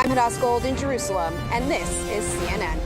I'm Hadas Gold in Jerusalem, and this is CNN.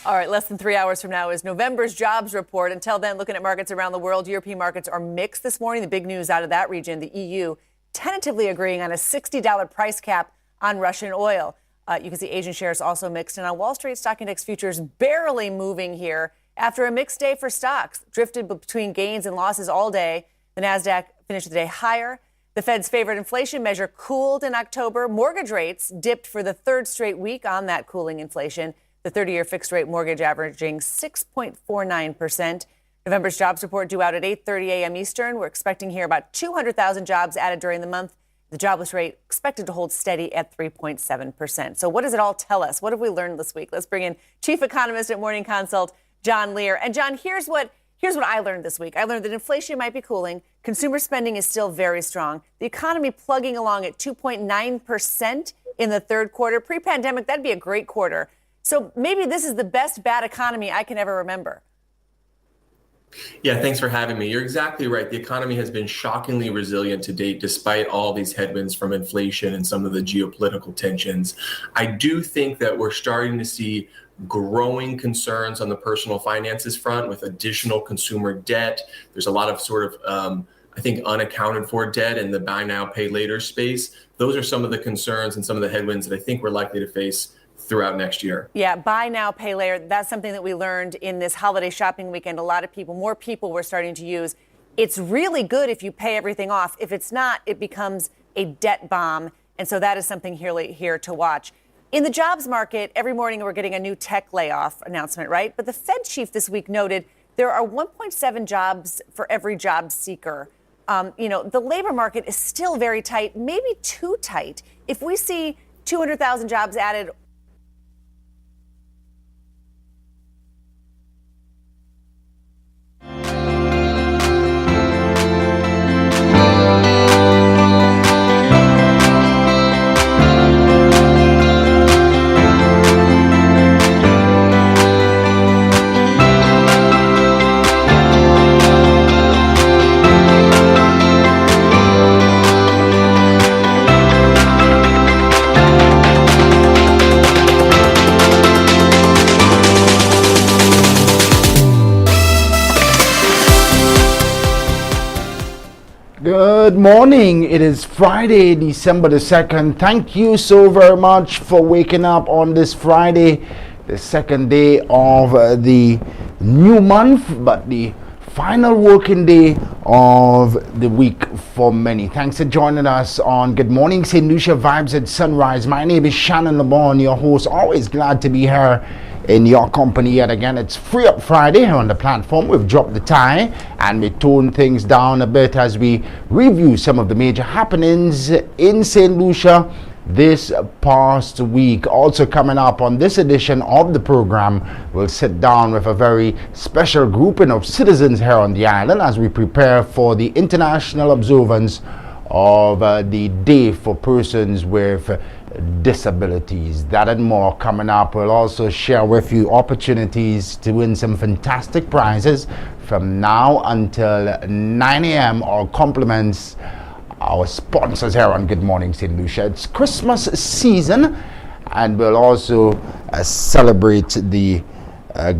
All right, less than 3 hours from now is November's jobs report. Until then, looking at markets around the world, European markets are mixed this morning. The big news out of that region, the EU tentatively agreeing on a $60 price cap on Russian oil. You can see Asian shares also mixed. And on Wall Street, stock index futures barely moving here after a mixed day for stocks. Drifted between gains and losses all day. The NASDAQ finished the day higher. The Fed's favorite inflation measure cooled in October. Mortgage rates dipped for the third straight week on that cooling inflation. The 30-year fixed-rate mortgage averaging 6.49%. November's jobs report due out at 8:30 a.m. Eastern. We're expecting here about 200,000 jobs added during the month. The jobless rate expected to hold steady at 3.7%. So what does it all tell us? What have we learned this week? Let's bring in Chief Economist at Morning Consult, John Lear. And John, here's what I learned this week. I learned that inflation might be cooling. Consumer spending is still very strong. The economy plugging along at 2.9% in the third quarter. Pre-pandemic, that'd be a great quarter. So maybe this is the best bad economy I can ever remember. Yeah, thanks for having me. You're exactly right. The economy has been shockingly resilient to date, despite all these headwinds from inflation and some of the geopolitical tensions. I do think that we're starting to see growing concerns on the personal finances front with additional consumer debt. There's a lot of sort of, I think, unaccounted for debt in the buy now, pay later space. Those are some of the concerns and some of the headwinds that I think we're likely to face throughout next year. Yeah, buy now, pay later. That's something that we learned in this holiday shopping weekend. A lot of people, more people were starting to use. It's really good if you pay everything off. If it's not, it becomes a debt bomb. And so that is something here to watch. In the jobs market, every morning we're getting a new tech layoff announcement, right? But the Fed chief this week noted there are 1.7 jobs for every job seeker. The labor market is still very tight, maybe too tight. If we see 200,000 jobs added, Good morning. It is Friday, December the 2nd. Thank you so very much for waking up on this Friday, the second day of the new month, but the final working day of the week for many. Thanks for joining us on Good Morning St. Lucia Vibes at Sunrise. My name is Shannon, LeBourne, your host. Always glad to be here in your company yet again. It's Free Up Friday here on the platform. We've dropped the tie and we tone things down a bit as we review some of the major happenings in St. Lucia this past week. Also coming up on this edition of the program, we'll sit down with a very special grouping of citizens here on the island as we prepare for the international observance of the Day for Persons with Disabilities. That and more coming up. We'll also share with you opportunities to win some fantastic prizes from now until 9 a.m. Our compliments our sponsors here on Good Morning St. Lucia. It's Christmas season and we'll also celebrate the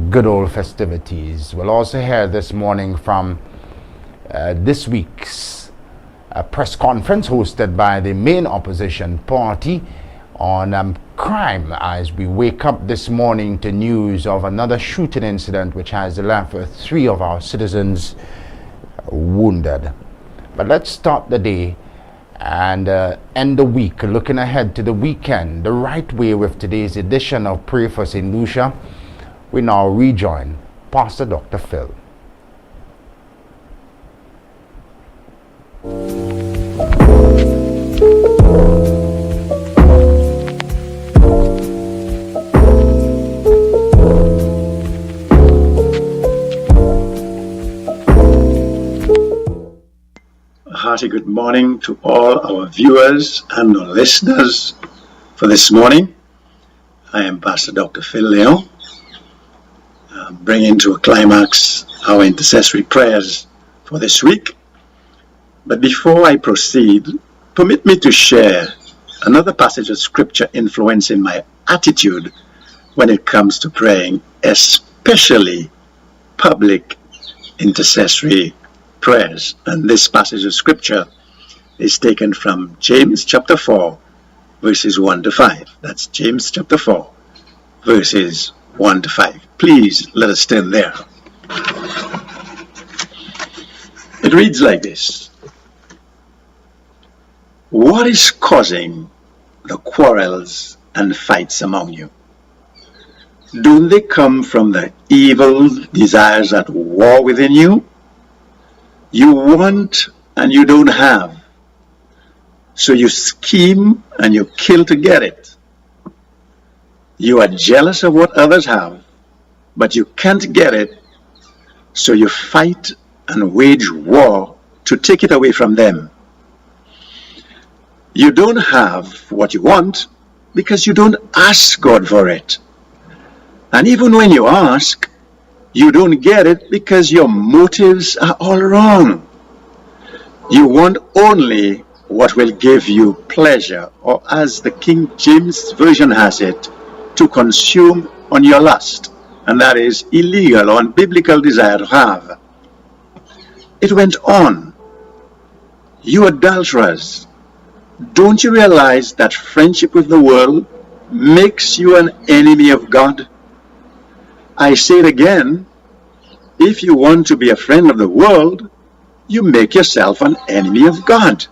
good old festivities. We'll also hear this morning from this week's press conference hosted by the main opposition party on crime as we wake up this morning to news of another shooting incident which has left 3 of our citizens wounded. But let's start the day and end the week looking ahead to the weekend the right way with today's edition of Pray for St. Lucia. We now rejoin Pastor Dr. Phil. Hearty good morning to all our viewers and our listeners for this morning. I am Pastor Dr. Phil Leon, bringing to a climax our intercessory prayers for this week. But before I proceed, permit me to share another passage of scripture influencing my attitude when it comes to praying, especially public intercessory prayers. And this passage of scripture is taken from James chapter 4, verses 1 to 5. That's James chapter 4, verses 1 to 5. Please let us stand there. It reads like this. What is causing the quarrels and fights among you? Don't they come from the evil desires at war within you? You want and you don't have, so you scheme and you kill to get it. You are jealous of what others have, but you can't get it, so you fight and wage war to take it away from them. You don't have what you want because you don't ask God for it. And even when you ask, you don't get it because your motives are all wrong. You want only what will give you pleasure, or as the King James Version has it, to consume on your lust. And that is illegal or unbiblical desire to have. It went on. You adulterers, don't you realize that friendship with the world makes you an enemy of God? I say it again, if you want to be a friend of the world, you make yourself an enemy of God.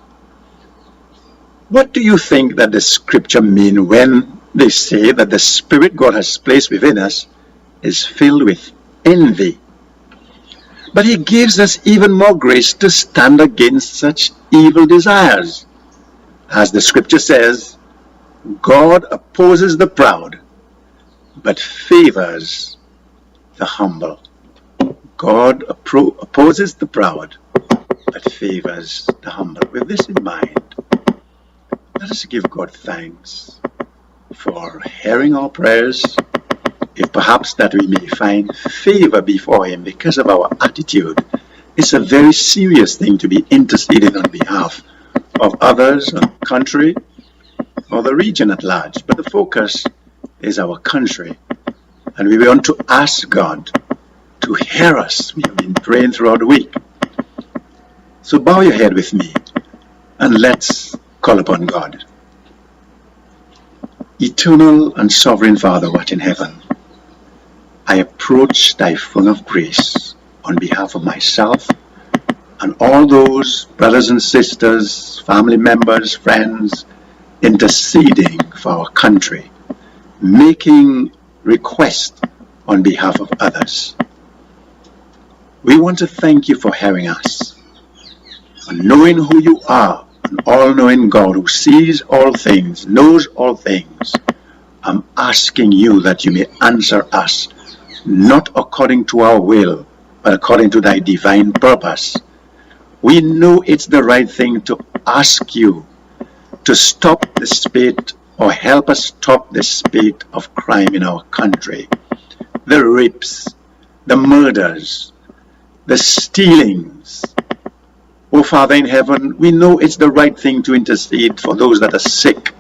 What do you think that the scripture mean when they say that the Spirit God has placed within us is filled with envy? But He gives us even more grace to stand against such evil desires. As the scripture says, God opposes the proud, but favors the humble. God opposes the proud, but favors the humble. With this in mind, let us give God thanks for hearing our prayers, if perhaps that we may find favor before Him because of our attitude. It's a very serious thing to be interceding on behalf of others, or the country, or the region at large. But the focus is our country. And we want to ask God to hear us. We have been praying throughout the week. So bow your head with me and let's call upon God. Eternal and sovereign Father, what in heaven, I approach thy throne of grace on behalf of myself and all those brothers and sisters, family members, friends, interceding for our country, making requests on behalf of others. We want to thank you for hearing us, and knowing who you are, an all-knowing God who sees all things, knows all things. I'm asking you that you may answer us, not according to our will, but according to thy divine purpose. We know it's the right thing to ask you to stop the spate, or help us stop the spate of crime in our country. The rapes, the murders, the stealings. Oh, Father in heaven, we know it's the right thing to intercede for those that are sick,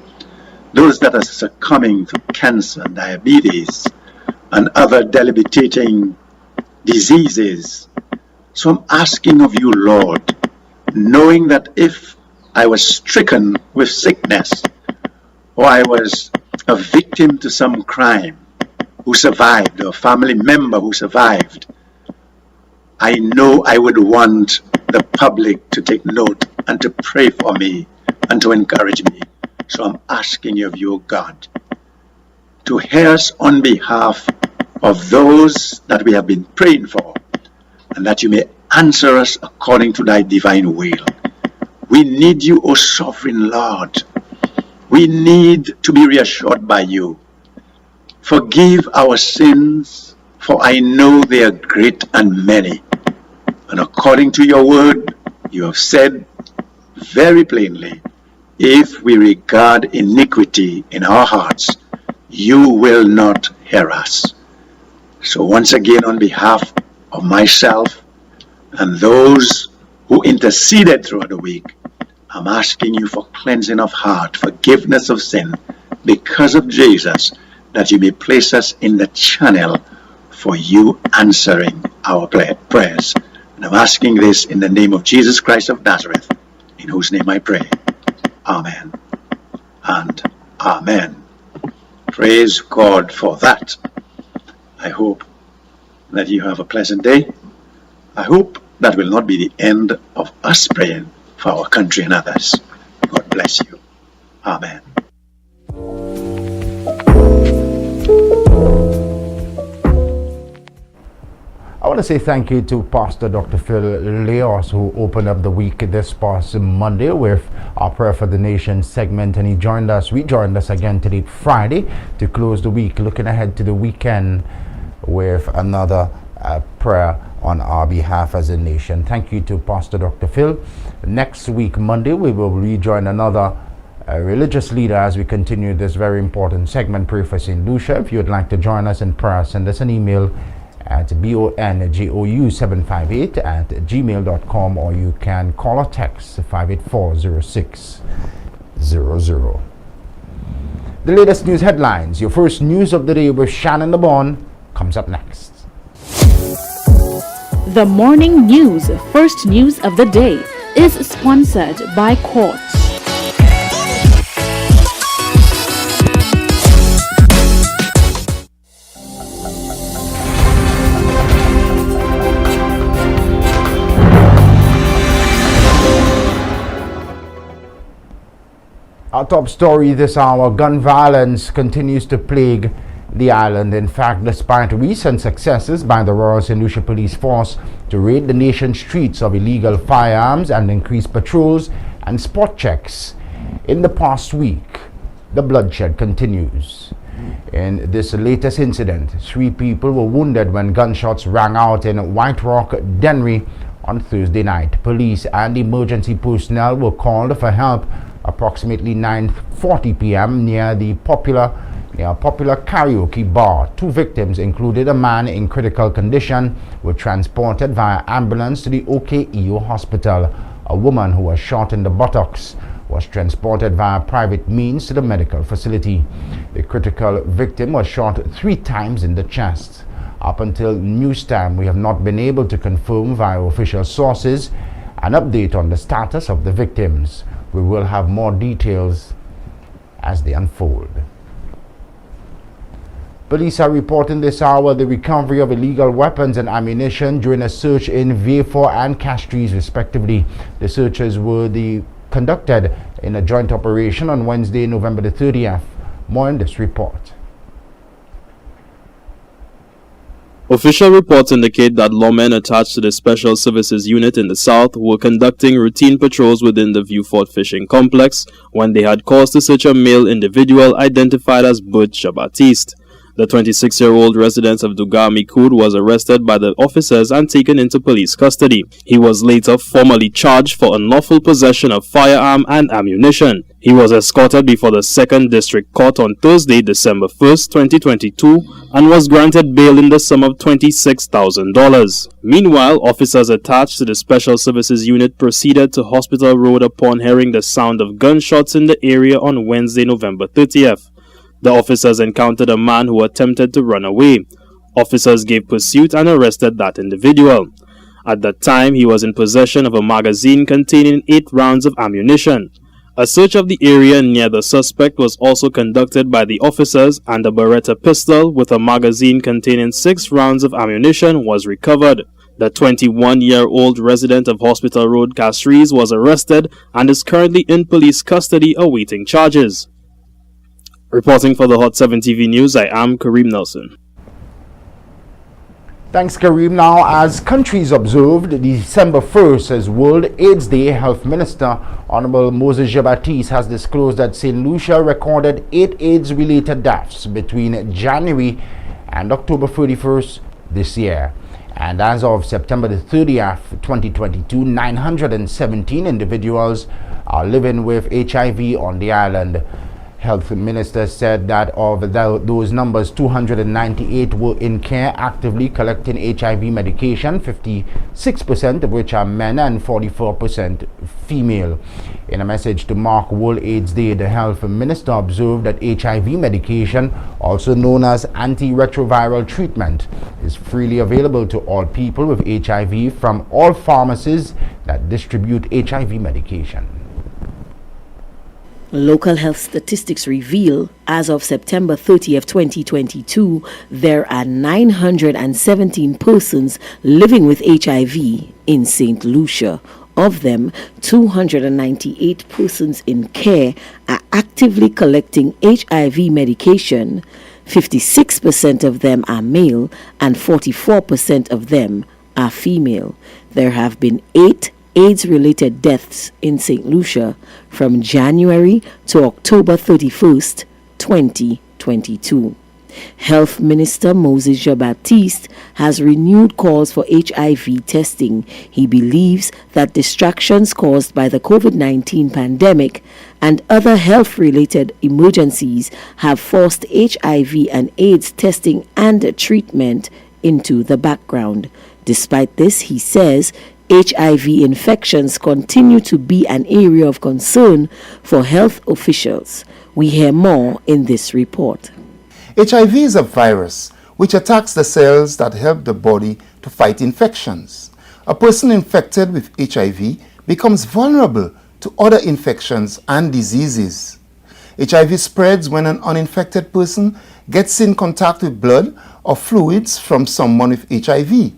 those that are succumbing to cancer, diabetes, and other debilitating diseases. So I'm asking of you, Lord, knowing that if I was stricken with sickness, or I was a victim to some crime who survived, or a family member who survived, I know I would want the public to take note and to pray for me and to encourage me. So I'm asking you of you, God, to hear us on behalf of those that we have been praying for, and that you may answer us according to thy divine will. We need you, O sovereign Lord. We need to be reassured by you. Forgive our sins, for I know they are great and many. And according to your word, you have said very plainly, if we regard iniquity in our hearts, you will not hear us. So once again, on behalf of myself and those who interceded throughout the week, I'm asking you for cleansing of heart, forgiveness of sin, because of Jesus, that you may place us in the channel for you answering our prayers. And I'm asking this in the name of Jesus Christ of Nazareth, in whose name I pray. Amen and amen. Praise God for that. I hope that you have a pleasant day. I hope that will not be the end of us praying for our country and others. God bless you. Amen. I want to say thank you to Pastor Dr. Phil Leos, who opened up the week this past Monday with our Prayer for the Nation segment, and rejoined us again today, Friday, to close the week, looking ahead to the weekend with another prayer on our behalf as a nation. Thank you to Pastor Dr. Phil. Next week, Monday, we will rejoin another religious leader as we continue this very important segment, Pray for St. Lucia. If you would like to join us in prayer, send us an email at bongou758@gmail.com, or you can call or text 584-0600. The latest news headlines. Your first news of the day with Shannon LeBourne comes up next. The morning news, first news of the day, is sponsored by Quartz. Our top story this hour: gun violence continues to plague the island. In fact, despite recent successes by the Royal St. Lucia Police Force to raid the nation's streets of illegal firearms and increase patrols and spot checks, in the past week, the bloodshed continues. In this latest incident, 3 people were wounded when gunshots rang out in White Rock, DENNERY on Thursday night. Police and emergency personnel were called for help approximately 9:40 p.m. near popular karaoke bar. 2 victims, included a man in critical condition, were transported via ambulance to the OKEO hospital. A woman who was shot in the buttocks was transported via private means to the medical facility. The critical victim was shot 3 times in the chest. Up until news time, we have not been able to confirm via official sources an update on the status of the victims. We will have more details as they unfold. Police are reporting this hour the recovery of illegal weapons and ammunition during a search in Vieux-Fort and Castries, respectively. The searches were conducted in a joint operation on Wednesday, November the 30th. More in this report. Official reports indicate that lawmen attached to the Special Services Unit in the South were conducting routine patrols within the Vieux-Fort fishing complex when they had cause to search a male individual identified as Butch Baptiste. The 26-year-old resident of Dugar-Micoud was arrested by the officers and taken into police custody. He was later formally charged for unlawful possession of firearm and ammunition. He was escorted before the 2nd District Court on Thursday, December 1st, 2022, and was granted bail in the sum of $26,000. Meanwhile, officers attached to the Special Services Unit proceeded to Hospital Road upon hearing the sound of gunshots in the area on Wednesday, November 30th. The officers encountered a man who attempted to run away. Officers gave pursuit and arrested that individual. At that time, he was in possession of a magazine containing 8 rounds of ammunition. A search of the area near the suspect was also conducted by the officers, and a Beretta pistol with a magazine containing 6 rounds of ammunition was recovered. The 21-year-old resident of Hospital Road, Castries, was arrested and is currently in police custody awaiting charges. Reporting for the Hot 7 TV News, I am Kareem Nelson. Thanks, Kareem. Now, as countries observed December 1st as World AIDS Day, Health Minister Honorable Moses Jean-Baptiste has disclosed that St. Lucia recorded 8 AIDS-related deaths between January and October 31st this year. And as of September the 30th, 2022, 917 individuals are living with HIV on the island. Health Minister said that of those numbers, 298 were in care actively collecting HIV medication, 56% of which are men and 44% female. In a message to mark World AIDS Day, the Health Minister observed that HIV medication, also known as antiretroviral treatment, is freely available to all people with HIV from all pharmacies that distribute HIV medication. Local health statistics reveal, as of September 30th, 2022, there are 917 persons living with HIV in St. Lucia. Of them, 298 persons in care are actively collecting HIV medication. 56% of them are male and 44% of them are female. There have been 8 AIDS-related deaths in St. Lucia from January to October 31st, 2022. Health Minister Moses Jean-Baptiste has renewed calls for HIV testing. He believes that distractions caused by the COVID-19 pandemic and other health-related emergencies have forced HIV and AIDS testing and treatment into the background. Despite this, he says, HIV infections continue to be an area of concern for health officials. We hear more in this report. HIV is a virus which attacks the cells that help the body to fight infections. A person infected with HIV becomes vulnerable to other infections and diseases. HIV spreads when an uninfected person gets in contact with blood or fluids from someone with HIV.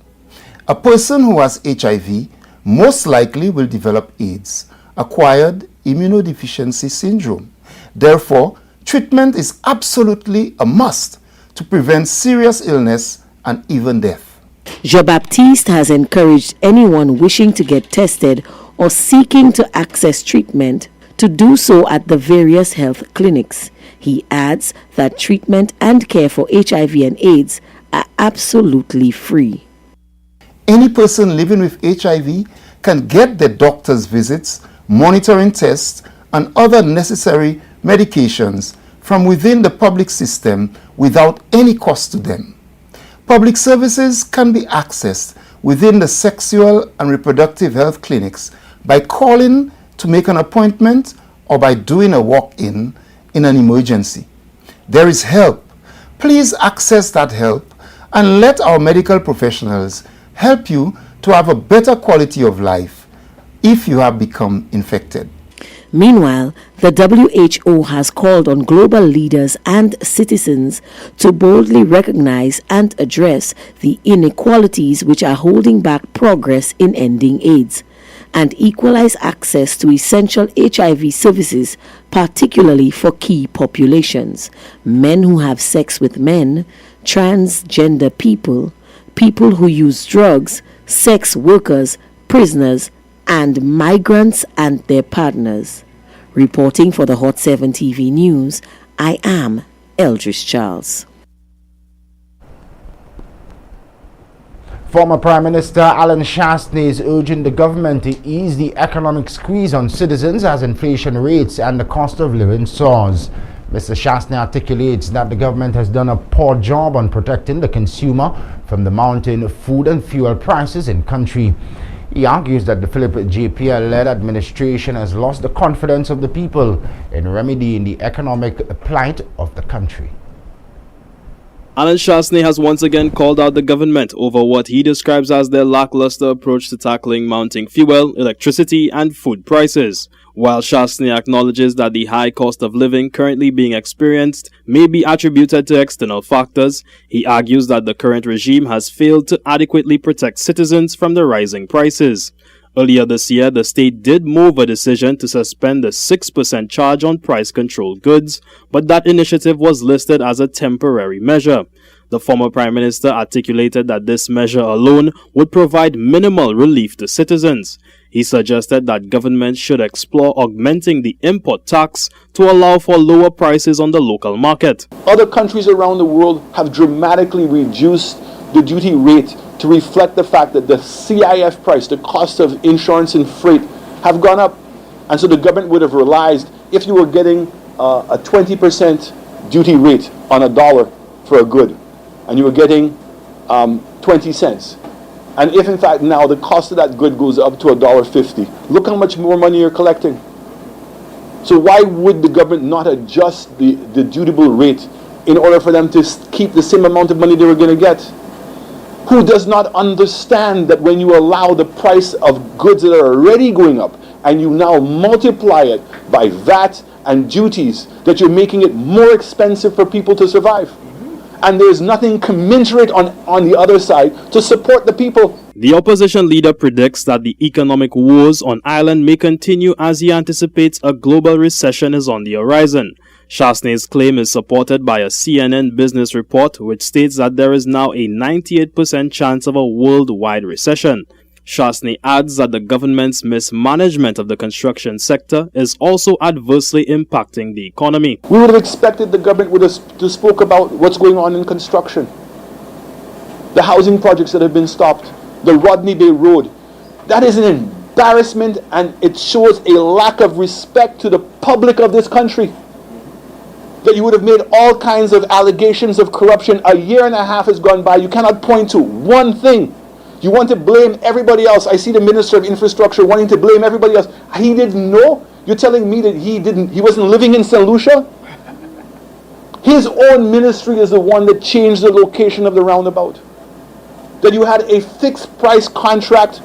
A person who has HIV most likely will develop AIDS, acquired immunodeficiency syndrome. Therefore, treatment is absolutely a must to prevent serious illness and even death. Jean-Baptiste has encouraged anyone wishing to get tested or seeking to access treatment to do so at the various health clinics. He adds that treatment and care for HIV and AIDS are absolutely free. Any person living with HIV can get their doctor's visits, monitoring tests, and other necessary medications from within the public system without any cost to them. Public services can be accessed within the sexual and reproductive health clinics by calling to make an appointment or by doing a walk-in in an emergency. There is help. Please access that help and let our medical professionals help you to have a better quality of life if you have become infected. Meanwhile, the WHO has called on global leaders and citizens to boldly recognize and address the inequalities which are holding back progress in ending AIDS and equalize access to essential HIV services, particularly for key populations: men who have sex with men, transgender people, people who use drugs, sex workers, prisoners, and migrants and their partners. Reporting for the Hot 7 TV News, I am Eldridge Charles. Former Prime Minister Alan Chastanet is urging the government to ease the economic squeeze on citizens as inflation rates and the cost of living soars. Mr. Chastanet articulates that the government has done a poor job on protecting the consumer from the mounting food and fuel prices in country. He argues that the Philip JPL-led administration has lost the confidence of the people in remedying the economic plight of the country. Alan Chastanet has once again called out the government over what he describes as their lackluster approach to tackling mounting fuel, electricity, and food prices. While Chastanet acknowledges that the high cost of living currently being experienced may be attributed to external factors, he argues that the current regime has failed to adequately protect citizens from the rising prices. Earlier this year, the state did move a decision to suspend the 6% charge on price-controlled goods, but that initiative was listed as a temporary measure. The former Prime Minister articulated that this measure alone would provide minimal relief to citizens. He suggested that government should explore augmenting the import tax to allow for lower prices on the local market. Other countries around the world have dramatically reduced the duty rate to reflect the fact that the CIF price, the cost of insurance and freight, have gone up. And so the government would have realized if you were getting a 20% duty rate on a dollar for a good, and you were getting 20 cents. And if in fact now the cost of that good goes up to $1.50, look how much more money you're collecting. So why would the government not adjust the dutiable rate in order for them to keep the same amount of money they were going to get? Who does not understand that when you allow the price of goods that are already going up and you now multiply it by VAT and duties, that you're making it more expensive for people to survive? And there's nothing commensurate on the other side to support the people. The opposition leader predicts that the economic woes on Ireland may continue as he anticipates a global recession is on the horizon. Chasney's claim is supported by a CNN business report which states that there is now a 98% chance of a worldwide recession. Chasney adds that the government's mismanagement of the construction sector is also adversely impacting the economy. We would have expected the government would have spoke about what's going on in construction. The housing projects that have been stopped, the Rodney Bay Road. That is an embarrassment, and it shows a lack of respect to the public of this country. That you would have made all kinds of allegations of corruption. A year and a half has gone by. You cannot point to one thing. You want to blame everybody else. I see the Minister of Infrastructure wanting to blame everybody else. He didn't know. You're telling me that he wasn't living in St. Lucia? His own ministry is the one that changed the location of the roundabout. That you had a fixed price contract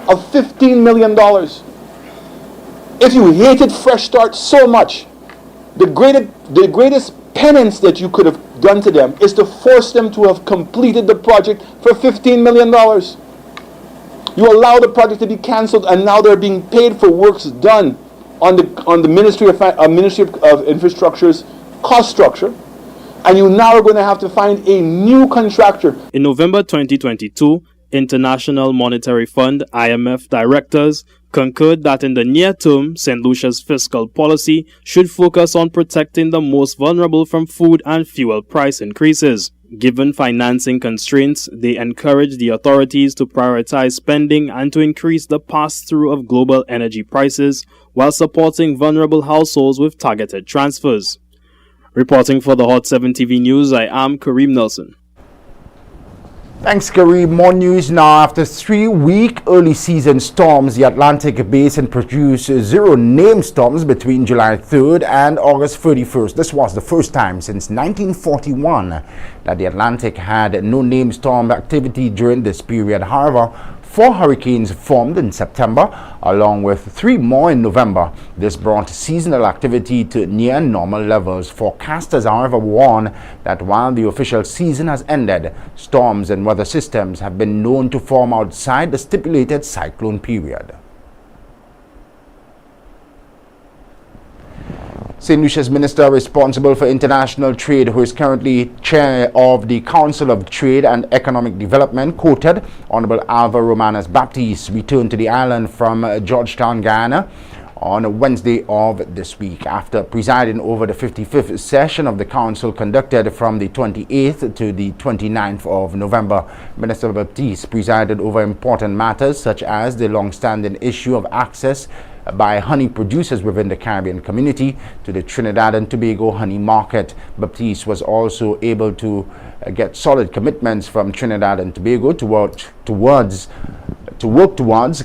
of $15 million. If you hated Fresh Start so much, the greatest penance that you could have done to them is to force them to have completed the project for $15 million. You allow the project to be cancelled, and now they're being paid for works done on the Ministry of Infrastructure's cost structure, and you now are going to have to find a new contractor. In November 2022, International Monetary Fund (IMF) directors concurred that in the near term, St. Lucia's fiscal policy should focus on protecting the most vulnerable from food and fuel price increases. Given financing constraints, they encouraged the authorities to prioritize spending and to increase the pass-through of global energy prices while supporting vulnerable households with targeted transfers. Reporting for the Hot 7 TV News, I am Kareem Nelson. Thanks, Kareem. More news now. After 3-week early season storms, the Atlantic Basin produced 0 named storms between July 3rd and August 31st. This was the first time since 1941 that the Atlantic had no named storm activity during this period. However, 4 hurricanes formed in September, along with 3 more in November. This brought seasonal activity to near normal levels. Forecasters, however, warn that while the official season has ended, storms and weather systems have been known to form outside the stipulated cyclone period. St. Lucia's minister responsible for international trade, who is currently chair of the Council of Trade and Economic Development, quoted Honorable Alva Romanes Baptiste, returned to the island from Georgetown, Guyana on Wednesday of this week after presiding over the 55th session of the council conducted from the 28th to the 29th of November. Minister Baptiste presided over important matters such as the long-standing issue of access by honey producers within the Caribbean community to the Trinidad and Tobago honey market. Baptiste was also able to get solid commitments from Trinidad and Tobago to work towards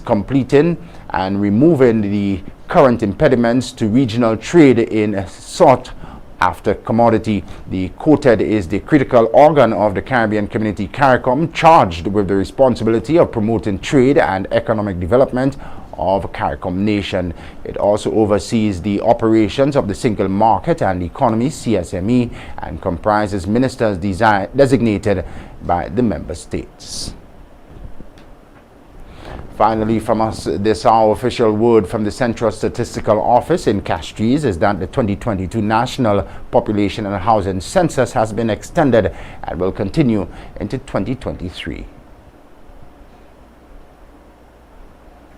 completing and removing the current impediments to regional trade in sought after commodity. The quoted is the critical organ of the Caribbean community, CARICOM, charged with the responsibility of promoting trade and economic development of CARICOM nation. It also oversees the operations of the single market and economy, CSME, and comprises ministers designated by the member states. Finally, from us this hour, official word from the Central Statistical Office in Castries is that the 2022 National Population and Housing Census has been extended and will continue into 2023.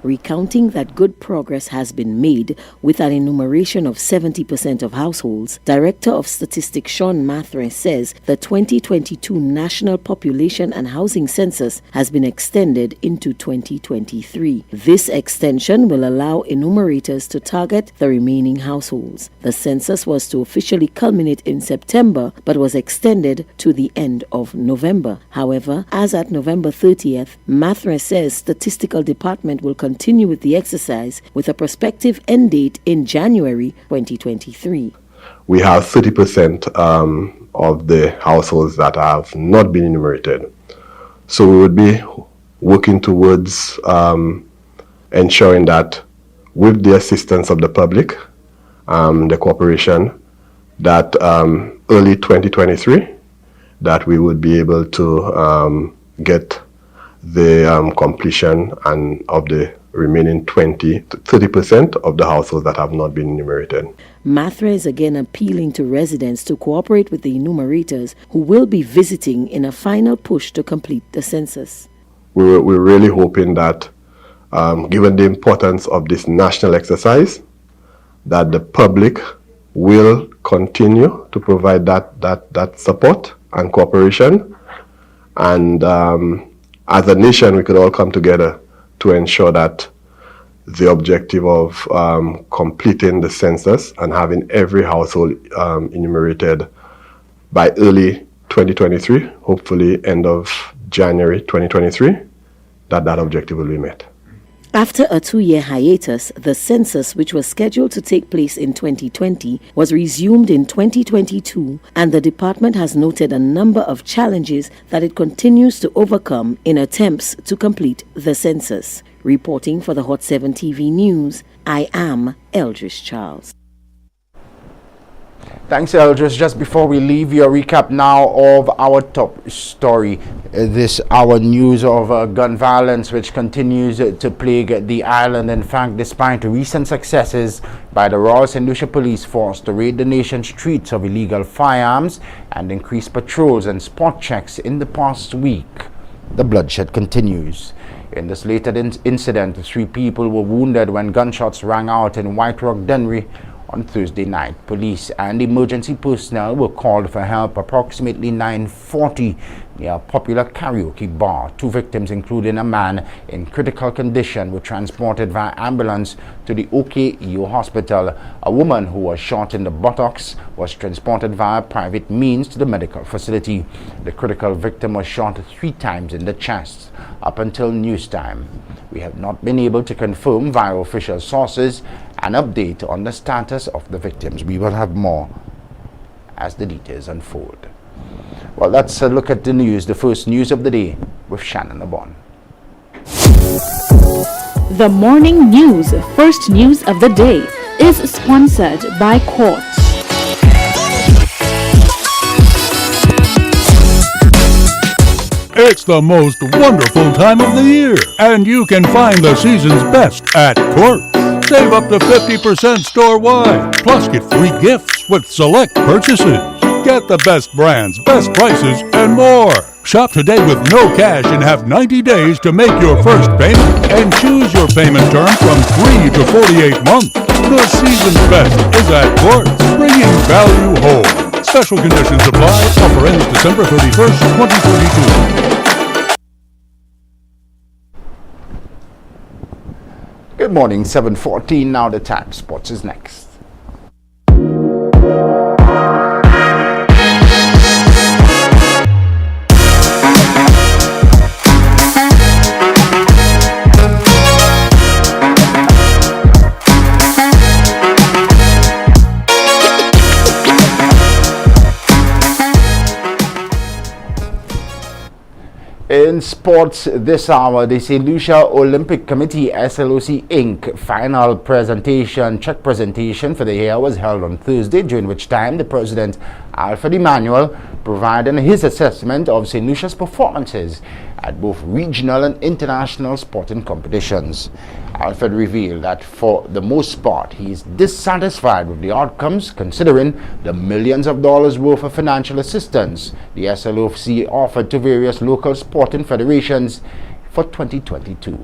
recounting that good progress has been made with an enumeration of 70% of households. Director of Statistics SHANNON says the 2022 National Population and Housing Census has been extended into 2023. This extension will allow enumerators to target the remaining households. The census was to officially culminate in September, but was extended to the end of November. However, as at November 30th, Mathre says Statistical Department will continue with the exercise with a prospective end date in January 2023. We have 30% of the households that have not been enumerated. So we would be working towards ensuring that with the assistance of the public, the corporation, that early 2023, that we would be able to get the completion and of the remaining 20 to 30% of the households that have not been enumerated. Mathre is again appealing to residents to cooperate with the enumerators who will be visiting in a final push to complete the census. We're really hoping that, given the importance of this national exercise, that the public will continue to provide that support and cooperation. And as a nation, we could all come together to ensure that the objective of completing the census and having every household enumerated by early 2023, hopefully end of January 2023, that objective will be met. After a 2-year hiatus, the census, which was scheduled to take place in 2020, was resumed in 2022, and the department has noted a number of challenges that it continues to overcome in attempts to complete the census. Reporting for the Hot 7 TV News, I am Eldris Charles. Thanks, Eldris. Just before we leave, your recap now of our top story. This our news of gun violence, which continues to plague the island. In fact, despite recent successes by the Royal St. Lucia Police Force to raid the nation's streets of illegal firearms and increase patrols and spot checks in the past week, the bloodshed continues. In this latest incident, 3 people were wounded when gunshots rang out in White Rock, DENNERY on Thursday night. Police and emergency personnel were called for help approximately 9:40 near a popular karaoke bar. 2 victims, including a man in critical condition, were transported via ambulance to the OKEO hospital. A woman who was shot in the buttocks was transported via private means to the medical facility. The critical victim was shot 3 times in the chest. Up until news time, we have not been able to confirm via official sources an update on the status of the victims. We will have more as the details unfold. Well, let's look at the news, the first news of the day with Shannon LeBourne. The morning news, first news of the day, is sponsored by Court. It's the most wonderful time of the year, and you can find the season's best at Court. Save up to 50% store-wide, plus get free gifts with select purchases. Get the best brands, best prices, and more. Shop today with no cash and have 90 days to make your first payment. And choose your payment term from 3 to 48 months. The season's best is at Court, bringing value home. Special conditions apply. Offer ends December 31st, 2022. Good morning, 7:14. Now the time. Sports is next. In sports this hour, the St. Lucia Olympic Committee SLOC Inc. final check presentation for the year was held on Thursday, during which time the President Alfred Emmanuel provided his assessment of St. Lucia's performances at both regional and international sporting competitions. Alfred revealed that for the most part he is dissatisfied with the outcomes, considering the millions of dollars worth of financial assistance the SLOC offered to various local sporting federations for 2022.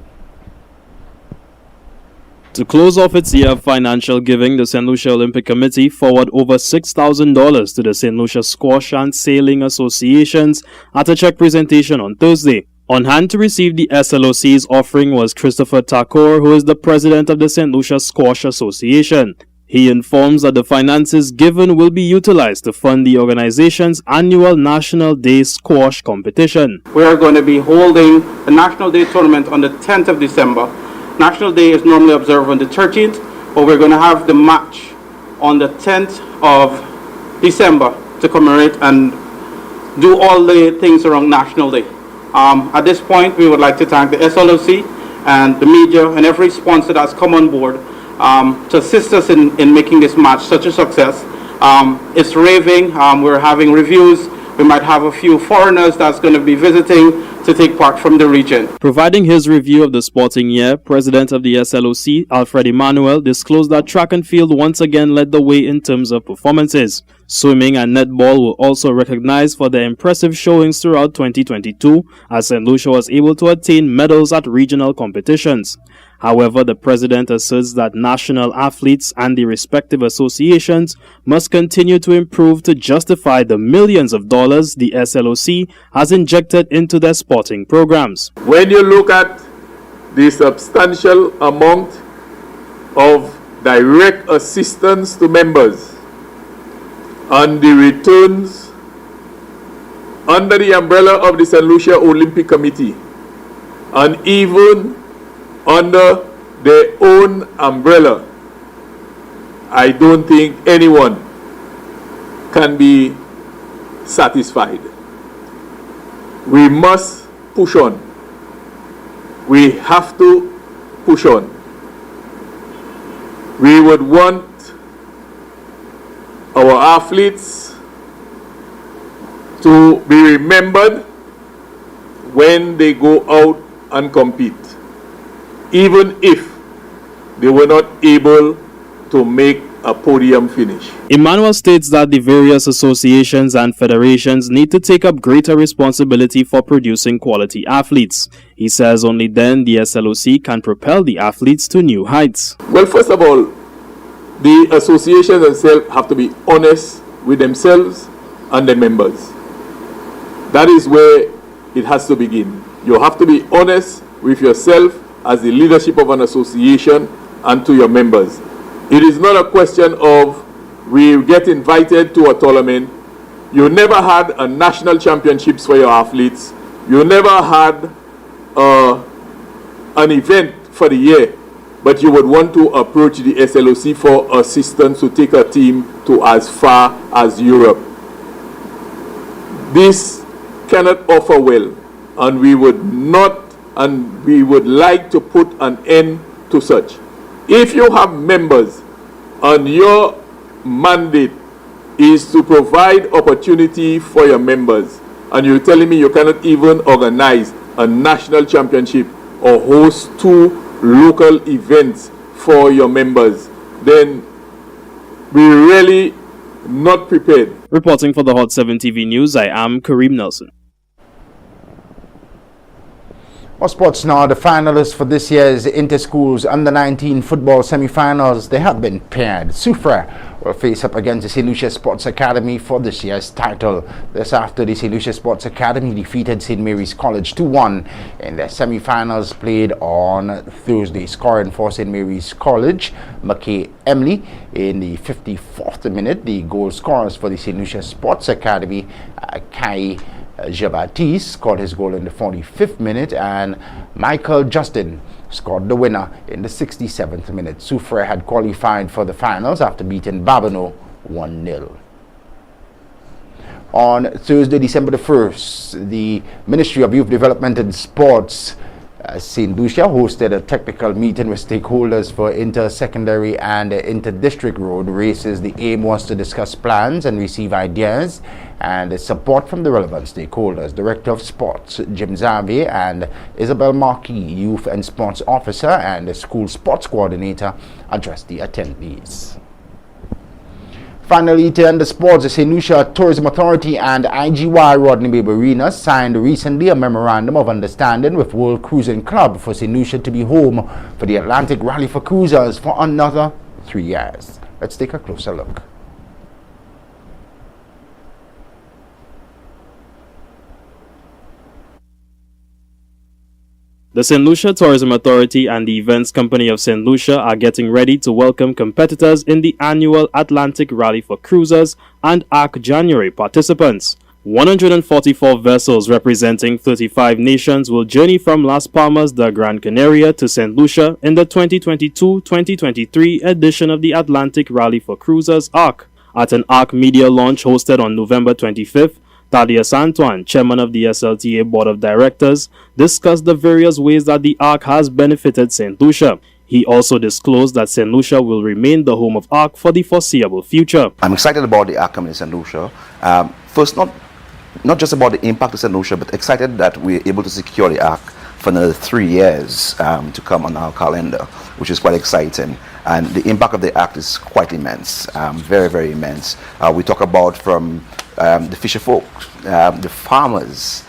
To close off its year of financial giving, the St. Lucia Olympic Committee forwarded over $6,000 to the St. Lucia Squash and Sailing Associations at a check presentation on Thursday. On hand to receive the SLOC's offering was Christopher Takor, who is the president of the St. Lucia Squash Association. He informs that the finances given will be utilized to fund the organization's annual National Day Squash competition. We are going to be holding the National Day tournament on the 10th of December. National Day is normally observed on the 13th, but we're going to have the match on the 10th of December to commemorate and do all the things around National Day. At this point, we would like to thank the SLOC and the media and every sponsor that's come on board to assist us in making this match such a success. It's raving. We're having reviews. We might have a few foreigners that's going to be visiting to take part from the region. Providing his review of the sporting year, President of the SLOC, Alfred Emmanuel, disclosed that track and field once again led the way in terms of performances. Swimming and netball were also recognized for their impressive showings throughout 2022, as St. Lucia was able to attain medals at regional competitions. However, the president asserts that national athletes and the respective associations must continue to improve to justify the millions of dollars the SLOC has injected into their sporting programs. When you look at the substantial amount of direct assistance to members and the returns under the umbrella of the St. Lucia Olympic Committee and even under their own umbrella, I don't think anyone can be satisfied. We must push on. We have to push on. We would want our athletes to be remembered when they go out and compete, even if they were not able to make a podium finish. Emmanuel states that the various associations and federations need to take up greater responsibility for producing quality athletes. He says only then the SLOC can propel the athletes to new heights. Well, first of all, the associations themselves have to be honest with themselves and their members. That is where it has to begin. You have to be honest with yourself as the leadership of an association and to your members. It is not a question of we get invited to a tournament. You never had a national championships for your athletes. You never had an event for the year, but you would want to approach the SLOC for assistance to take a team to as far as Europe. This cannot offer well, and we would like to put an end to such. If you have members and your mandate is to provide opportunity for your members, and you're telling me you cannot even organize a national championship or host 2 local events for your members, then we're really not prepared. Reporting for the Hot 7 TV News, I am Kareem Nelson. More sports now. The finalists for this year's Inter-Schools Under-19 football semi-finals, they have been paired. Soufrière will face up against the St. Lucia Sports Academy for this year's title. This after the St. Lucia Sports Academy defeated St. Mary's College 2-1 in their semi-finals played on Thursday. Scoring for St. Mary's College, McKay Emily in the 54th minute. The goal scorers for the St. Lucia Sports Academy, Kai Jabatis scored his goal in the 45th minute, and Michael Justin scored the winner in the 67th minute. Soufrière had qualified for the finals after beating Babonneau 1-0. On Thursday, December the 1st, the Ministry of Youth Development and Sports, St. Lucia, hosted a technical meeting with stakeholders for inter-secondary and inter-district road races. The aim was to discuss plans and receive ideas and support from the relevant stakeholders. Director of Sports Jim Xavier and Isabel Marquis, Youth and Sports Officer and School Sports Coordinator, addressed the attendees. Finally, to end the sports, the St. Lucia Tourism Authority and IGY Rodney Bay Marina signed recently a memorandum of understanding with World Cruising Club for St. Lucia to be home for the Atlantic Rally for Cruisers for another 3 years. Let's take a closer look. The St. Lucia Tourism Authority and the Events Company of St. Lucia are getting ready to welcome competitors in the annual Atlantic Rally for Cruisers and ARC January participants. 144 vessels representing 35 nations will journey from Las Palmas de Gran Canaria to St. Lucia in the 2022-2023 edition of the Atlantic Rally for Cruisers ARC. At an ARC media launch hosted on November 25th, Thaddeus Antoine, chairman of the SLTA Board of Directors, discussed the various ways that the ARC has benefited St. Lucia. He also disclosed that St. Lucia will remain the home of ARC for the foreseeable future. I'm excited about the ARC coming to St. Lucia. First, not just about the impact of St. Lucia, but excited that we're able to secure the ARC for another 3 years to come on our calendar, which is quite exciting. And the impact of the ARC is quite immense, very, very immense. We talk about from the fisher folk, the farmers.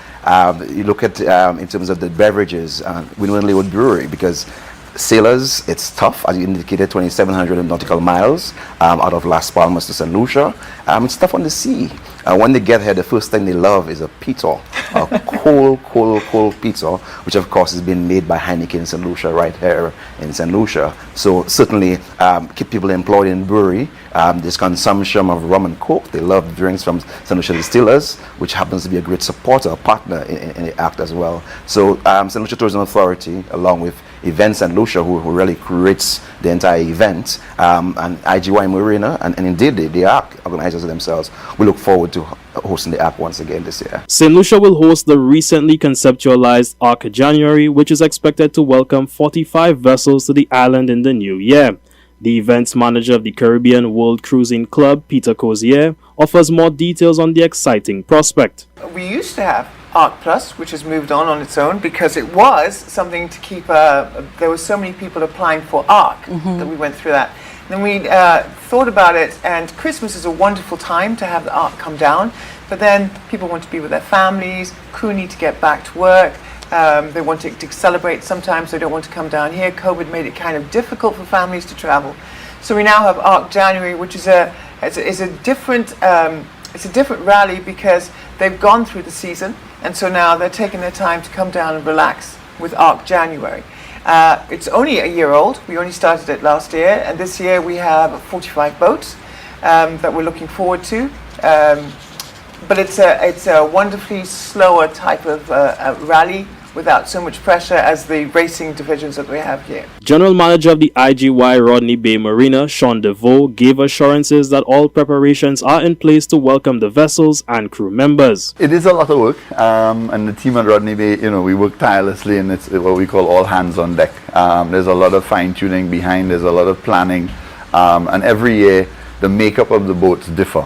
You look at in terms of the beverages, we know Leeward Brewery, because sailors, it's tough, as you indicated, 2,700 nautical miles out of Las Palmas to St. Lucia. It's tough on the sea. When they get here, the first thing they love is a pizza, a cold pizza, which of course is being made by Heineken in St. Lucia, right here in St. Lucia. So certainly keep people employed in brewery. This consumption of rum and coke, they love drinks from St. Lucia Distillers, which happens to be a great supporter, a partner in the ACT as well. So St. Lucia Tourism Authority, along with Events St. Lucia, who really creates the entire event, and IGY Marina, and indeed the ARC organizers themselves, we look forward to hosting the ARC once again this year. St. Lucia will host the recently conceptualized ARC January, which is expected to welcome 45 vessels to the island in the new year. The events manager of the Caribbean World Cruising Club, Peter Cozier, offers more details on the exciting prospect. We used to have ARC Plus, which has moved on its own, because it was something to keep, there were so many people applying for ARC that we went through that. Then we thought about it, and Christmas is a wonderful time to have the ARC come down, but then people want to be with their families, crew need to get back to work, they want to celebrate sometimes, they don't want to come down here. COVID made it kind of difficult for families to travel. So we now have ARC January, which is a different rally, because they've gone through the season, and so now they're taking their time to come down and relax with ARC January. It's only a year old. We only started it last year, and this year we have 45 boats that we're looking forward to. But it's a wonderfully slower type of rally, without so much pressure as the racing divisions that we have here. General Manager of the IGY Rodney Bay Marina, Sean DeVoe, gave assurances that all preparations are in place to welcome the vessels and crew members. It is a lot of work, and the team at Rodney Bay, we work tirelessly, and it's what we call all hands on deck. There's a lot of fine-tuning behind, there's a lot of planning, and every year the makeup of the boats differ.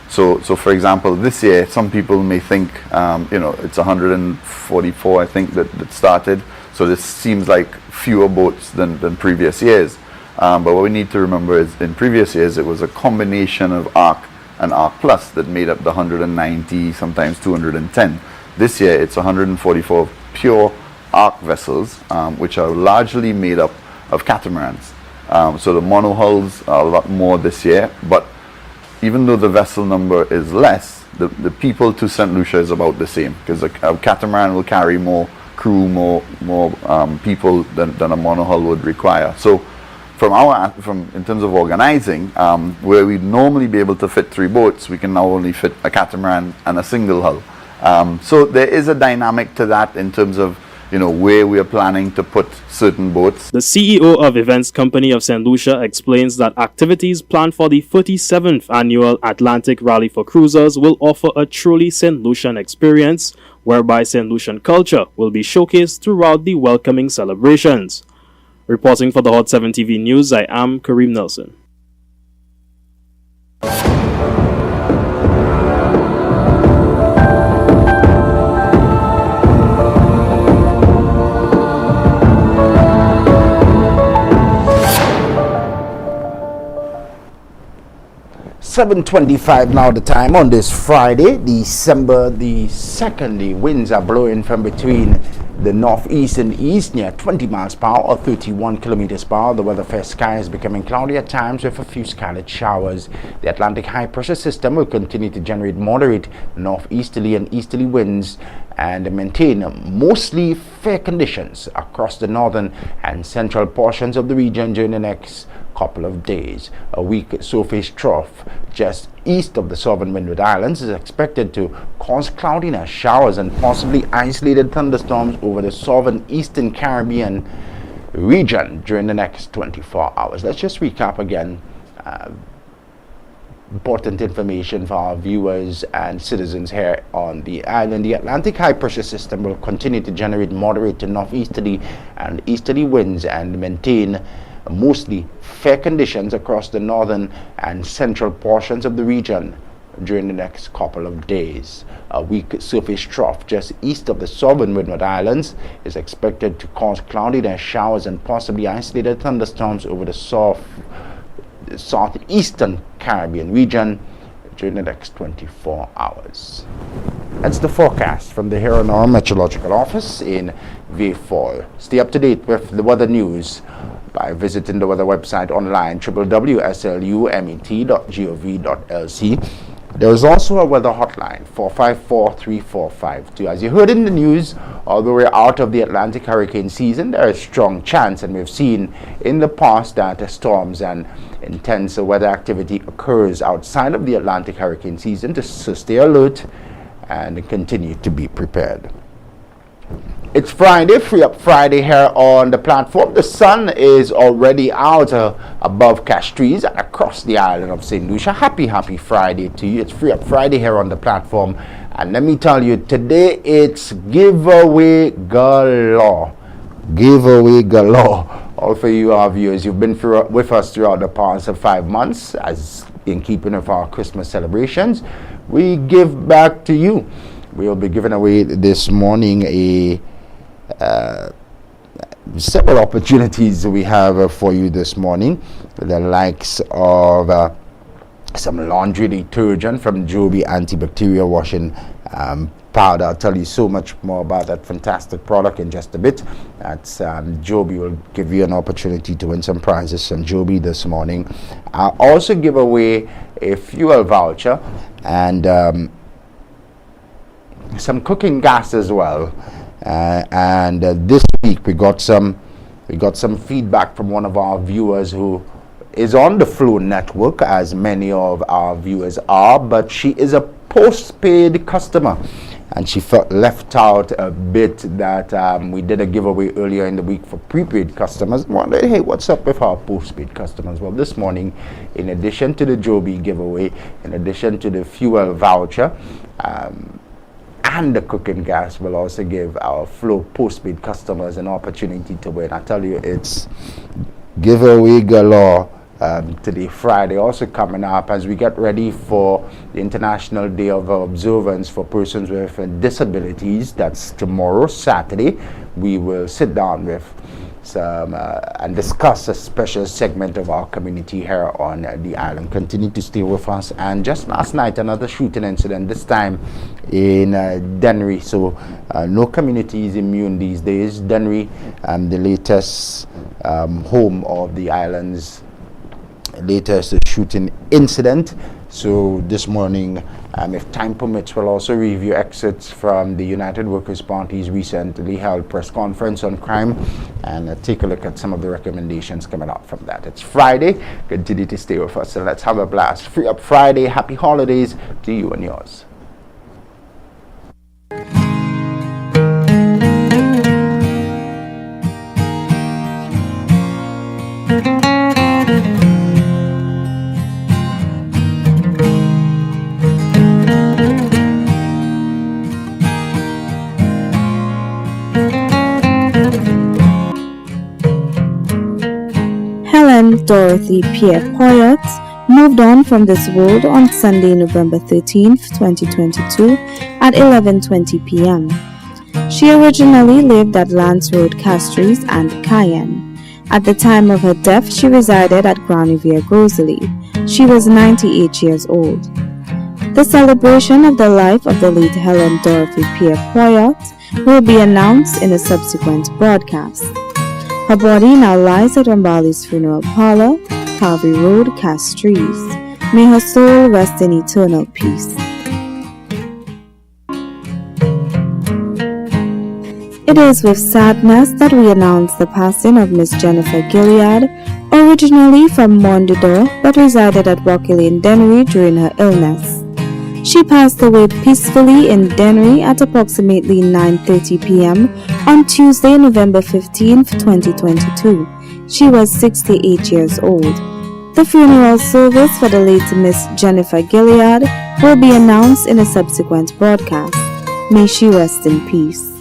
So for example, this year, some people may think, it's 144, I think, that started. So this seems like fewer boats than previous years. But what we need to remember is, in previous years, it was a combination of ARC and ARC Plus that made up the 190, sometimes 210. This year, it's 144 pure ARC vessels, which are largely made up of catamarans. So the monohulls are a lot more this year, but even though the vessel number is less, the people to St. Lucia is about the same, because a catamaran will carry more crew, more people than a monohull would require. So from in terms of organizing, where we'd normally be able to fit 3 boats, we can now only fit a catamaran and a single hull. So there is a dynamic to that in terms of where we are planning to put certain boats. The CEO of Events Company of St. Lucia explains that activities planned for the 47th annual Atlantic Rally for Cruisers will offer a truly St. Lucian experience, whereby St. Lucian culture will be showcased throughout the welcoming celebrations. Reporting for the Hot 7 TV News, I am Kareem Nelson. 7:25 now the time on this Friday, December the 2nd. The winds are blowing from between the northeast and east near 20 miles per hour or 31 kilometers per hour. The weather fair sky is becoming cloudy at times with a few scattered showers. The Atlantic high pressure system will continue to generate moderate northeasterly and easterly winds and maintain mostly fair conditions across the northern and central portions of the region during the next couple of days. A weak surface trough just east of the southern Windward Islands is expected to cause cloudiness, showers, and possibly isolated thunderstorms over the southern eastern Caribbean region during the next 24 hours. Let's just recap again. Important information for our viewers and citizens here on the island. The Atlantic high pressure system will continue to generate moderate to northeasterly and easterly winds and maintain mostly fair conditions across the northern and central portions of the region during the next couple of days. A weak surface trough just east of the southern Windward Islands is expected to cause cloudiness, showers, and possibly isolated thunderstorms over the southeastern Caribbean region during the next 24 hours. That's the forecast from the Huron Meteorological Office in Vayfall. Stay up to date with the weather news by visiting the weather website online www.slumet.gov.lc. There is also a weather hotline 454-3452. As you heard in the news, although we're out of the Atlantic hurricane season, there is strong chance, and we've seen in the past that storms and intense weather activity occurs outside of the Atlantic hurricane season, so stay alert and continue to be prepared. It's Friday, Free Up Friday here on the platform. The sun is already out above cash trees and across the island of St. Lucia. Happy Friday to you. It's Free Up Friday here on the platform. And let me tell you, today it's giveaway galore. Giveaway galore. All for you, our viewers. You've been with us throughout the past 5 months, as in keeping with our Christmas celebrations. We give back to you. We'll be giving away this morning several opportunities we have for you this morning. The likes of some laundry detergent from Joby antibacterial washing powder. I'll tell you so much more about that fantastic product in just a bit. That's Joby will give you an opportunity to win some prizes from Joby this morning. I'll also give away a fuel voucher and some cooking gas as well. And this week we got some feedback from one of our viewers who is on the Flow network, as many of our viewers are, but she is a postpaid customer, and she felt left out a bit that we did a giveaway earlier in the week for prepaid customers. Wondered, hey, what's up with our postpaid customers? Well, this morning, in addition to the Joby giveaway, in addition to the fuel voucher, and the cooking gas, will also give our Flow postpaid customers an opportunity to win. I tell you, it's giveaway galore today, Friday, also coming up as we get ready for the International Day of Observance for Persons with Disabilities. That's tomorrow, Saturday. We will sit down with some and discuss a special segment of our community here on the island. Continue to stay with us. And just last night, another shooting incident, this time in DENNERY. So no community is immune these days. DENNERY, the latest home of the island's latest shooting incident. So this morning, if time permits, we'll also review excerpts from the United Workers' Party's recently held press conference on crime and take a look at some of the recommendations coming out from that. It's Friday. Continue to stay with us. So let's have a blast. Free Up Friday. Happy holidays to you and yours. Dorothy Pierre Poyot moved on from this world on Sunday, November 13th, 2022 at 11:20 p.m. She originally lived at Lance Road, Castries and Cayenne. At the time of her death, she resided at Granivier Grosley. She was 98 years old. The celebration of the life of the late Helen Dorothy Pierre Poyot will be announced in a subsequent broadcast. Her body now lies at Rambali's funeral parlor, Calvary Road, Castries. May her soul rest in eternal peace. It is with sadness that we announce the passing of Miss Jennifer Gilead, originally from Mondador but resided at Rocky Lane, Dennery during her illness. She passed away peacefully in Dennery at approximately 9:30 p.m. on Tuesday, November 15, 2022. She was 68 years old. The funeral service for the late Miss Jennifer Gilead will be announced in a subsequent broadcast. May she rest in peace.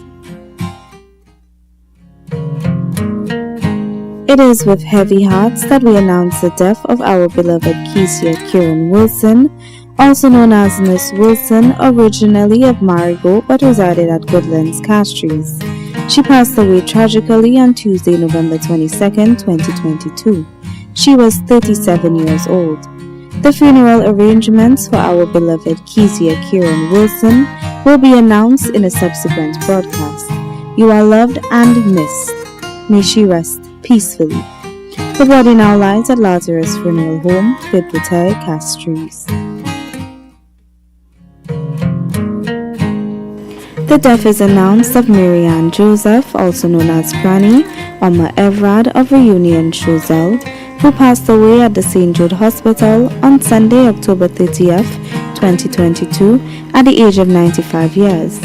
It is with heavy hearts that we announce the death of our beloved Kesia Kieran Wilson, also known as Miss Wilson, originally of Marigot but resided at Goodlands, Castries. She passed away tragically on Tuesday, November 22, 2022. She was 37 years old. The funeral arrangements for our beloved Kesia Kieran Wilson will be announced in a subsequent broadcast. You are loved and missed. May she rest peacefully. The body now lies at Lazarus Funeral Home, Pidwatay, Castries. The death is announced of Marianne Joseph, also known as Granny, Oma Evrard of Reunion Choiseul, who passed away at the St. Jude Hospital on Sunday, October 30th, 2022, at the age of 95 years.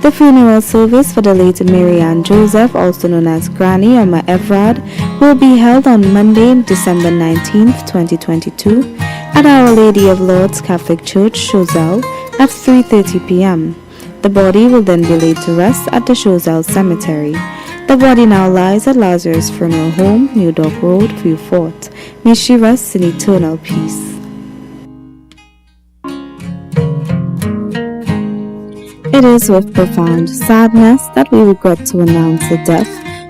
The funeral service for the late Marianne Joseph, also known as Granny Oma Evrard, will be held on Monday, December 19th, 2022, at Our Lady of Lourdes Catholic Church, Choiseul, at 3:30 p.m. The body will then be laid to rest at the Choiseul Cemetery. The body now lies at Lazarus Funeral Home, New Dock Road, Vieux Fort. May she rest in eternal peace. It is with profound sadness that we regret to announce the death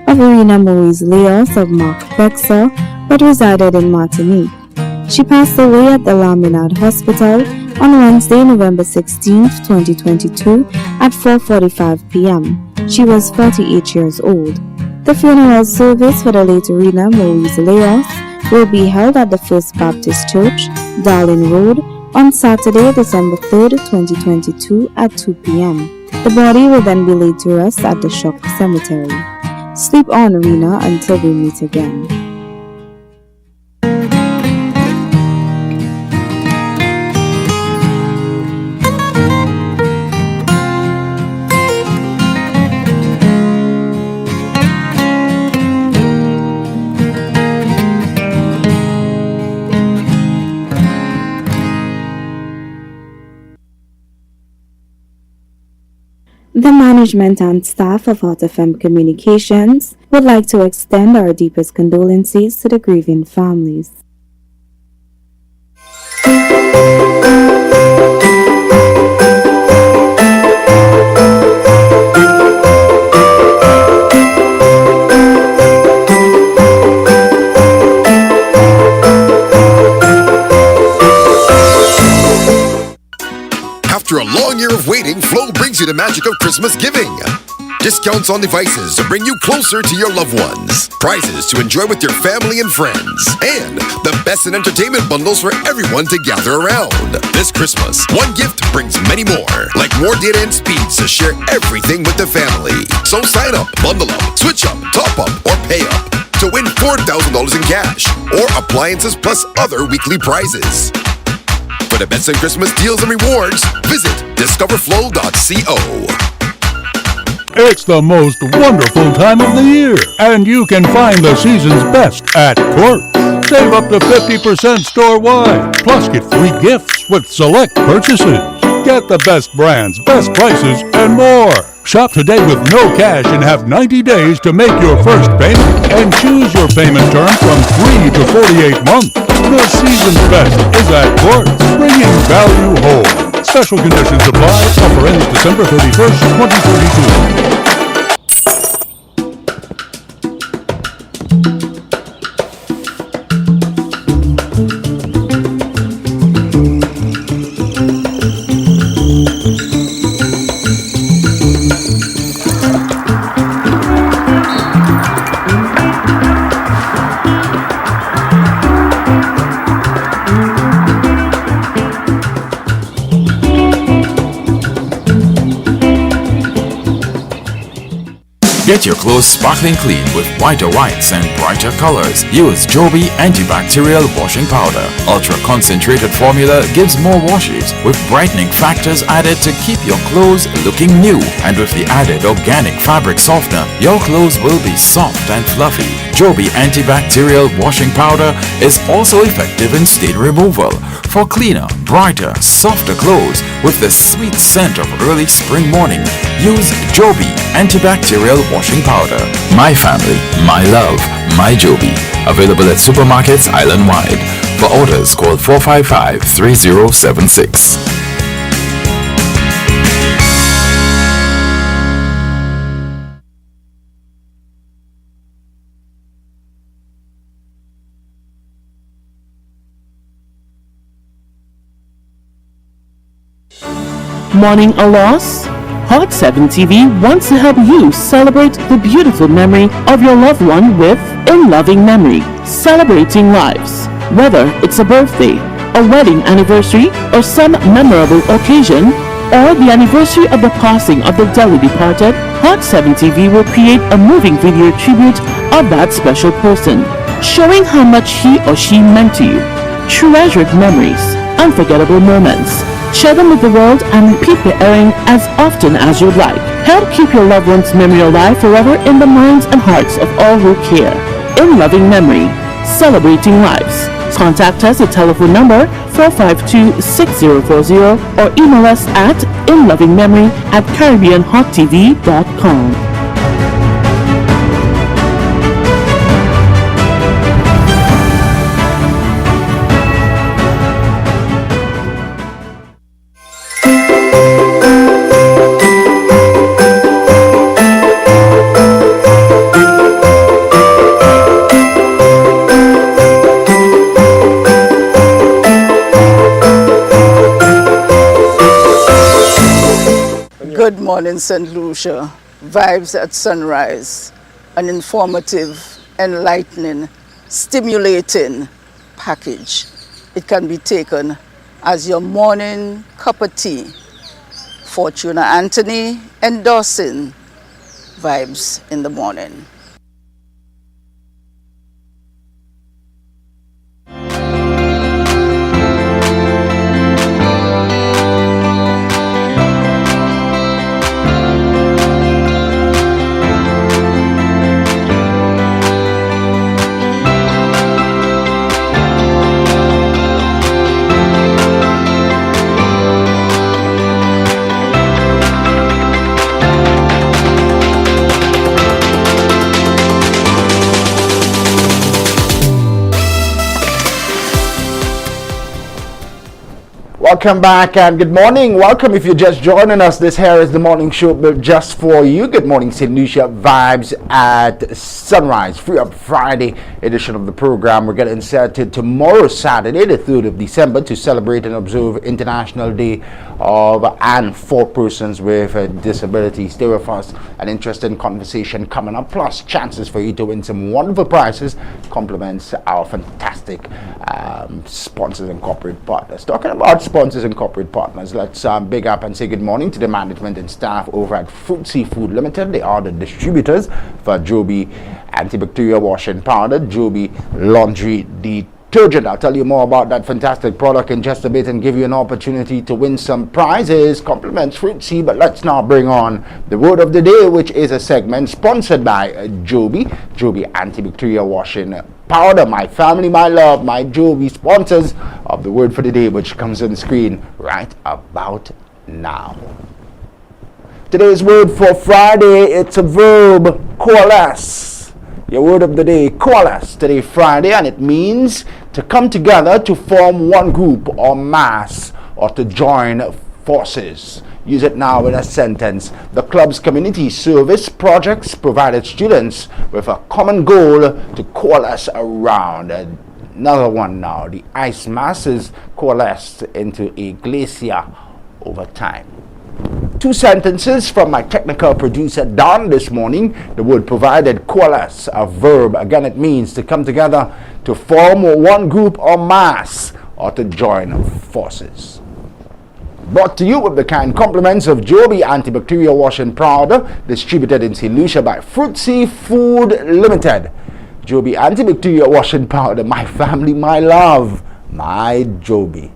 of Irina Maurice Leos of Marc Bexar, but resided in Martinique. She passed away at the Laminade Hospital on Wednesday, November 16, 2022, at 4:45 p.m. She was 48 years old. The funeral service for the late Irina Maurice Leos will be held at the First Baptist Church, Darling Road, on Saturday, December 3rd, 2022 at 2 p.m. The body will then be laid to rest at the Choc Cemetery. Sleep on, Irina, until we meet again. The management and staff of Hot FM Communications would like to extend our deepest condolences to the grieving families. After a long year of waiting, Flow brings you the magic of Christmas giving. Discounts on devices to bring you closer to your loved ones. Prizes to enjoy with your family and friends. And the best in entertainment bundles for everyone to gather around. This Christmas, one gift brings many more. Like more data and speeds to share everything with the family. So sign up, bundle up, switch up, top up, or pay up to win $4,000 in cash or appliances plus other weekly prizes. For the best in Christmas deals and rewards, visit discoverflow.co. It's the most wonderful time of the year, and you can find the season's best at Quartz. Save up to 50% store-wide, plus get free gifts with select purchases. Get the best brands, best prices, and more. Shop today with no cash and have 90 days to make your first payment. And choose your payment term from 3 to 48 months. The season's best is at Quartz, bringing value home. Special conditions apply. Offer ends December 31st, 2032. Get your clothes sparkling clean with whiter whites and brighter colors. Use Joby antibacterial washing powder. Ultra concentrated formula gives more washes with brightening factors added to keep your clothes looking new. And with the added organic fabric softener, your clothes will be soft and fluffy. Joby antibacterial washing powder is also effective in stain removal for cleaner, brighter, softer clothes with the sweet scent of early spring morning. Use Joby antibacterial washing powder. My family, my love, my Joby. Available at supermarkets island-wide. For orders, call 455-3076. Mourning a loss? Hot 7 TV wants to help you celebrate the beautiful memory of your loved one with In Loving Memory, Celebrating Lives. Whether it's a birthday, a wedding anniversary, or some memorable occasion, or the anniversary of the passing of the dearly departed, Hot 7 TV will create a moving video tribute of that special person, showing how much he or she meant to you. Treasured memories, unforgettable moments. Share them with the world and repeat the airing as often as you'd like. Help keep your loved one's memory alive forever in the minds and hearts of all who care. In Loving Memory, Celebrating Lives. Contact us at telephone number 452-6040 or email us at inlovingmemory@caribbeanhottv.com. Good morning, St. Lucia. Vibes at sunrise. An informative, enlightening, stimulating package. It can be taken as your morning cup of tea. Fortuna Anthony endorsing Vibes in the Morning. Welcome back and good morning. Welcome if you're just joining us. This here is the morning show built just for you. Good morning, St. Lucia. Vibes at sunrise. Free Up Friday edition of the program. We're getting set to tomorrow, Saturday, the 3rd of December, to celebrate and observe International Day of and for persons with disabilities. Stay with us. An interesting conversation coming up, plus chances for you to win some wonderful prizes. Compliments our fantastic sponsors and corporate partners. Talking about sponsors and corporate partners, let's big up and say good morning to the management and staff over at Fruit Seafood Limited. They are the distributors for Joby antibacterial washing powder, Joby laundry detergent. I'll tell you more about that fantastic product in just a bit and give you an opportunity to win some prizes. Compliments Fruit Sea. But let's now bring on the word of the day, which is a segment sponsored by Joby antibacterial washing powder. My family, my love, my Joby, sponsors of the word for the day, which comes on the screen right about now. Today's word for Friday, it's a verb, coalesce. Your word of the day, coalesce. Today, Friday, and it means to come together to form one group or mass or to join forces. Use it now in a sentence. The club's community service projects provided students with a common goal to coalesce around. Another one now. The ice masses coalesced into a glacier over time. Two sentences from my technical producer Don this morning. The word provided, coalesce, a verb. Again, it means to come together to form one group or mass or to join forces. Brought to you with the kind compliments of Joby antibacterial washing powder, distributed in St. Lucia by Fruit Seafood Limited. Joby antibacterial washing powder, my family, my love, my Joby.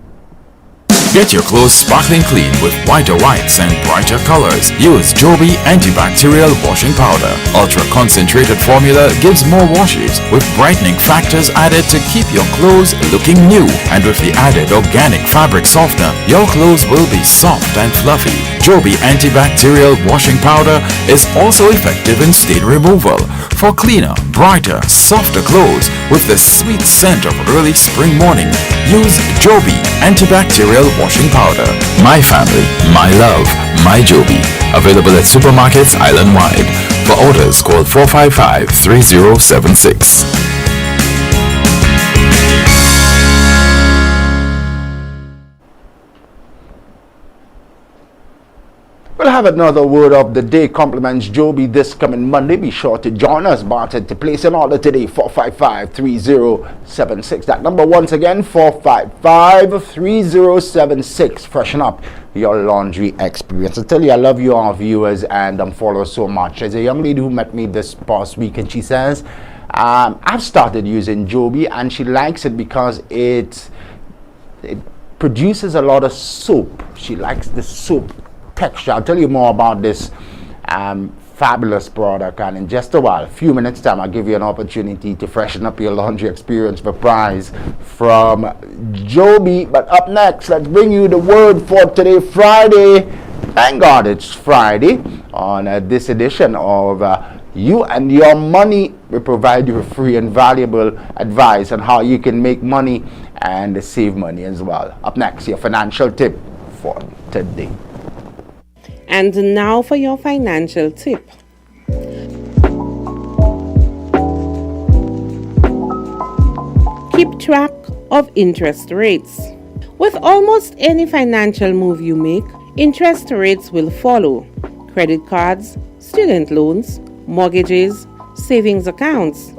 Get your clothes sparkling clean with whiter whites and brighter colors. Use Joby antibacterial washing powder. Ultra concentrated formula gives more washes with brightening factors added to keep your clothes looking new. And with the added organic fabric softener, your clothes will be soft and fluffy. Joby antibacterial washing powder is also effective in stain removal for cleaner, brighter, softer clothes with the sweet scent of early spring morning. Use Joby antibacterial washing powder. My family, my love, my Joby. Available at supermarkets island-wide. For orders, call 455-3076. We'll have another word of the day compliments Joby this coming Monday. Be sure to join us. Barton to place an order today, 455-3076. That number once again, 455-3076. Freshen up your laundry experience. I tell you, I love you, our viewers and followers so much. There's a young lady who met me this past week and she says, I've started using Joby and she likes it because it produces a lot of soap. She likes the soap texture. I'll tell you more about this fabulous product, and in just a few minutes time, I'll give you an opportunity to freshen up your laundry experience for prize from Joby. But up next, let's bring you the word for today, Friday. Thank God it's Friday. On this edition of You and Your Money, we provide you with free and valuable advice on how you can make money and save money as well. Up next, your financial tip for today. And now for your financial tip. Keep track of interest rates. With almost any financial move you make, interest rates will follow. Credit cards, student loans, mortgages, savings accounts.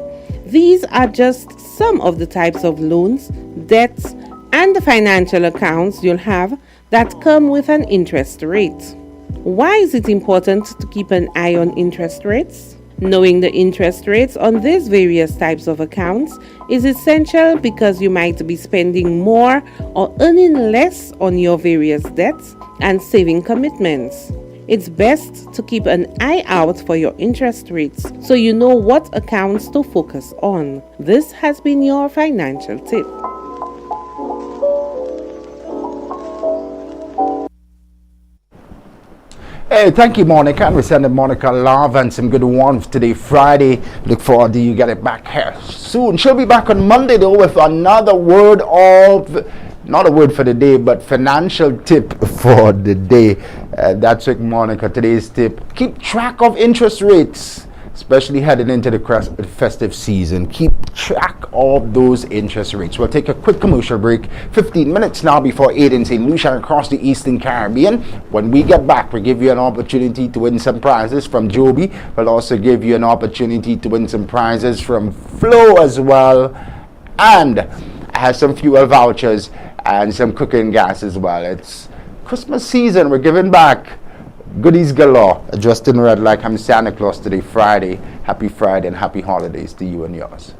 These are just some of the types of loans, debts, and the financial accounts you'll have that come with an interest rate. Why is it important to keep an eye on interest rates? Knowing the interest rates on these various types of accounts is essential because you might be spending more or earning less on your various debts and saving commitments. It's best to keep an eye out for your interest rates so you know what accounts to focus on. This has been your financial tip. Hey, thank you, Monica. And we send Monica love and some good warmth today, Friday. Look forward to you get it back here soon. She'll be back on Monday, though, with another word of, not a word for the day, but financial tip for the day. That's with Monica. Today's tip, keep track of interest rates, especially heading into the festive season. Keep track of those interest rates. We'll take a quick commercial break, 15 minutes now before 8 in St. Lucia and across the Eastern Caribbean. When we get back, we'll give you an opportunity to win some prizes from Joby. We'll also give you an opportunity to win some prizes from Flo as well. And I have some fuel vouchers and some cooking gas as well. It's Christmas season. We're giving back. Goodies galore. Dressed in red like I'm Santa Claus today, Friday. Happy Friday and happy holidays to you and yours.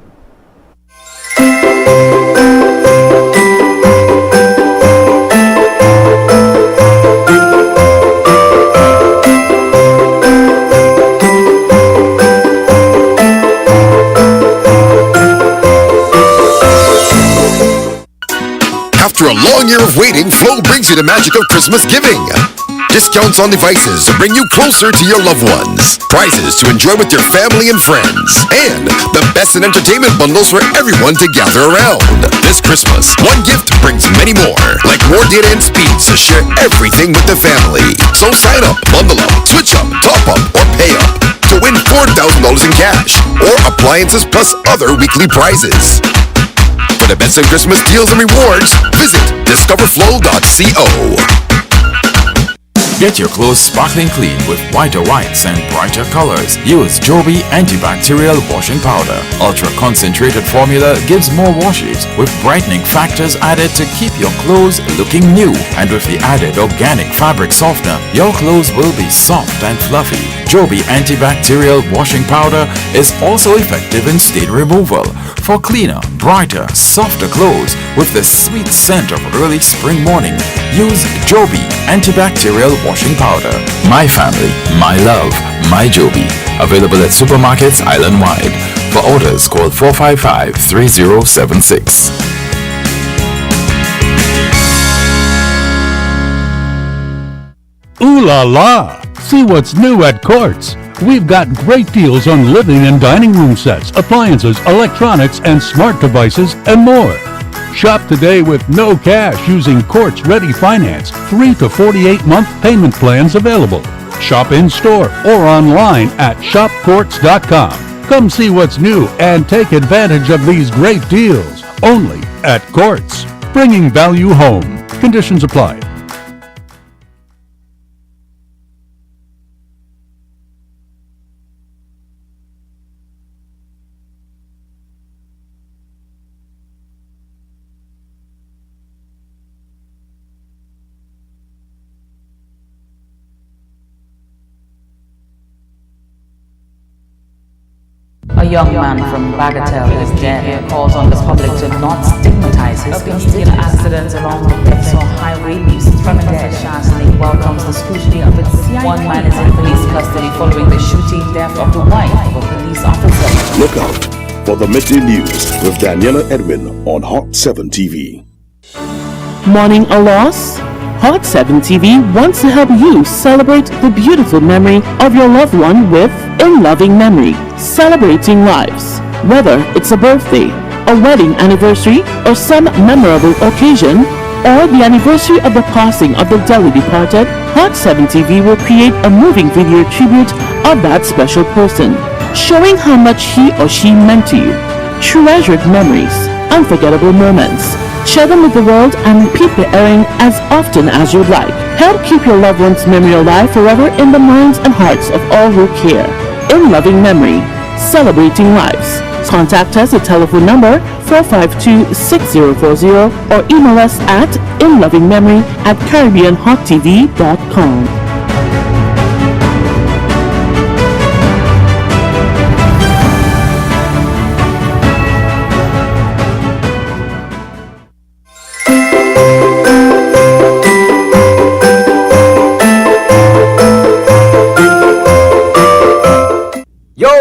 After a long year of waiting, Flow brings you the magic of Christmas giving. Discounts on devices to bring you closer to your loved ones. Prizes to enjoy with your family and friends. And the best in entertainment bundles for everyone to gather around. This Christmas, one gift brings many more. Like more data and speeds to share everything with the family. So sign up, bundle up, switch up, top up, or pay up to win $4,000 in cash or appliances plus other weekly prizes. For the best in Christmas deals and rewards, visit discoverflow.co. Get your clothes sparkling clean with whiter whites and brighter colors. Use Joby antibacterial washing powder. Ultra concentrated formula gives more washes with brightening factors added to keep your clothes looking new. And with the added organic fabric softener, your clothes will be soft and fluffy. Joby antibacterial washing powder is also effective in stain removal for cleaner, brighter, softer clothes with the sweet scent of early spring morning. Use Joby antibacterial washing powder. My family, my love, my Joby. Available at supermarkets island-wide. For orders, call 455-3076. Ooh la la! See what's new at Quartz. We've got great deals on living and dining room sets, appliances, electronics, and smart devices, and more. Shop today with no cash using Quartz Ready Finance, 3 to 48-month payment plans available. Shop in-store or online at shopquartz.com. Come see what's new and take advantage of these great deals. Only at Quartz. Bringing value home. Conditions apply. A young man from Bagatelle is dead. Calls on the public to not stigmatize his vehicular accidents along with deaths or highway abuse. From dead, SHANNON welcomes the scrutiny of its CI. One man is in police custody following the shooting death of the wife of a police officer. Look out for the midday news with Daniela Edwin on Hot 7 TV. Mourning a loss? Hot 7 TV wants to help you celebrate the beautiful memory of your loved one with In Loving Memory, celebrating lives. Whether it's a birthday, a wedding anniversary, or some memorable occasion, or the anniversary of the passing of the dearly departed, Hot 7 TV will create a moving video tribute of that special person, showing how much he or she meant to you. Treasured memories, unforgettable moments. Share them with the world and repeat the airing as often as you'd like. Help keep your loved one's memory alive forever in the minds and hearts of all who care. In Loving Memory, celebrating lives. Contact us at telephone number 452-6040 or email us at inlovingmemory@caribbeanhottv.com.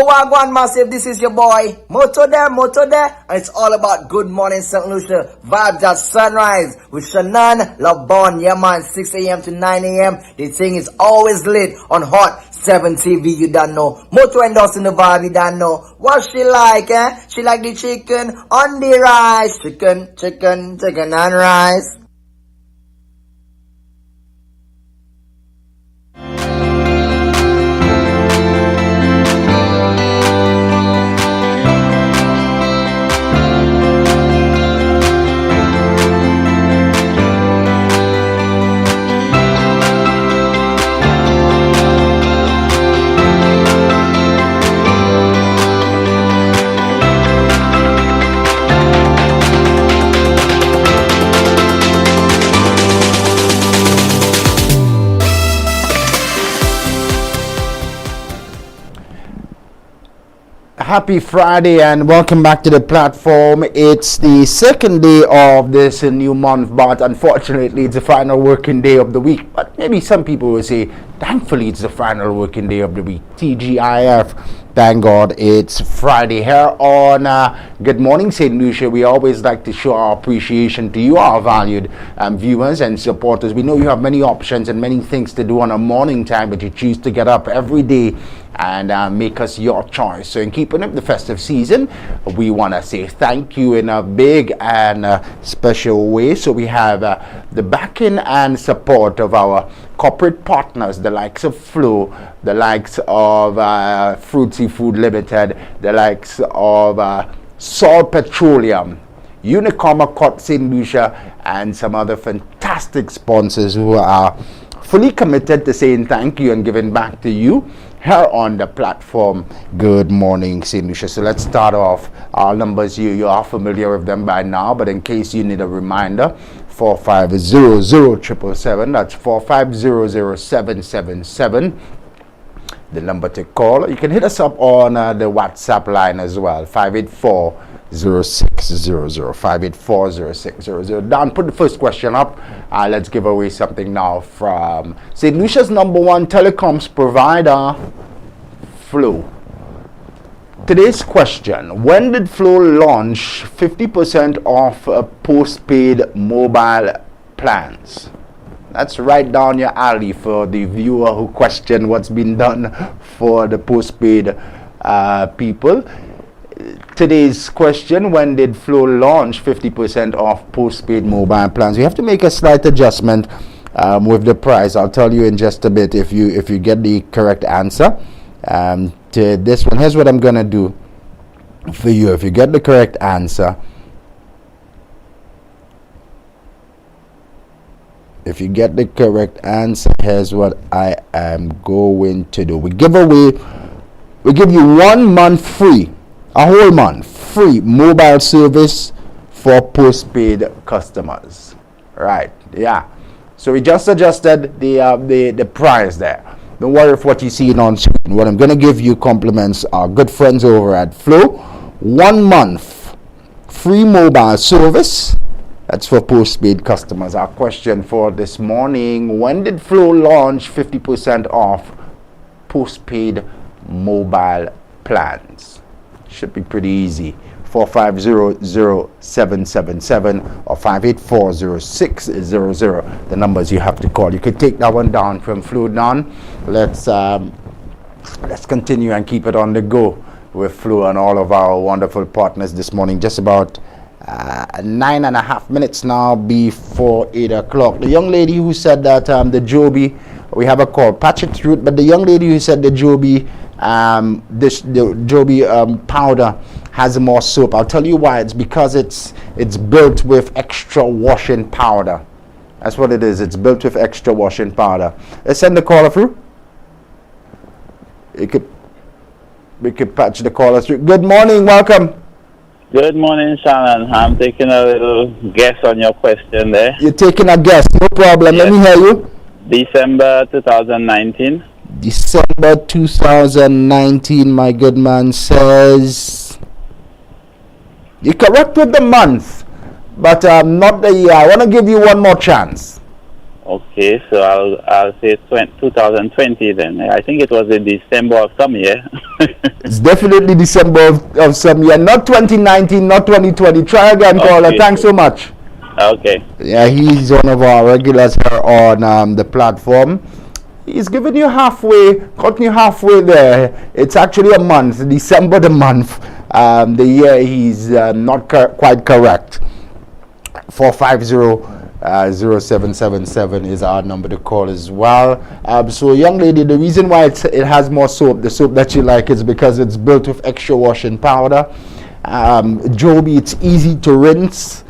Wagwan Massive, this is your boy Moto there, and it's all about Good Morning St. Lucia vibes at sunrise with Shannon, LeBourne, yeah man, 6 a.m. to 9 a.m. The thing is always lit on Hot 7 TV, you don't know. Moto endorsing the vibe, you don't know. What she like, eh? She like the chicken on the rice. Chicken and rice. Happy Friday and welcome back to the platform. It's the second day of this new month, but unfortunately it's the final working day of the week. But maybe some people will say, thankfully it's the final working day of the week. TGIF, thank God it's Friday. Here on Good Morning St. Lucia, we always like to show our appreciation to you, our valued viewers and supporters. We know you have many options and many things to do on a morning time, but you choose to get up every day and make us your choice. So in keeping up the festive season, we want to say thank you in a big and special way. So we have the backing and support of our corporate partners, the likes of Flow, the likes of Fruit Seafood Limited, the likes of Salt Petroleum, Unicoma Cot St. Lucia, and some other fantastic sponsors who are fully committed to saying thank you and giving back to you here on the platform. Good morning, St. Lucia. So let's start off. Our numbers, you are familiar with them by now, but in case you need a reminder, 4500-777, that's 4500777, the number to call. You can hit us up on the WhatsApp line as well, 584-0600, 584-0600. Dan, put the first question up. Let's give away something now from St. Lucia's #1 telecoms provider, Flow. Today's question: when did Flow launch 50% off postpaid mobile plans? That's right down your alley for the viewer who questioned what's been done for the postpaid people. Today's question: when did Flow launch 50% off postpaid mobile plans? We have to make a slight adjustment with the price. I'll tell you in just a bit if you get the correct answer to this one. Here's what I'm gonna do for you. If you get the correct answer, here's what I am going to do. We give you 1 month free, a whole month free mobile service for postpaid customers. Right? Yeah. So we just adjusted the price there. Don't worry if what you see on screen. What I'm going to give you compliments our good friends over at Flow. 1 month free mobile service. That's for postpaid customers. Our question for this morning: when did Flow launch 50% off postpaid mobile plans? Should be pretty easy. 4500777 or 5840600, the numbers you have to call. You could take that one down from Flow down. Let's continue and keep it on the go with Flow and all of our wonderful partners this morning. Just about 9.5 minutes now before 8 o'clock. The young lady who said that the Joby, we have a call, patch it through, but the young lady who said the Joby powder has more soap. I'll tell you why. It's because it's built with extra washing powder. That's what it is. It's built with extra washing powder. Let's send the caller through. We could patch the caller through. Good morning. Welcome. Good morning, Shannon. I'm taking a little guess on your question there. You're taking a guess. No problem. Yes. Let me hear you. December 2019. December 2019, my good man says you're correct with the month, but not the year. I want to give you one more chance. Okay, so I'll say 2020 then. I think it was in December of some year. It's definitely December of some year. Not 2019, not 2020. Try again, caller. Okay. Thanks so much. Okay. Yeah, he's one of our regulars here on the platform. He's giving you cutting you halfway there. It's actually a month, December the month. The year he's not quite correct. 450-0777 is our number to call as well. So young lady, the reason why it has more soap, the soap that you like, is because it's built with extra washing powder. Joby, it's easy to rinse.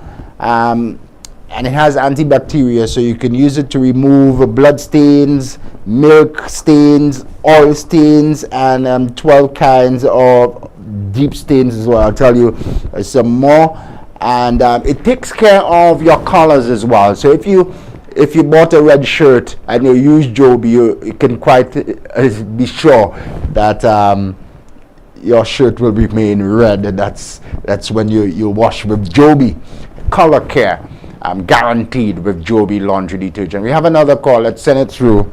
And it has antibacterial, so you can use it to remove blood stains, milk stains, oil stains, and 12 kinds of deep stains as well. I'll tell you some more. And it takes care of your colors as well. So if you bought a red shirt and you use Joby, you can quite be sure that your shirt will remain red. That's when you wash with Joby. Color care. Guaranteed with Joby laundry detergent. We have another call. Let's send it through.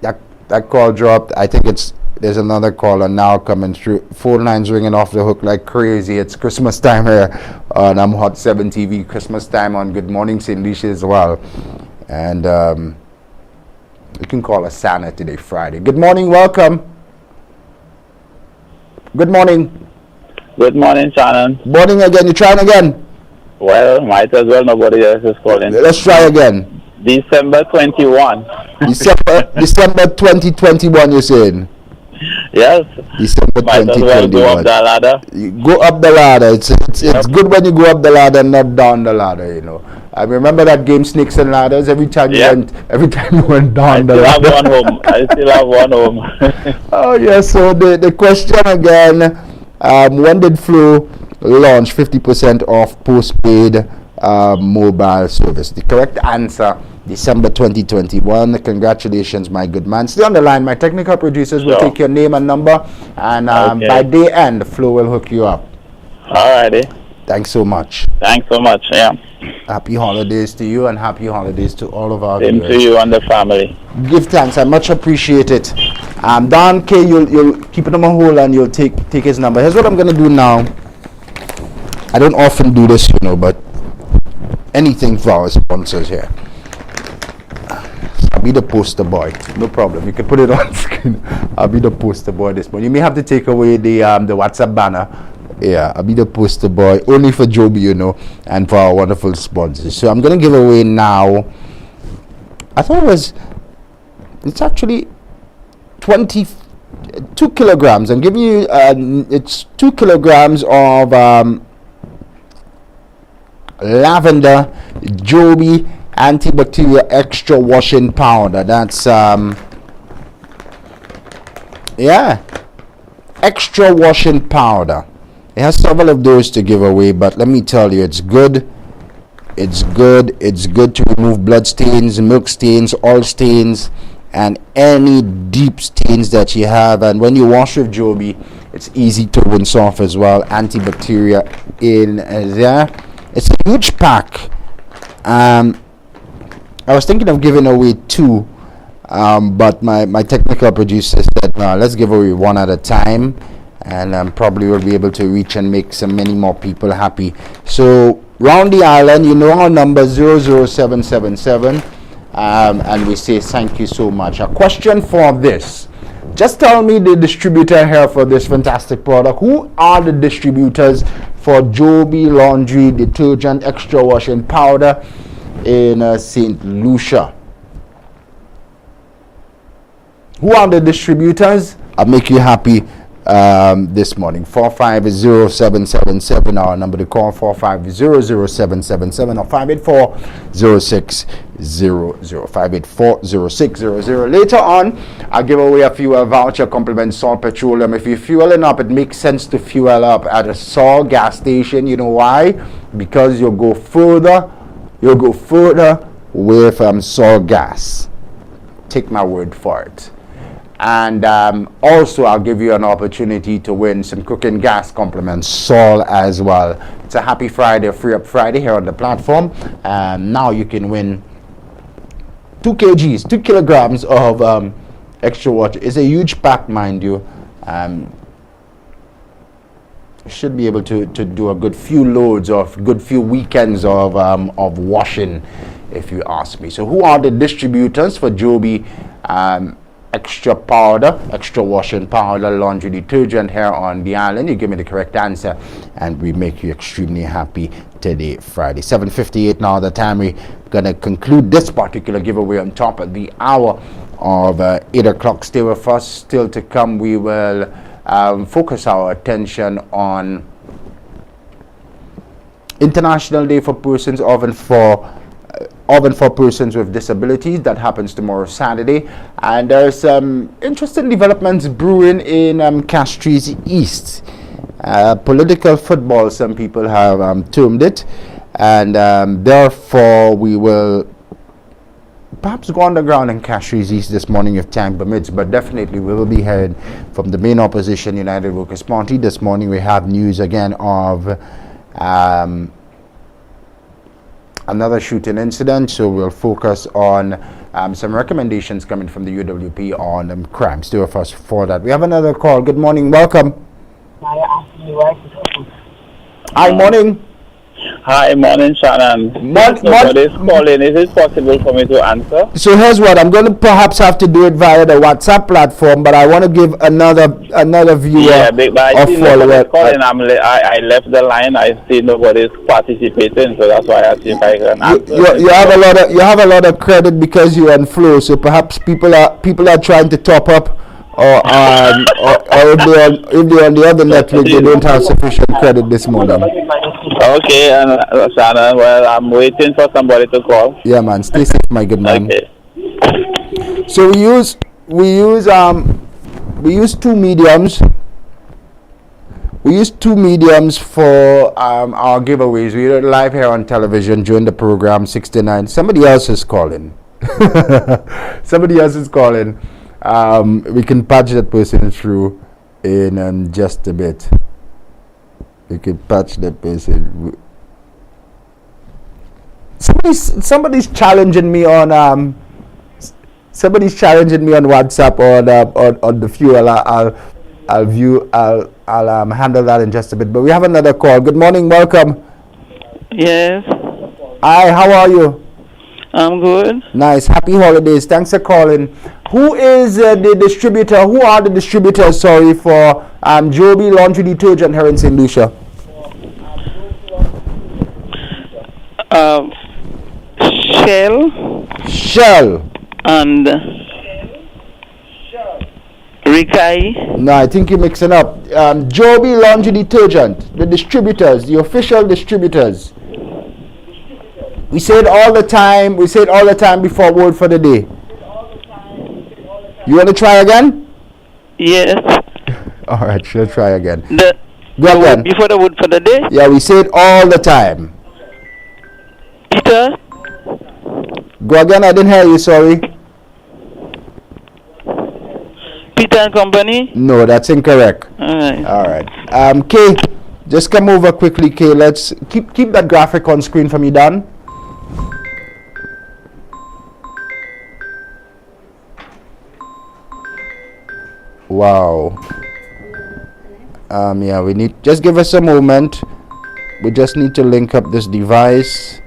That call dropped. I think there's another caller now coming through. Phone lines ringing off the hook like crazy. It's Christmas time here on Hot 7 TV. Christmas time on Good Morning St. Lucia as well. And you can call us Santa today, Friday. Good morning. Welcome. Good morning. Good morning, Shannon. Morning again. You trying again? Well, might as well. Nobody else is calling. Let's try again. December 21. December 2021, you're saying? Yes. December might 2021. As well go up the ladder. You go up the ladder. It's good when you go up the ladder, not down the ladder, you know. I remember that game, Snakes and Ladders. Every time you went down the ladder. I still have one home. Oh yes. So the question again: when did Flow launch 50% off postpaid mobile service? The correct answer: December 2021. Congratulations, my good man. Stay on the line. My technical producers will take your name and number, and by day end, Flow will hook you up. Alrighty. Thanks so much. Thanks so much. Yeah. Happy holidays to you, and happy holidays to all of our Same viewers. to you and the family. Give thanks. I much appreciate it. Don K, you'll keep it on my hold and you'll take his number. Here's what I'm gonna do now. I don't often do this, but anything for our sponsors here. I'll be the poster boy. No problem. You can put it on screen. I'll be the poster boy this morning. You may have to take away the WhatsApp banner. Yeah, I'll be the poster boy only for Joby, and for our wonderful sponsors. So I'm gonna give away now. I thought it's actually 22 kilograms. I'm giving you it's 2 kilograms of lavender Joby antibacterial extra washing powder. That's extra washing powder. It has several of those to give away, but let me tell you, it's good. It's good to remove blood stains, milk stains, oil stains, and any deep stains that you have. And when you wash with Joby, it's easy to rinse off as well. Antibacterial in there. It's a huge pack. I was thinking of giving away 2, but my technical producer said, no, let's give away 1 at a time, and probably we'll be able to reach and make many more people happy. So round the island, our number 00777, and we say thank you so much. A question for this: just tell me the distributor here for this fantastic product. Who are the distributors for Joby laundry detergent extra washing powder in St. Lucia? Who are the distributors? I'll make you happy this morning. 450777, our number to call, 450777 or 5840600, 5840600. Later on, I'll give away a fuel voucher complement Sol Petroleum. If you're fueling up, it makes sense to fuel up at a Sol gas station. You know why? Because you'll go further with Sol gas. Take my word for it. And also, I'll give you an opportunity to win some cooking gas compliments, Sol, as well. It's a happy Friday, a free up Friday here on the platform. Now you can win 2 kilograms of extra water. It's a huge pack, mind you. Should be able to do a good few loads of good few weekends of washing, if you ask me. So who are the distributors for Joby extra washing powder laundry detergent here on the island? You give me the correct answer and we make you extremely happy today, Friday. 7:58 now, the time we're gonna conclude this particular giveaway on top of the hour of 8 o'clock. Stay with us. Still to come, we will focus our attention on International Day for Persons Oven for persons with disabilities. That happens tomorrow, Saturday, and there's some interesting developments brewing in Castries East. Political football, some people have termed it, and therefore we will perhaps go underground in Castries East this morning if time permits, but definitely we will be heard from the main opposition, United Workers' Party. This morning we have news again of another shooting incident, so we'll focus on some recommendations coming from the UWP on crime. Stay with us for that. We have another call. Good morning, welcome. Hi, morning. Hi, morning, Shannon. Nobody's calling. Is it possible for me to answer? So here's what I'm going to perhaps have to do it via the WhatsApp platform, but I want to give another viewer but I see nobody's calling. I left the line. I see nobody's participating, so that's why I see if I can answer. You have a lot of credit because you're on flow. So perhaps people are trying to top up or if they're on the other network, they don't have sufficient credit this morning. Okay, Shannon, well, I'm waiting for somebody to call. Yeah, man. Stay safe, my good man. Okay. So we use two mediums. We use two mediums for our giveaways. We do it live here on television during the program 69. Somebody else is calling. Somebody else is calling. We can patch that person through in just a bit. We can patch that person. Somebody's challenging me on somebody's challenging me on WhatsApp on the fuel. I'll handle that in just a bit. But we have another call. Good morning, welcome. Yes. Hi, how are you? I'm good. Nice. Happy holidays. Thanks for calling. Who is the distributor? Who are the distributors, sorry, for Joby Laundry Detergent here in St. Lucia? Shell. And Rikai. No, I think you're mixing up. Joby Laundry Detergent, the distributors, the official distributors. We say it all the time. We say it all the time before word for the day. You want to try again? Yes. All right, she'll try again. Go again. Before the word for the day? Yeah, we say it all the time. Peter? Go again, I didn't hear you, sorry. Peter and Company? No, that's incorrect. All right. Kay, just come over quickly, Kay. Let's keep that graphic on screen for me, Dan. Wow. Yeah, we need, just give us a moment. We just need to link up this device.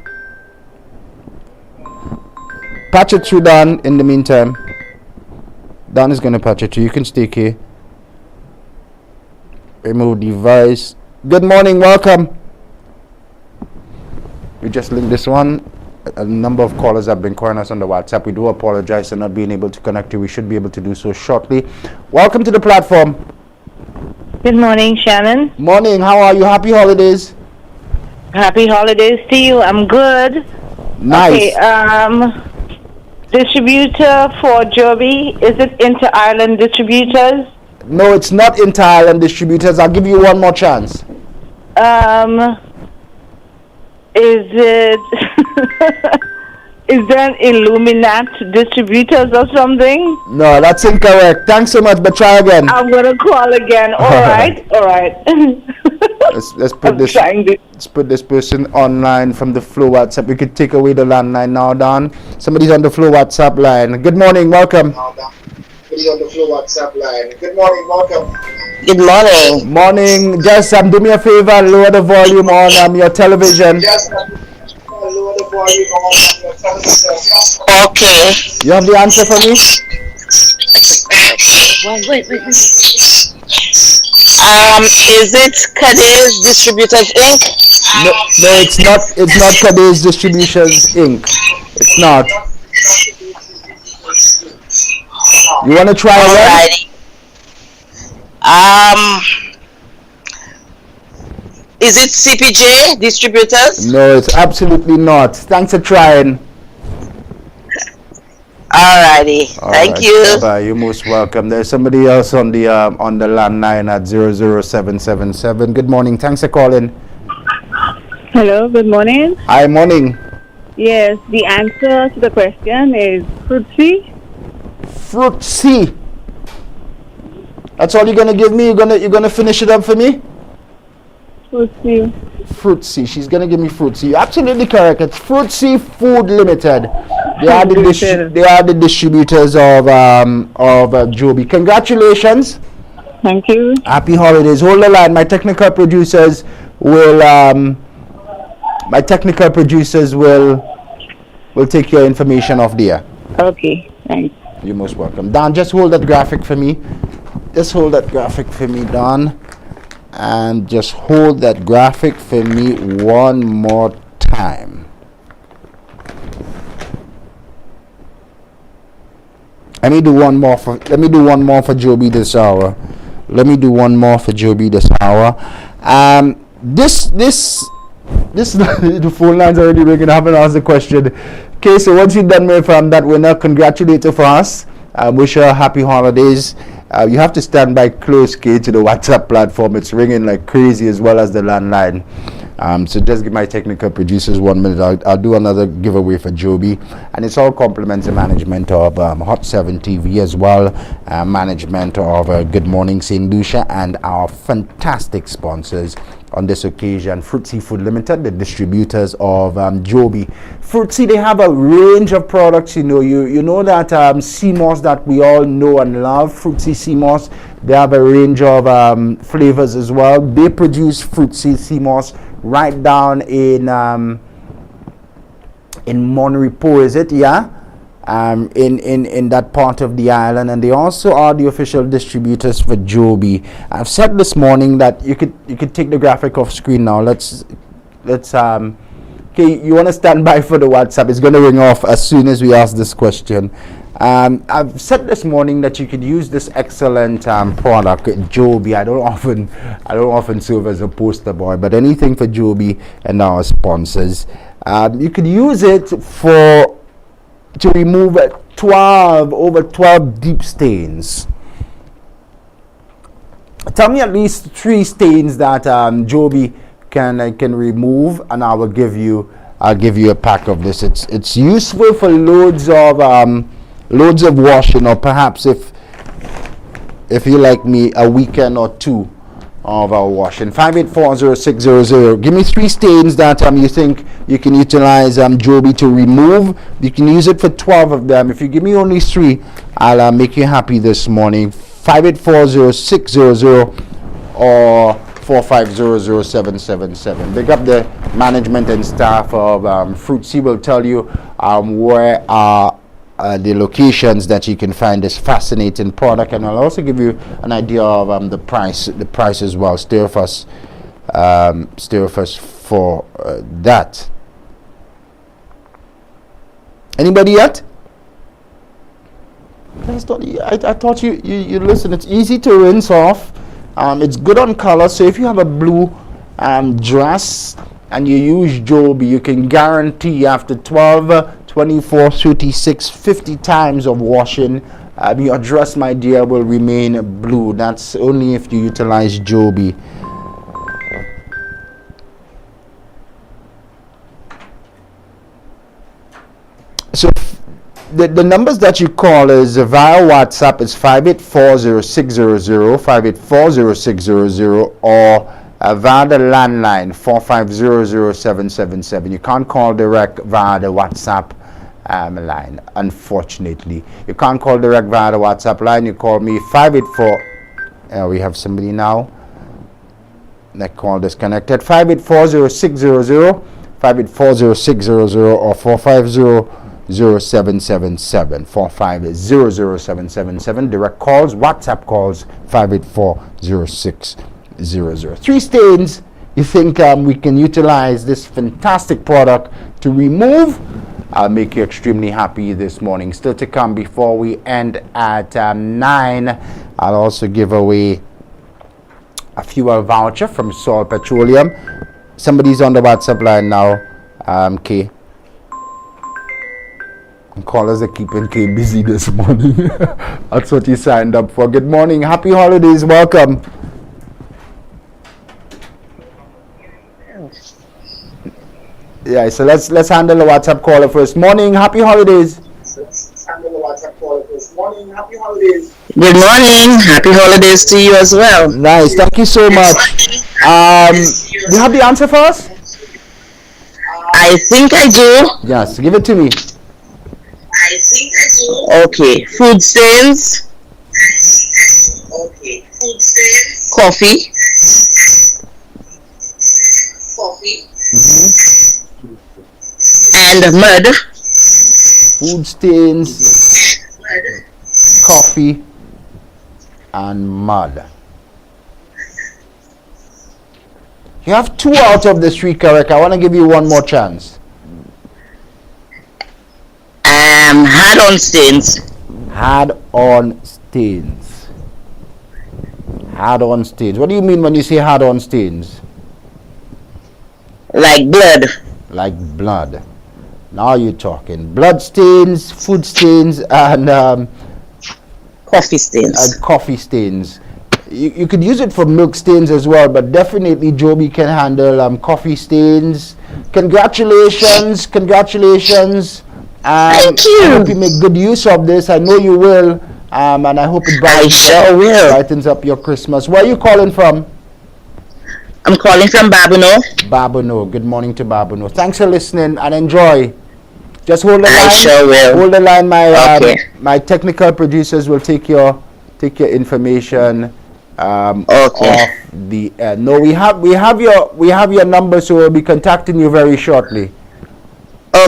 Patch it through, Dan, in the meantime. Dan is going to patch it through. You can stay here. Remove device. Good morning, welcome. We just linked this one. A number of callers have been calling us on the WhatsApp. We do apologize for not being able to connect you. We should be able to do so shortly. Welcome to the platform. Good morning, Shannon. Morning, how are you? Happy holidays. Happy holidays to you. I'm good. Nice. Okay, distributor for Joby, is it Inter-Ireland Distributors? No, it's not Inter-Ireland Distributors. I'll give you one more chance. Is it is there an Illuminat Distributors or something? No, that's incorrect. Thanks so much, but try again. I'm gonna call again. All right. Let's put this person online from the Flow WhatsApp. We could take away the landline now, Don. Somebody's on the Flow WhatsApp line. Good morning, welcome. Somebody's on the Flow WhatsApp line. Good morning, welcome. Good morning. Morning. Just do me a favor, lower the volume on your television. Lower the volume on your television. Okay. You have the answer for me? Wait. Is it Cadiz Distributors Inc? No, it's not. It's not Cadiz Distributions Inc. It's not. You want to try again? Is it CPJ Distributors? No, it's absolutely not. Thanks for trying. Alrighty. Thank you. Bye. You're most welcome. There's somebody else on the landline at 00777. Good morning. Thanks for calling. Hello. Good morning. Hi. Morning. Yes. The answer to the question is fruit C. Fruit C. That's all you're gonna give me? You're gonna finish it up for me? Fruit C. Fruit C. She's gonna give me Fruit C. You're absolutely correct. It's Fruit C Food Limited. They are the distributors of Joby. Congratulations. Thank you. Happy holidays. Hold the line. My technical producers will take your information off the air. Okay. Thanks. You're most welcome. Don, just hold that graphic for me. Just hold that graphic for me, Don. And just hold that graphic for me one more time. Let me do one more for Joby this hour. This the phone line's already ringing. I haven't asked the question. Okay, so once you're done with that winner, congratulate her for us. Wish her happy holidays. You have to stand by close, Kay, to the WhatsApp platform. It's ringing like crazy, as well as the landline. So just give my technical producers 1 minute. I'll do another giveaway for Joby, and it's all compliments and management of Hot 7 TV as well, management of Good Morning St. Lucia, and our fantastic sponsors on this occasion, Fruit Seafood Limited, the distributors of Joby. Fruit Sea, they have a range of products. You know that sea moss that we all know and love, Fruit Sea moss. They have a range of flavors as well. They produce Fruit sea moss right down in Monrepo, is it? Yeah. In that part of the island, and they also are the official distributors for Joby. I've said this morning that you could take the graphic off screen now. Let's okay, you want to stand by for the WhatsApp. It's going to ring off as soon as we ask this question. I've said this morning that you could use this excellent product, Joby. I don't often serve as a poster boy, but anything for Joby and our sponsors. You could use it to remove over 12 deep stains. Tell me at least 3 stains that Joby can remove, and I'll give you a pack of this. It's useful for loads of washing, or perhaps if you like me, a weekend or 2 of our washing. 5840600. Give me 3 stains that you think you can utilize Joby to remove. You can use it for 12 of them. If you give me only 3, I'll make you happy this morning. 5840600 or 4500777. Big up the management and staff of Fruit Sea. Will tell you where the locations that you can find this fascinating product, and I'll also give you an idea of the price as well. Stay with us for that. Anybody yet? I thought you listen. It's easy to rinse off. It's good on color. So if you have a blue dress and you use Joby, you can guarantee after 12, 24, 36, 50 times of washing, your dress, my dear, will remain blue. That's only if you utilize Joby. So the numbers that you call is via WhatsApp is 5840600, 5840600, or via the landline 4500777. You can't call direct via the WhatsApp line, unfortunately. You can't call direct via the WhatsApp line. You call me 584. We have somebody now. That call disconnected. 5840600, 5840600, or 4500777, 4500777. Direct calls, WhatsApp calls 5840600. 3 stains you think we can utilize this fantastic product to remove. I'll make you extremely happy this morning. Still to come before we end at 9. I'll also give away a fuel voucher from Sol Petroleum. Somebody's on the WhatsApp line now. K. Callers are keeping K busy this morning. That's what you signed up for. Good morning. Happy holidays. Welcome. Yeah, so let's handle the WhatsApp caller first. Morning, happy holidays. Good morning, happy holidays to you as well. Nice, thank you so much. Do you have the answer for us? I think I do. Yes, give it to me. I think I do. Okay, food stains. Coffee. And mud. Food stains, coffee, and mud. You have 2 out of the 3 correct. I want to give you one more chance. Hand-on stains. Hard-on stains. Hard-on stains. What do you mean when you say hard-on stains? Like blood. Like blood. Now you're talking. Blood stains, food stains, and coffee stains. And coffee stains. You could use it for milk stains as well, but definitely Joby can handle coffee stains. Congratulations. Thank you. I hope you make good use of this. I know you will. And I hope it brightens up your Christmas. Where are you calling from? I'm calling from Babuno. Babuno. Good morning to Babuno. Thanks for listening and enjoy. Just hold the line. I sure will. Hold the line. My technical producers will take your information off the air. No, we have your number, so we'll be contacting you very shortly.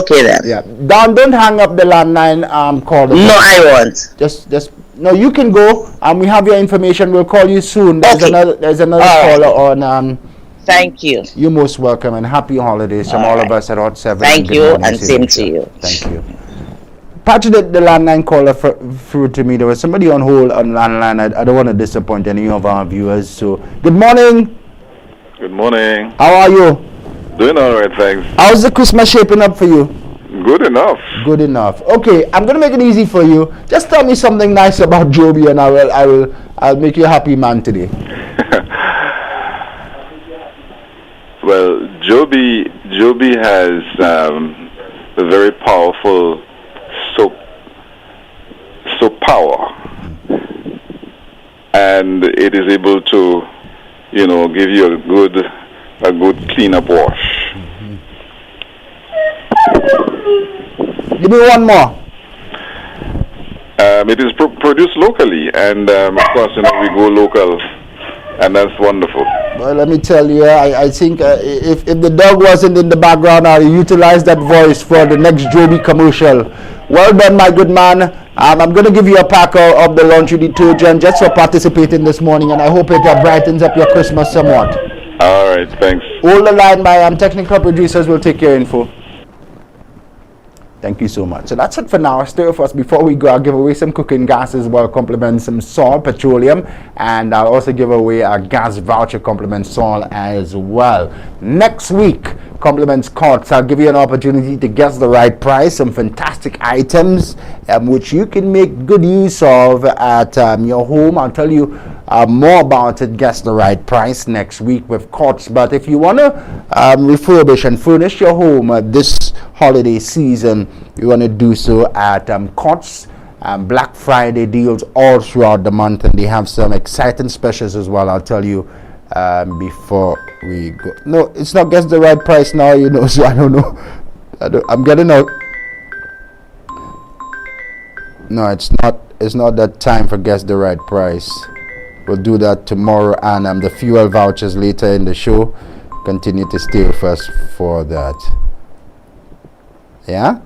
Okay then. Yeah. Don, don't hang up the landline call. No, I won't. Just no, you can go. We have your information. We'll call you soon. There's another caller on. Thank you. You're most welcome and happy holidays from all of us at Hot 7. Thank you and same to you. Thank you. Patch the landline caller through to me. There was somebody on hold on landline. I don't want to disappoint any of our viewers. So, good morning. Good morning. How are you? Doing all right, thanks. How's the Christmas shaping up for you? Good enough. Good enough. Okay, I'm gonna make it easy for you. Just tell me something nice about Joby, and I'll make you a happy man today. Well, Joby has a very powerful soap power, and it is able to, give you a good clean-up wash. Give me one more. It is produced locally, and of course, we go local, and that's wonderful. Well, let me tell you, I think if the dog wasn't in the background, I'll utilize that voice for the next Joby commercial. Well done, my good man. I'm going to give you a pack of the laundry detergent just for participating this morning, and I hope it brightens up your Christmas somewhat. All right, thanks. Hold the line, my technical producers will take your info. Thank you so much. So that's it for now. Stay with us. Before we go, I'll give away some cooking gas as well, compliment some Sol petroleum, and I'll also give away a gas voucher, compliment Sol as well. Next week, compliments Courts. I'll give you an opportunity to guess the right price, some fantastic items which you can make good use of at your home. I'll tell you more about it, guess the right price next week with Courts. But if you want to refurbish and furnish your home this holiday season, you want to do so at Courts. Black Friday deals all throughout the month, and they have some exciting specials as well. I'll tell you before we go. No, it's not guess the right price now, so I don't know. I'm getting out. No, it's not that time for guess the right price. We'll do that tomorrow, and the fuel vouchers later in the show. Continue to stay with us for that. Yeah,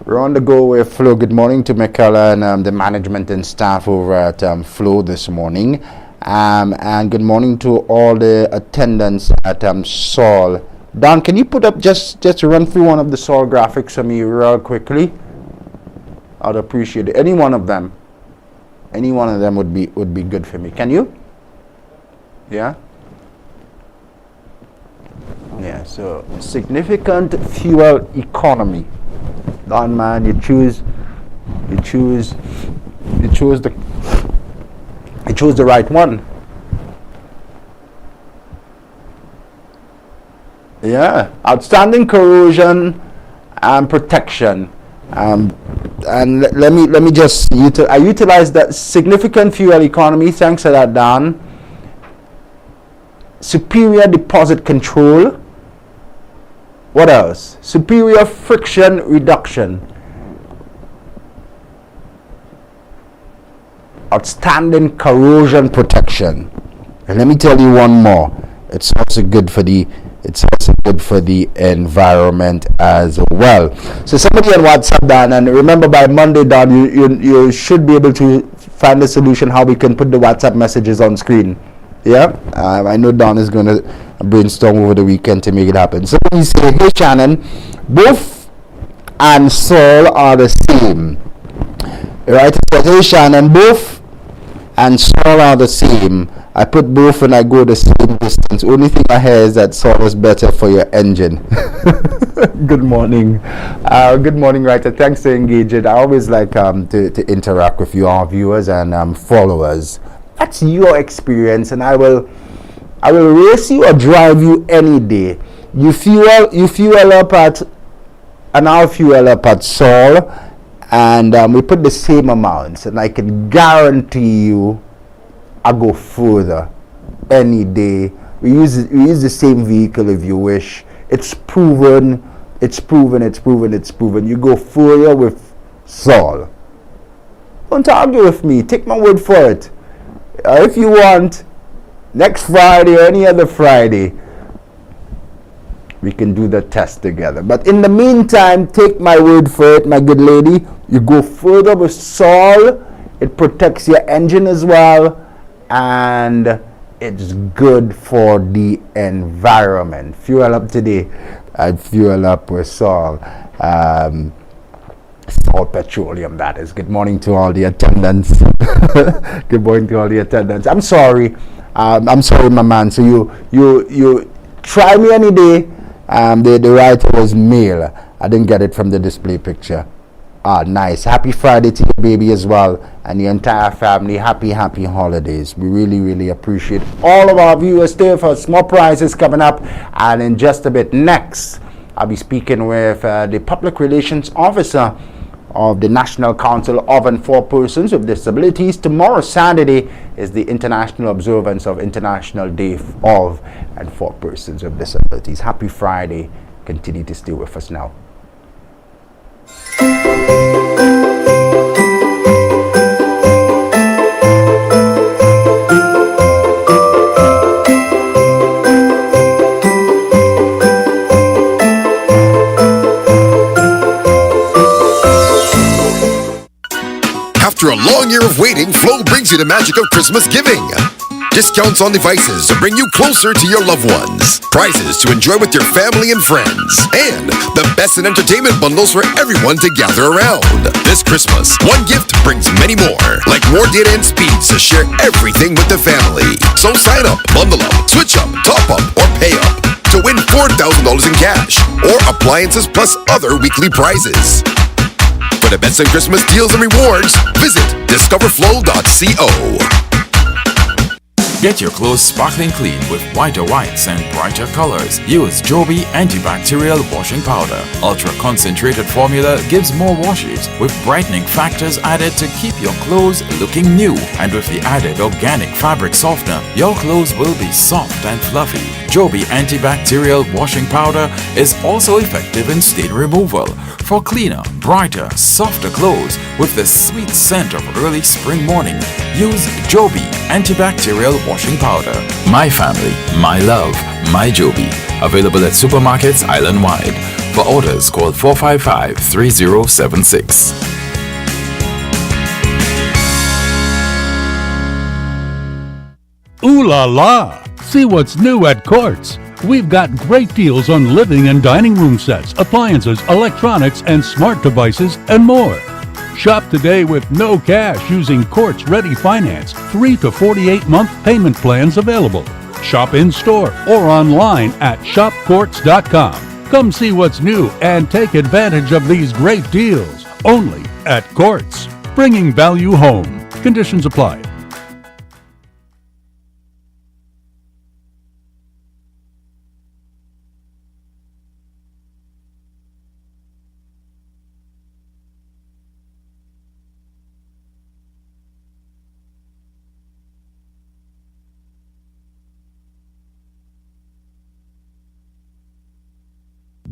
we're on the go with Flo. Good morning to Michaela and the management and staff over at Flo this morning, and good morning to all the attendants at Sol. Don, can you put up just run through one of the Sol graphics for me real quickly? I'd appreciate it. Any one of them would be good for me. Can you? Yeah. Yeah, so significant fuel economy. Don, man, you choose the right one. Yeah, outstanding corrosion and protection. And let me just I utilize that significant fuel economy. Thanks for that, Don. Superior deposit control. What else? Superior friction reduction. Outstanding corrosion protection. And let me tell you one more. It's also good for the environment as well. So somebody on WhatsApp, Dan, and remember by Monday, Dan, you should be able to find a solution how we can put the WhatsApp messages on screen. Yeah, I know Don is going to brainstorm over the weekend to make it happen. So he say, hey Shannon, both and Sol are the same. Right? Hey Shannon, both and Saul are the same. I put both and I go the same distance. Only thing I hear is that Saul is better for your engine. Good morning. Good morning, writer. Thanks for engaging. I always like to interact with you, our viewers and followers. That's your experience, and I will race you or drive you any day. You fuel up at, and I'll fuel up at Saul, and we put the same amounts, and I can guarantee you I go further any day. We use the same vehicle if you wish. It's proven. You go further with Saul. Don't argue with me. Take my word for it. If you want, next Friday or any other Friday, we can do the test together. But in the meantime, take my word for it, my good lady. You go further with Saul. It protects your engine as well. And it's good for the environment. Fuel up today. I'd fuel up with Saul. Saul Petroleum, that is. Good morning to all the attendants. Good morning to all the attendants. I'm sorry. I'm sorry, my man. So you try me any day. The writer was male. I didn't get it from the display picture. Nice. Happy Friday to your baby as well, and the entire family. Happy holidays. We really appreciate all of our viewers. Stay for small prizes coming up, and in just a bit next, I'll be speaking with the public relations officer of the National Council of and for Persons with Disabilities. Tomorrow, Saturday, is the international observance of International Day of and for Persons with Disabilities. Happy Friday. Continue to stay with us now. After a long year of waiting, Flow brings you the magic of Christmas giving. Discounts on devices to bring you closer to your loved ones. Prizes to enjoy with your family and friends. And the best in entertainment bundles for everyone to gather around. This Christmas, one gift brings many more. Like more data and speeds to share everything with the family. So sign up, bundle up, switch up, top up, or pay up to win $4,000 in cash or appliances plus other weekly prizes. For the best in Christmas deals and rewards, visit discoverflow.co. Get your clothes sparkling clean with whiter whites and brighter colors. Use Joby antibacterial washing powder. Ultra concentrated formula gives more washes with brightening factors added to keep your clothes looking new. And with the added organic fabric softener, your clothes will be soft and fluffy. Joby antibacterial washing powder is also effective in stain removal for cleaner, brighter, softer clothes with the sweet scent of early spring morning. Use Joby antibacterial washing powder. My family, my love, my Joby. Available at supermarkets island-wide. For orders, call 455-3076. Ooh la la! See what's new at Courts. We've got great deals on living and dining room sets, appliances, electronics, and smart devices, and more. Shop today with no cash using Courts Ready Finance. 3 to 48-month payment plans available. Shop in-store or online at shopcourts.com. Come see what's new and take advantage of these great deals. Only at Courts. Bringing value home. Conditions apply.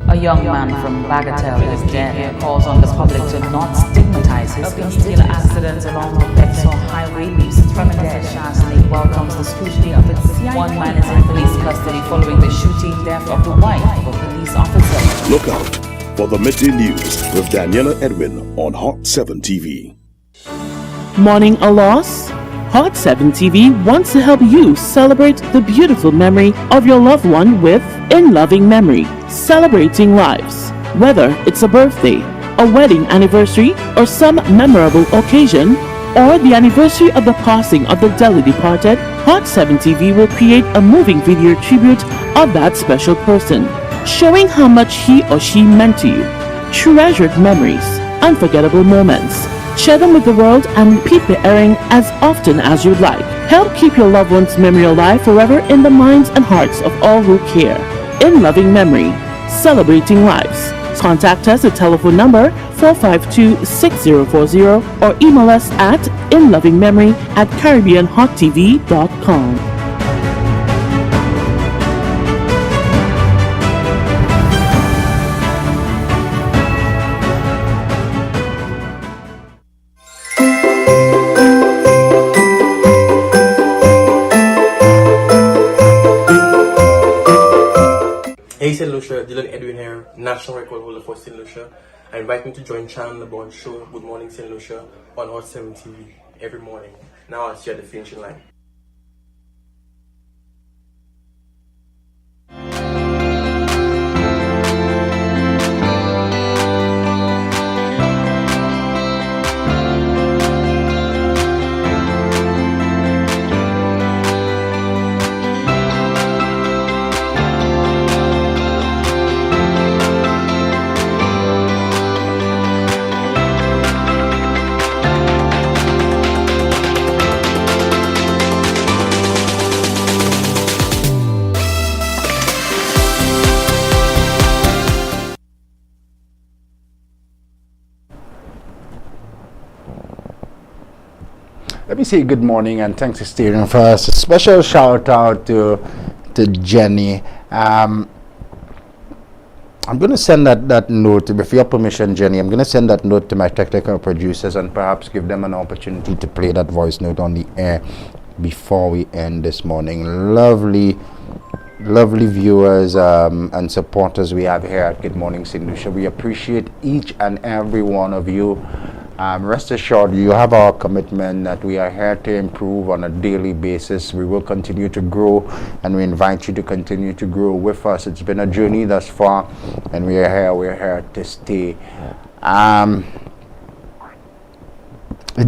A young man from Bagatelle is dead. Calls on the public to not stigmatize his fatal accidents along the Bexar Highway leaves Tremendous Shannon welcomes the scrutiny of its CI. One man is in police custody following the shooting death of the wife of a police officer. Look out for the midday news with Daniela Edwin on Hot 7 TV. Mourning a loss? Hot 7 TV wants to help you celebrate the beautiful memory of your loved one with In Loving Memory, celebrating lives. Whether it's a birthday, a wedding anniversary, or some memorable occasion, or the anniversary of the passing of the dearly departed, Hot 7 TV will create a moving video tribute of that special person, showing how much he or she meant to you. Treasured memories, unforgettable moments. Share them with the world and repeat the airing as often as you'd like. Help keep your loved one's memory alive forever in the minds and hearts of all who care. In loving memory, celebrating lives. Contact us at telephone number 452-6040 or email us at inlovingmemory@caribbeanhottv.com. Hey St. Lucia, Dylan Edwin here, national record holder for St. Lucia. I invite me to join Shannon LeBourne show Good Morning St. Lucia on Hot 7 TV every morning. Now I'll see you at the finishing line. Let me say good morning and thanks for staying for us. A special shout out to Jenny. I'm going to send that note, with your permission, Jenny. I'm going to send that note to my technical producers and perhaps give them an opportunity to play that voice note on the air before we end this morning. Lovely viewers and supporters we have here at Good Morning St. Lucia. We appreciate each and every one of you. Rest assured, you have our commitment that we are here to improve on a daily basis. We will continue to grow, and we invite you to continue to grow with us. It's been a journey thus far, and we're here to stay.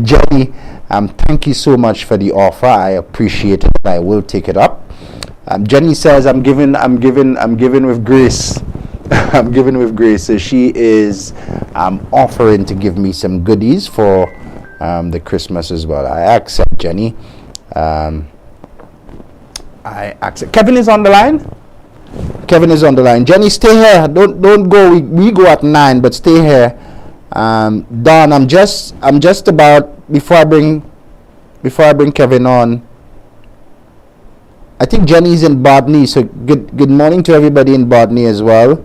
Jenny, thank you so much for the offer. I appreciate it. I will take it up. Jenny says, I'm giving with grace. I'm giving with grace. So she is offering to give me some goodies for the Christmas as well. I accept, Jenny. I accept. Kevin is on the line. Jenny, stay here. Don't go. We go at 9, but stay here. Don, I'm just about before I bring Kevin on. I think Jenny's in Bodney, so good morning to everybody in Bodney as well.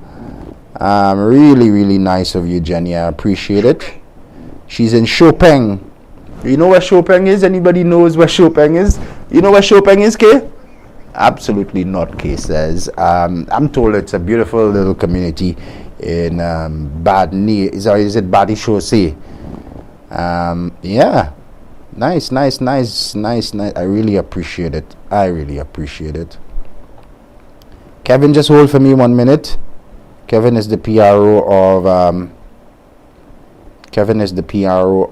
Really nice of you, Jenny. I appreciate it. She's in Chopin. You know where Chopin is? Anybody knows where Chopin is? You know where Chopin is, Kay? Absolutely not, Kay says. I'm told it's a beautiful little community in Bodney. Is it Badi Chaussee? Yeah. Nice. I really appreciate it. Kevin, just hold for me 1 minute. Kevin is the PRO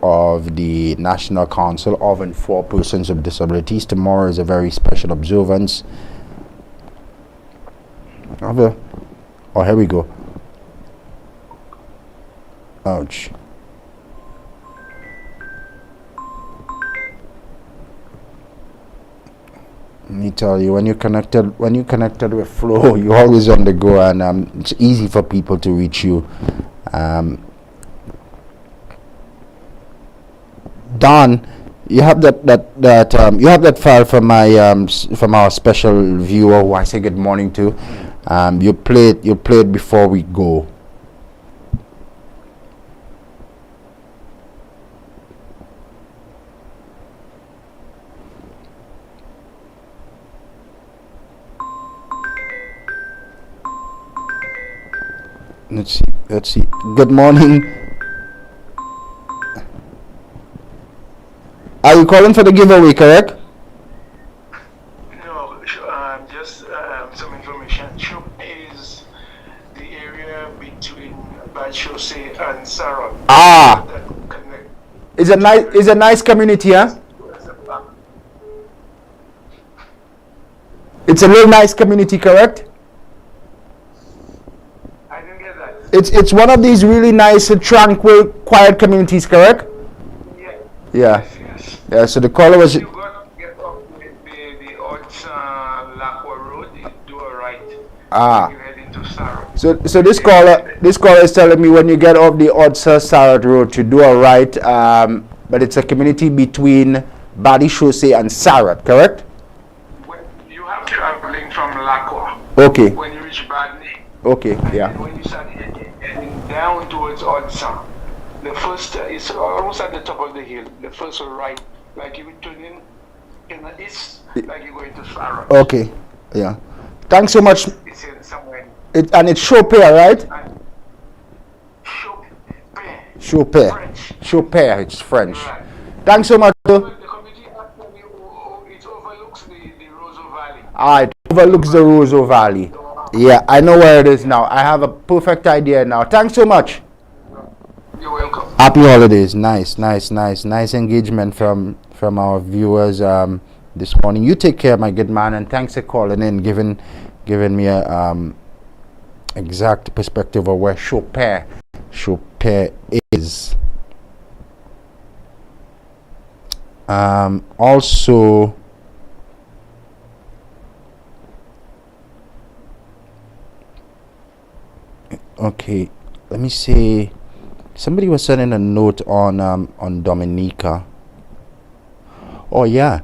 of the National Council of and for Persons with Disabilities. Tomorrow is a very special observance. Oh, here we go. Ouch. Let me tell you, when you're connected with Flow, you're always on the go, and it's easy for people to reach you. Don, you have that file from our special viewer who I say good morning to. You play it before we go. Let's see. Good morning. Are you calling for the giveaway, correct? No, just some information. Shop is the area between Bad Chaussee and Saron. It's a nice community, huh? It's a real nice community, correct? I didn't get that. It's one of these really nice, tranquil, quiet communities, correct? Yeah. Yeah. So the caller was. You got to get off the odds Lacqua Road, you do a right. You head into Sarah. So this caller is telling me when you get off the Odsa Sarat Road to do a right, but it's a community between Badi Chaussee and Sarat, correct? You have traveling from Lacqua. Okay. When you reach Badney. Okay. Yeah. And when you start heading down towards Odsa, the first is almost at the top of the hill. The first right, like you would turn in the east, like you're going to Sarah. Okay. Yeah. Thanks so much. It's in somewhere. It's Chaussee, right? Chaussee. It's French. Thanks so much. The committee actually it overlooks the Roseau Valley. It overlooks the Roseau Valley. Yeah, I know where it is now. I have a perfect idea now. Thanks so much. You're welcome. Happy holidays. Nice engagement from our viewers this morning. You take care, my good man, and thanks for calling in, giving me a exact perspective of where Chaussee is. Also, okay, let me see. Somebody was sending a note on Dominica. Oh yeah,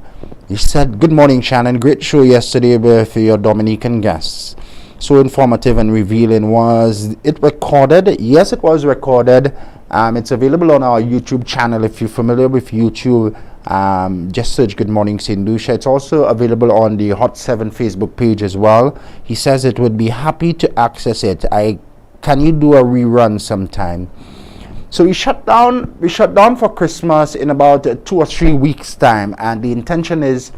he said, "Good morning, Shannon. Great show yesterday with your Dominican guests. So informative and revealing. Was it recorded?" Yes, it was recorded. It's available on our YouTube channel. If you're familiar with YouTube, just search Good Morning St. Lucia. It's also available on the Hot 7 Facebook page as well. He says it would be happy to access it. Can you do a rerun sometime? So we shut down for Christmas in about 2 or 3 weeks time, and the intention is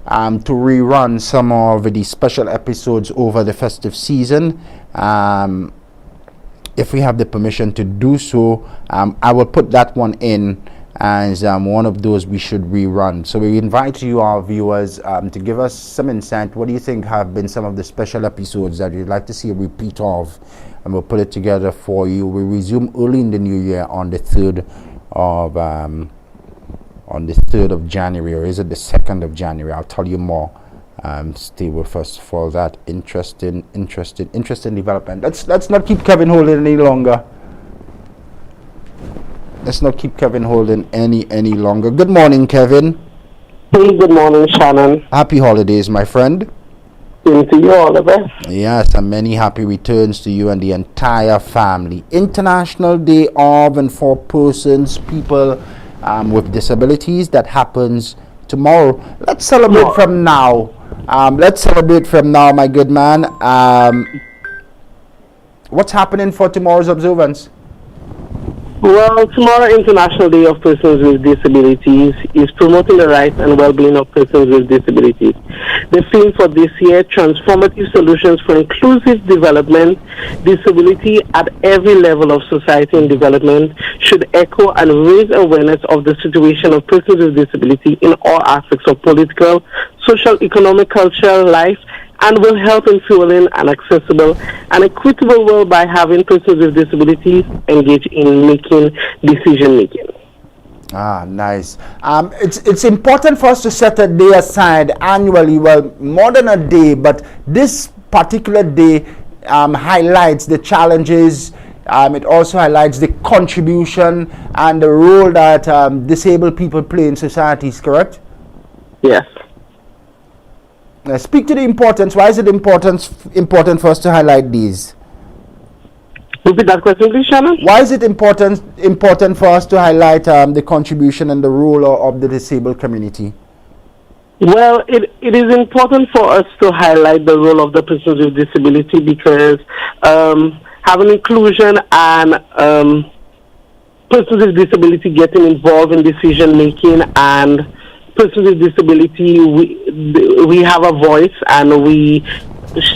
to rerun some of the special episodes over the festive season. If we have the permission to do so, I will put that one in as one of those we should rerun. So we invite you, our viewers, to give us some insight. What do you think have been some of the special episodes that you'd like to see a repeat of? And we'll put it together for you. We resume early in the new year on the 3rd of January, or is it the 2nd of January? I'll tell you more. Stay with us for that interesting development. Let's not keep Kevin holding any longer. Let's not keep Kevin holding any longer. Good morning, Kevin. Hey, good morning, Shannon. Happy holidays, my friend. Same to you, all the best. Yes, and many happy returns to you and the entire family. International Day of and for persons, people with disabilities. That happens tomorrow. Let's celebrate from now. My good man. What's happening for tomorrow's observance? Well, tomorrow, International Day of Persons with Disabilities, is promoting the rights and well-being of persons with disabilities. The theme for this year, Transformative Solutions for Inclusive Development, Disability at every level of society and development, should echo and raise awareness of the situation of persons with disability in all aspects of political, social, economic, cultural life, and will help in fueling an accessible and equitable world by having persons with disabilities engage in making decision-making. Nice. It's important for us to set a day aside annually, well, more than a day, but this particular day highlights the challenges. It also highlights the contribution and the role that disabled people play in societies, correct? Yes. Speak to the importance. Why is it important for us to highlight these? Repeat that question, please, Shannon. Why is it important for us to highlight the contribution and the role of the disabled community? Well, it is important for us to highlight the role of the persons with disability because having inclusion and persons with disability getting involved in decision making, and persons with disability, we have a voice and we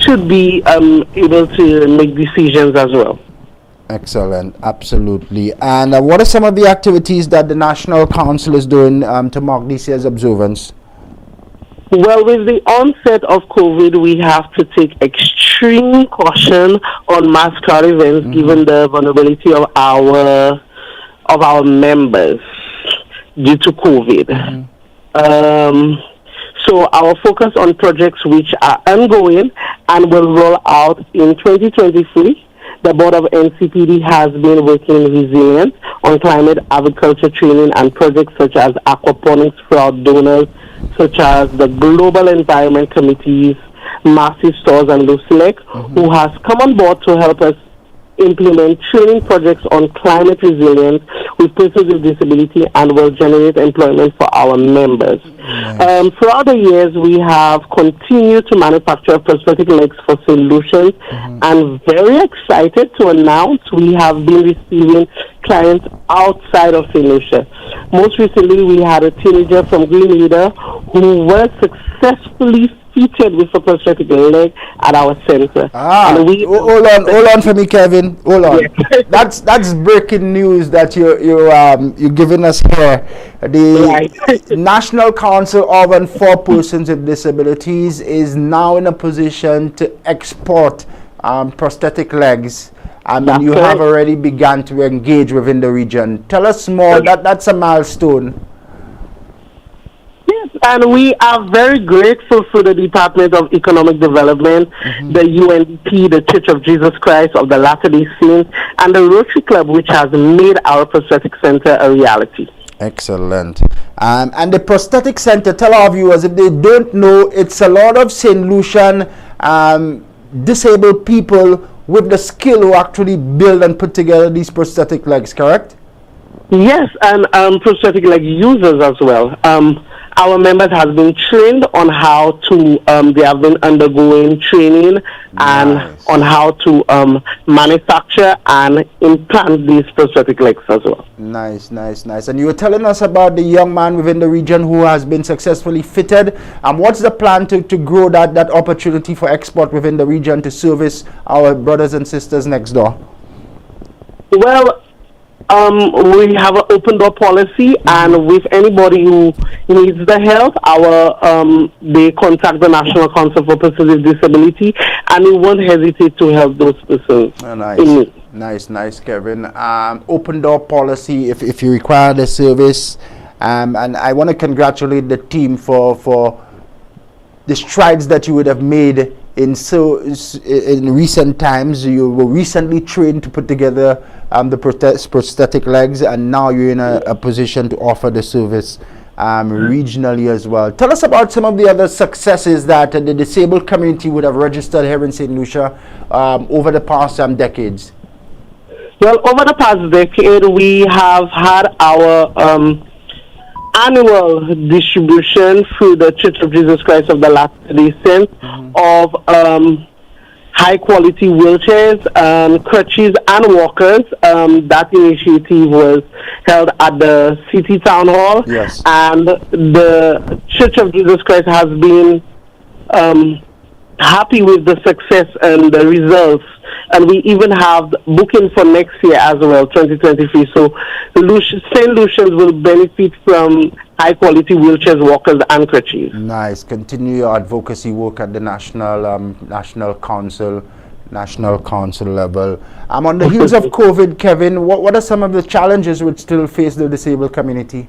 should be able to make decisions as well. Excellent, absolutely. And what are some of the activities that the National Council is doing to mark this year's observance? Well, with the onset of COVID, we have to take extreme caution on mass crowd events, given the vulnerability of our members due to COVID. So our focus on projects which are ongoing and will roll out in 2023. The Board of NCPD has been working in resilience on climate agriculture training and projects such as aquaponics for our donors, such as the Global Environment Committee's Massive Stores and Lucelec, who has come on board to help us implement training projects on climate resilience with persons with disability and will generate employment for our members. Throughout the years, we have continued to manufacture prosthetic legs for St. Lucians, and very excited to announce we have been receiving clients outside of St. Lucia. Most recently, we had a teenager from Green Leader who was successfully featured with a prosthetic leg at our center. Hold on for me, Kevin. Hold on. That's breaking news that you're giving us here. The National Council of for Persons with Disabilities is now in a position to export prosthetic legs. And you have already begun to engage within the region. Tell us more. That's a milestone. Yes, and we are very grateful for the Department of Economic Development, the UNDP, the Church of Jesus Christ of the Latter-day Saints, and the Rotary Club, which has made our prosthetic center a reality. Excellent. And the prosthetic center, tell our viewers, if they don't know, it's a lot of St. Lucian disabled people with the skill who actually build and put together these prosthetic legs, correct? Yes, and prosthetic leg users as well. Our members have been trained on how to, they have been undergoing training and on how to manufacture and implant these prosthetic legs as well. Nice. And you were telling us about the young man within the region who has been successfully fitted. What's the plan to grow that opportunity for export within the region to service our brothers and sisters next door? Well, we have an open door policy, and with anybody who needs the help, they contact the National Council for Persons with Disability, and we won't hesitate to help those persons. Nice, Kevin. Open door policy if you require the service, and I want to congratulate the team for the strides that you would have made in recent times. You were recently trained to put together the prosthetic legs, and now you're in a position to offer the service regionally as well. Tell us about some of the other successes that the disabled community would have registered here in St. Lucia over the past decades. Well, over the past decade, we have had our annual distribution through the Church of Jesus Christ of the Latter-day Saints of high-quality wheelchairs, crutches, and walkers. That initiative was held at the City Town Hall, and the Church of Jesus Christ has been happy with the success and the results. And we even have booking for next year as well, 2023. So St. Lucians will benefit from high-quality wheelchairs, walkers, and crutches. Nice. Continue your advocacy work at the national council level. On the heels of COVID, Kevin, what are some of the challenges which still face the disabled community?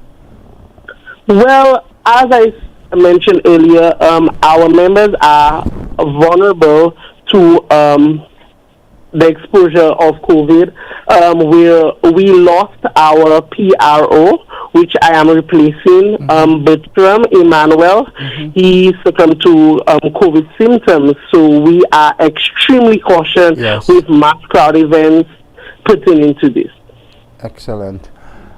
Well, as I mentioned earlier, our members are vulnerable to the exposure of COVID. We lost our PRO, which I am replacing, Bertram Emmanuel. He succumbed to COVID symptoms, so we are extremely cautious with mass crowd events pertaining to this. Excellent.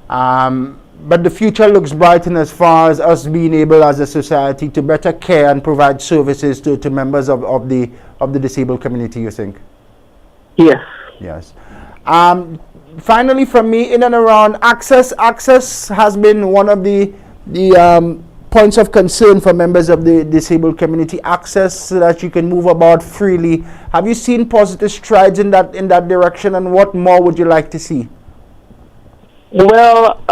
But the future looks bright in as far as us being able as a society to better care and provide services to members of the disabled community, you think? Yes. Finally, from me, in and around access has been one of the points of concern for members of the disabled community, access so that you can move about freely. Have you seen positive strides in that direction, and what more would you like to see? Well,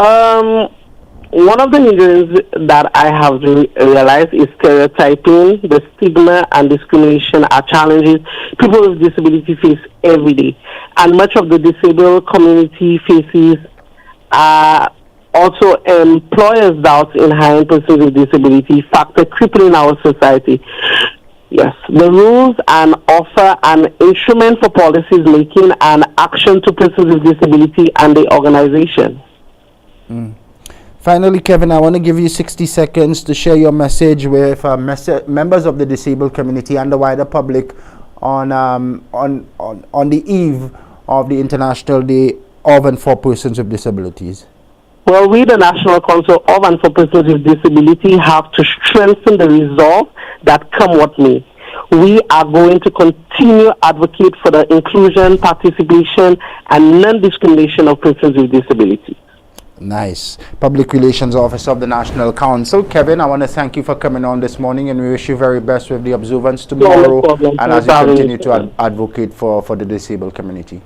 one of the hindrances that I have realized is stereotyping. The stigma and discrimination are challenges people with disability face every day. And much of the disabled community faces also employers' doubts in hiring persons with disability, factor crippling our society. Yes, the rules and offer an instrument for policies making and action to persons with disability and the organization. Finally, Kevin, I want to give you 60 seconds to share your message with members of the disabled community and the wider public on the eve of the International Day of and for Persons with Disabilities. Well, we, the National Council of and for Persons with Disability, have to strengthen the resolve that come what may. We are going to continue advocate for the inclusion, participation, and non-discrimination of persons with disability. Nice. Public Relations Officer of the National Council. Kevin, I want to thank you for coming on this morning, and we wish you very best with the observance tomorrow and as you continue to advocate for the disabled community.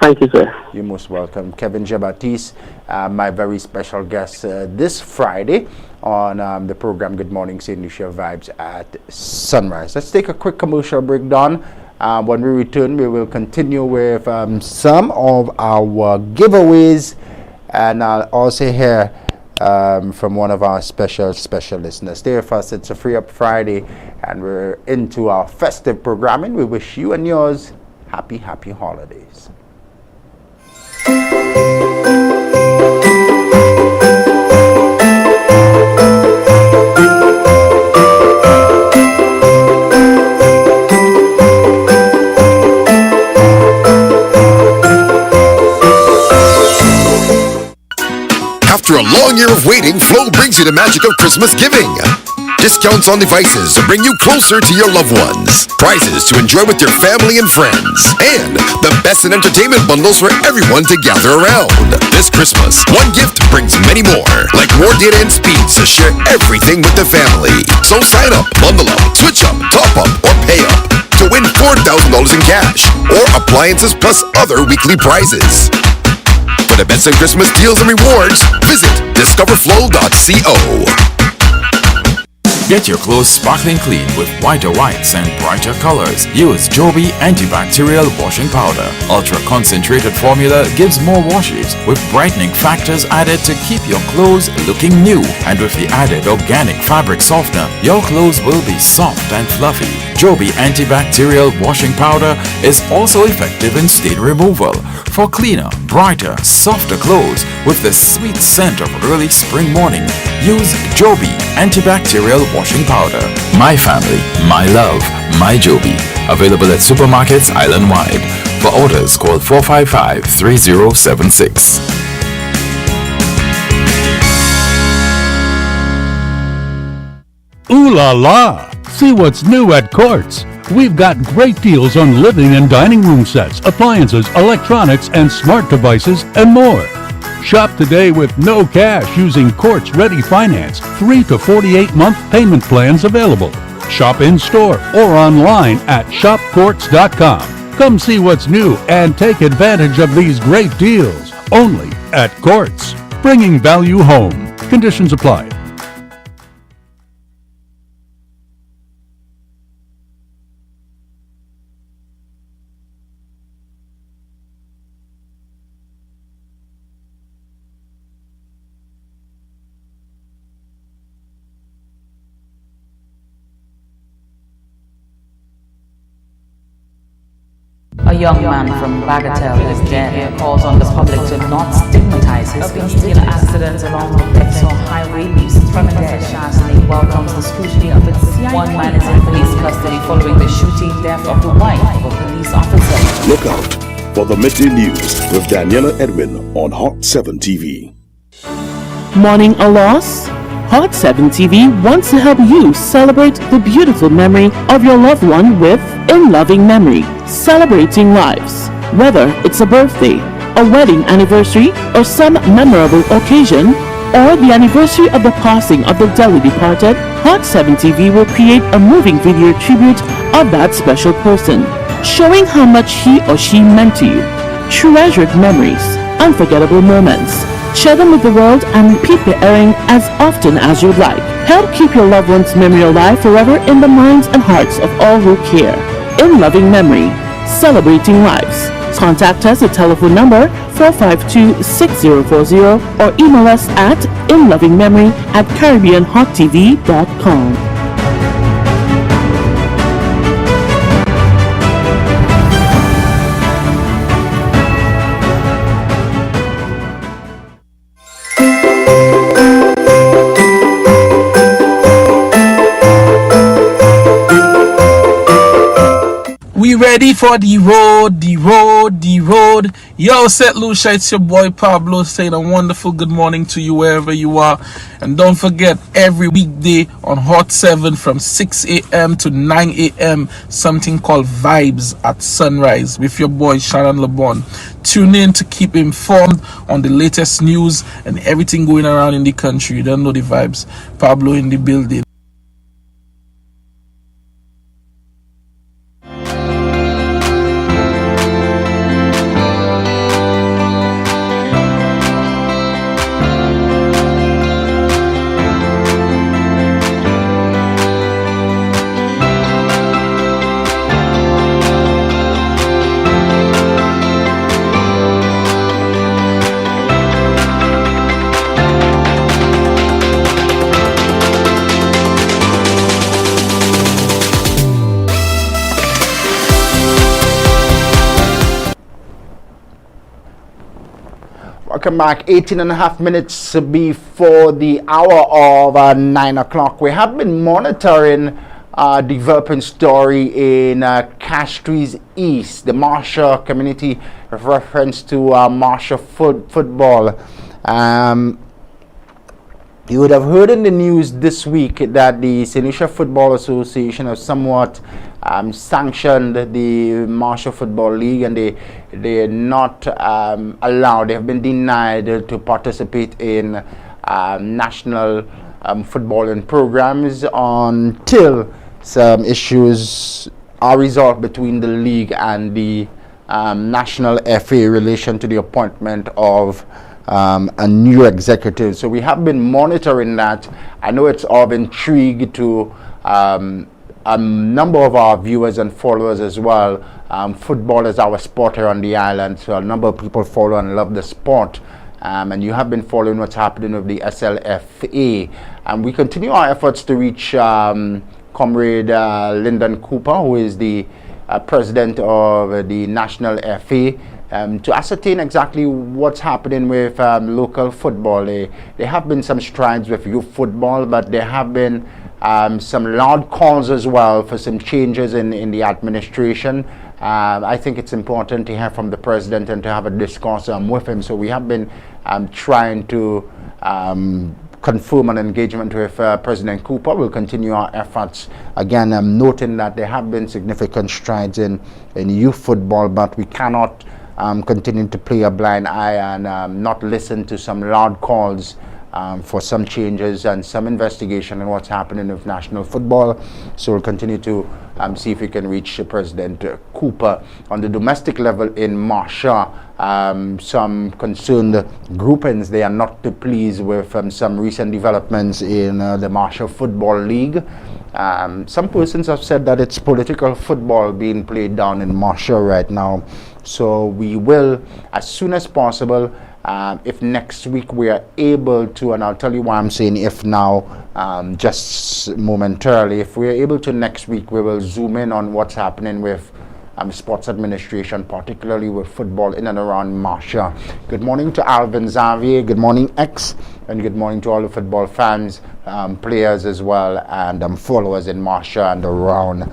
Thank you, sir. You're most welcome. Kevin Jean-Baptiste, my very special guest this Friday on the program Good Morning St. Lucia Vibes at Sunrise. Let's take a quick commercial breakdown. When we return, we will continue with some of our giveaways, and I'll also hear from one of our special listeners. Stay with us. It's a Free Up Friday, and we're into our festive programming. We wish you and yours happy holidays. After a long year of waiting, Flow brings you the magic of Christmas giving. Discounts on devices to bring you closer to your loved ones. Prizes to enjoy with your family and friends. And the best in entertainment bundles for everyone to gather around. This Christmas, one gift brings many more. Like more data and speeds to share everything with the family. So sign up, bundle up, switch up, top up, or pay up to win $4,000 in cash or appliances plus other weekly prizes. For the best in Christmas deals and rewards, visit discoverflow.co. Get your clothes sparkling clean with whiter whites and brighter colors. Use Joby antibacterial washing powder. Ultra concentrated formula gives more washes with brightening factors added to keep your clothes looking new. And with the added organic fabric softener, your clothes will be soft and fluffy. Joby antibacterial washing powder is also effective in stain removal for cleaner, brighter, softer clothes with the sweet scent of early spring morning. Use Joby antibacterial washing powder. My family, my love, my Joby. Available at supermarkets island-wide. For orders, call 455-3076. Ooh la la! See what's new at Courts. We've got great deals on living and dining room sets, appliances, electronics, and smart devices, and more. Shop today with no cash using Courts Ready Finance. 3 to 48-month payment plans available. Shop in-store or online at shopcourts.com. Come see what's new and take advantage of these great deals. Only at Courts. Bringing value home. Conditions apply. A young man from Bagatelle is dead. Calls on the public to not stigmatize his steel accidents along with deaths or highway abuse. From dead, SHANNON welcomes the scrutiny of its CI. One man is in police custody following the shooting death of the wife of a police officer. Look out for the midday news with Daniela Edwin on Hot 7 TV. Mourning a loss? Hot 7 TV wants to help you celebrate the beautiful memory of your loved one with In Loving Memory, celebrating lives. Whether it's a birthday, a wedding anniversary, or some memorable occasion, or the anniversary of the passing of the dearly departed, Hot 7 TV will create a moving video tribute of that special person, showing how much he or she meant to you. Treasured memories, unforgettable moments. Share them with the world and repeat the airing as often as you'd like. Help keep your loved one's memory alive forever in the minds and hearts of all who care. In loving memory, celebrating lives. Contact us at telephone number 452-6040 or email us at inlovingmemory@caribbeanhottv.com. We ready for the road. Yo, St. Lucia, it's your boy Pablo saying a wonderful good morning to you wherever you are. And don't forget, every weekday on Hot 7 from 6 a.m. to 9 a.m. something called Vibes at Sunrise with your boy Shannon LeBourne. Tune in to keep informed on the latest news and everything going around in the country. You don't know the vibes. Pablo in the building. Welcome back. 18 and a half minutes before the hour of 9 o'clock. We have been monitoring developing story in Castries East, the Marshall community, with reference to Marshall football. You would have heard in the news this week that the St. Lucia Football Association has somewhat sanctioned the Marshall Football League, and they are not allowed, they have been denied to participate in national footballing programs until some issues are resolved between the league and the national FA in relation to the appointment of a new executive. So we have been monitoring that. I know it's of intrigue to a number of our viewers and followers as well. Football is our sport here on the island, so a number of people follow and love the sport. And you have been following what's happening with the SLFA. And we continue our efforts to reach Comrade Lyndon Cooper, who is the president of the National FA, to ascertain exactly what's happening with local football. There have been some strides with youth football, but there have been some loud calls as well for some changes in the administration. I think it's important to hear from the president and to have a discourse with him. So we have been trying to confirm an engagement with President Cooper. We'll continue our efforts. Again, noting that there have been significant strides in youth football, but we cannot continue to play a blind eye and not listen to some loud calls for some changes and some investigation in what's happening with national football. So we'll continue to see if we can reach President Cooper. On the domestic level in Marshall, some concerned groupings, they are not too pleased with some recent developments in the Marshall Football League. Some persons have said that it's political football being played down in Marshall right now. So we will, as soon as possible, if next week we are able to, and I'll tell you why I'm saying if now, just momentarily, if we are able to next week, we will zoom in on what's happening with sports administration, particularly with football in and around Marshall. Good morning to Alvin Xavier, good morning X, and good morning to all the football fans, players as well, and followers in Marshall and around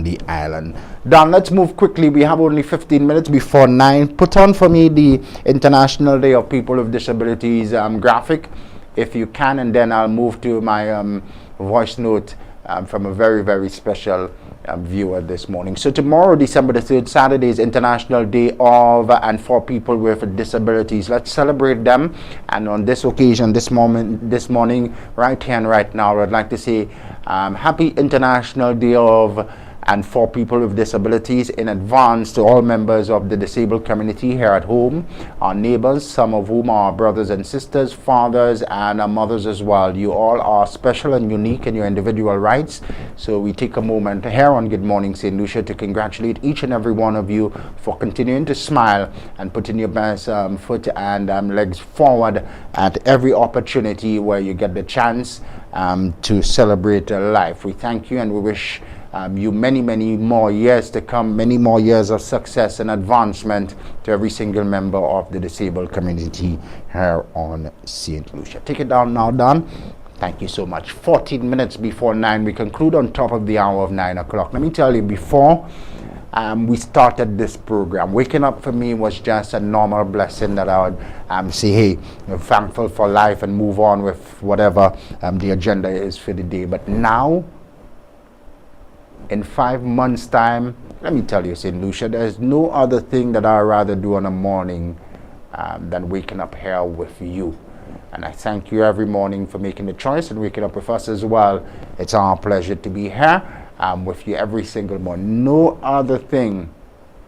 the island. Don, let's move quickly. We have only 15 minutes before 9. Put on for me the International Day of People with Disabilities graphic, if you can, and then I'll move to my voice note from a very, very special viewer this morning. So tomorrow, December the 3rd, Saturday, is International Day of and for people with disabilities. Let's celebrate them. And on this occasion, this morning, right here and right now, I'd like to say happy International Day of and for people with disabilities in advance to all members of the disabled community here at home, our neighbors, some of whom are brothers and sisters, fathers and mothers as well. You all are special and unique in your individual rights. So we take a moment here on Good Morning St. Lucia to congratulate each and every one of you for continuing to smile and putting your best foot and legs forward at every opportunity where you get the chance to celebrate life. We thank you and we wish you many more years to come, many more years of success and advancement to every single member of the disabled community here on St. Lucia. Take it down now, Don. Thank you so much. 14 minutes before 9, we conclude on top of the hour of 9 o'clock. Let me tell you, before we started this program, waking up for me was just a normal blessing that I would say, hey, I'm thankful for life and move on with whatever the agenda is for the day. But now, in 5 months' time, let me tell you, St. Lucia, there's no other thing that I'd rather do on a morning than waking up here with you. And I thank you every morning for making the choice and waking up with us as well. It's our pleasure to be here with you every single morning. No other thing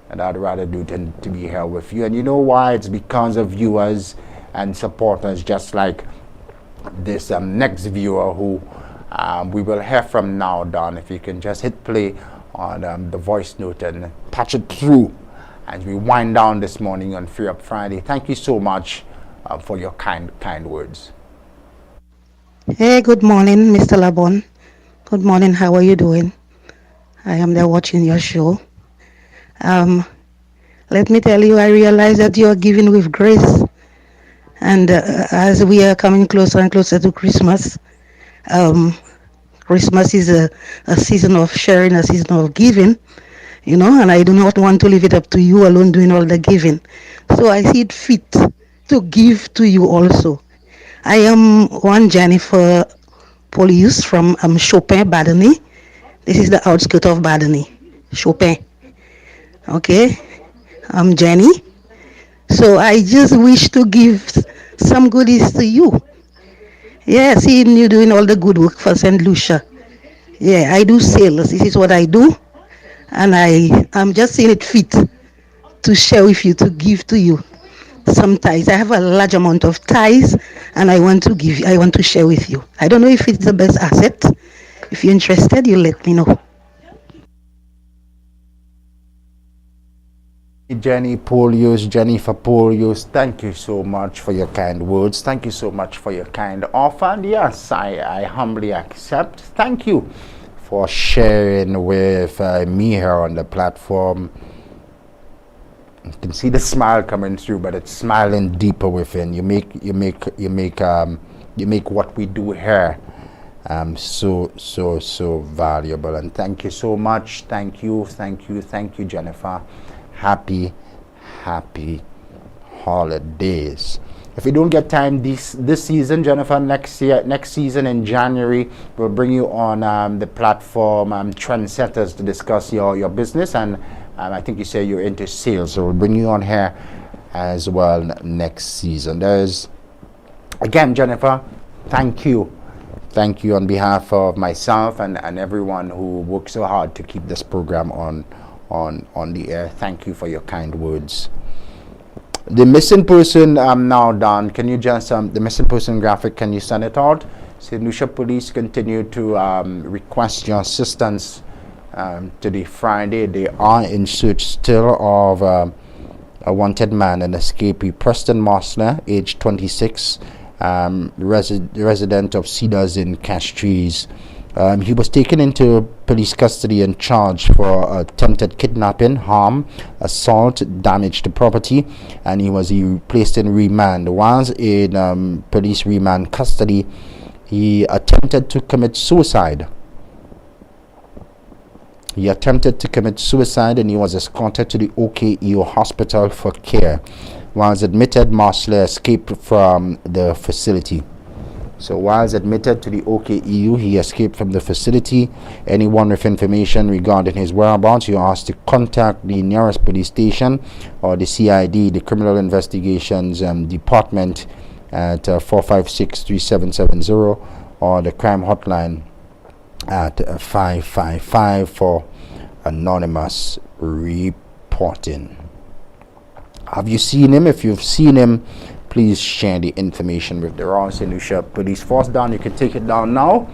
that I'd rather do than to be here with you. And you know why? It's because of viewers and supporters just like this next viewer who we will hear from now, Don. If you can just hit play on the voice note and patch it through as we wind down this morning on Free Up Friday. Thank you so much for your kind words. Hey, good morning, Mr. LeBourne. Good morning. How are you doing? I am there watching your show. Let me tell you, I realize that you are giving with grace. And as we are coming closer and closer to Christmas, Christmas is a season of sharing, a season of giving, and I do not want to leave it up to you alone doing all the giving. So I see it fit to give to you also. I am one Jennifer Polius from Chopin, Badeni. This is the outskirts of Badeni, Chopin. Okay, I'm Jenny. So I just wish to give some goodies to you. Yeah, seeing you doing all the good work for St. Lucia. Yeah, I do sales. This is what I do. And I'm just seeing it fit to share with you, to give to you some ties. I have a large amount of ties and I want to share with you. I don't know if it's the best asset. If you're interested, you let me know. Jennifer Polius, thank you so much for your kind words. Thank you so much for your kind offer. And yes, I humbly accept. Thank you for sharing with me here on the platform. You can see the smile coming through, but it's smiling deeper within. You make what we do here so valuable. And thank you so much. Thank you, Jennifer. Happy holidays. If we don't get time this season, Jennifer, next season in January, we'll bring you on the platform Trendsetters to discuss your business. And I think you say you're into sales, so we'll bring you on here as well next season. Again, Jennifer, thank you on behalf of myself and everyone who works so hard to keep this program on the air. Thank you for your kind words. The missing person now done. Can you just the missing person graphic, can you send it out? St. Lucia Police continue to request your assistance today, Friday. They are in search still of a wanted man, an escapee, Preston Mosler, age 26, resident of Cedars in Castries. He was taken into police custody and charged for attempted kidnapping, harm, assault, damage to property, and he was placed in remand. Whilst in police remand custody, he attempted to commit suicide. And he was escorted to the OKEO hospital for care. Whilst admitted, Mosler escaped from the facility. So whilst admitted to the OKEU, he escaped from the facility. Anyone with information regarding his whereabouts, you are asked to contact the nearest police station or the CID, the Criminal Investigations Department, at 456-3770 or the crime hotline at 555 for anonymous reporting. Have you seen him? If you've seen him, please share the information with the Royal St. Lucia Police Force. Down, you can take it down now.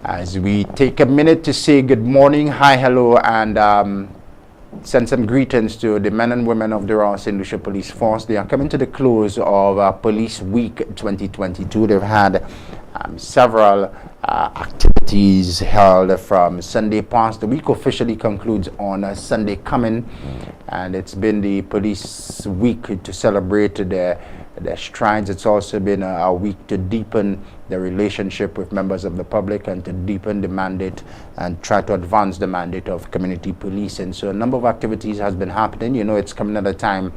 As we take a minute to say good morning, hi, hello, and send some greetings to the men and women of the Royal St. Lucia Police Force. They are coming to the close of Police Week 2022. They've had several activities held from Sunday past. The week officially concludes on Sunday coming, and it's been the police week to celebrate their strides. It's also been a week to deepen the relationship with members of the public and to deepen the mandate and try to advance the mandate of community policing. So a number of activities has been happening. You know, it's coming at a time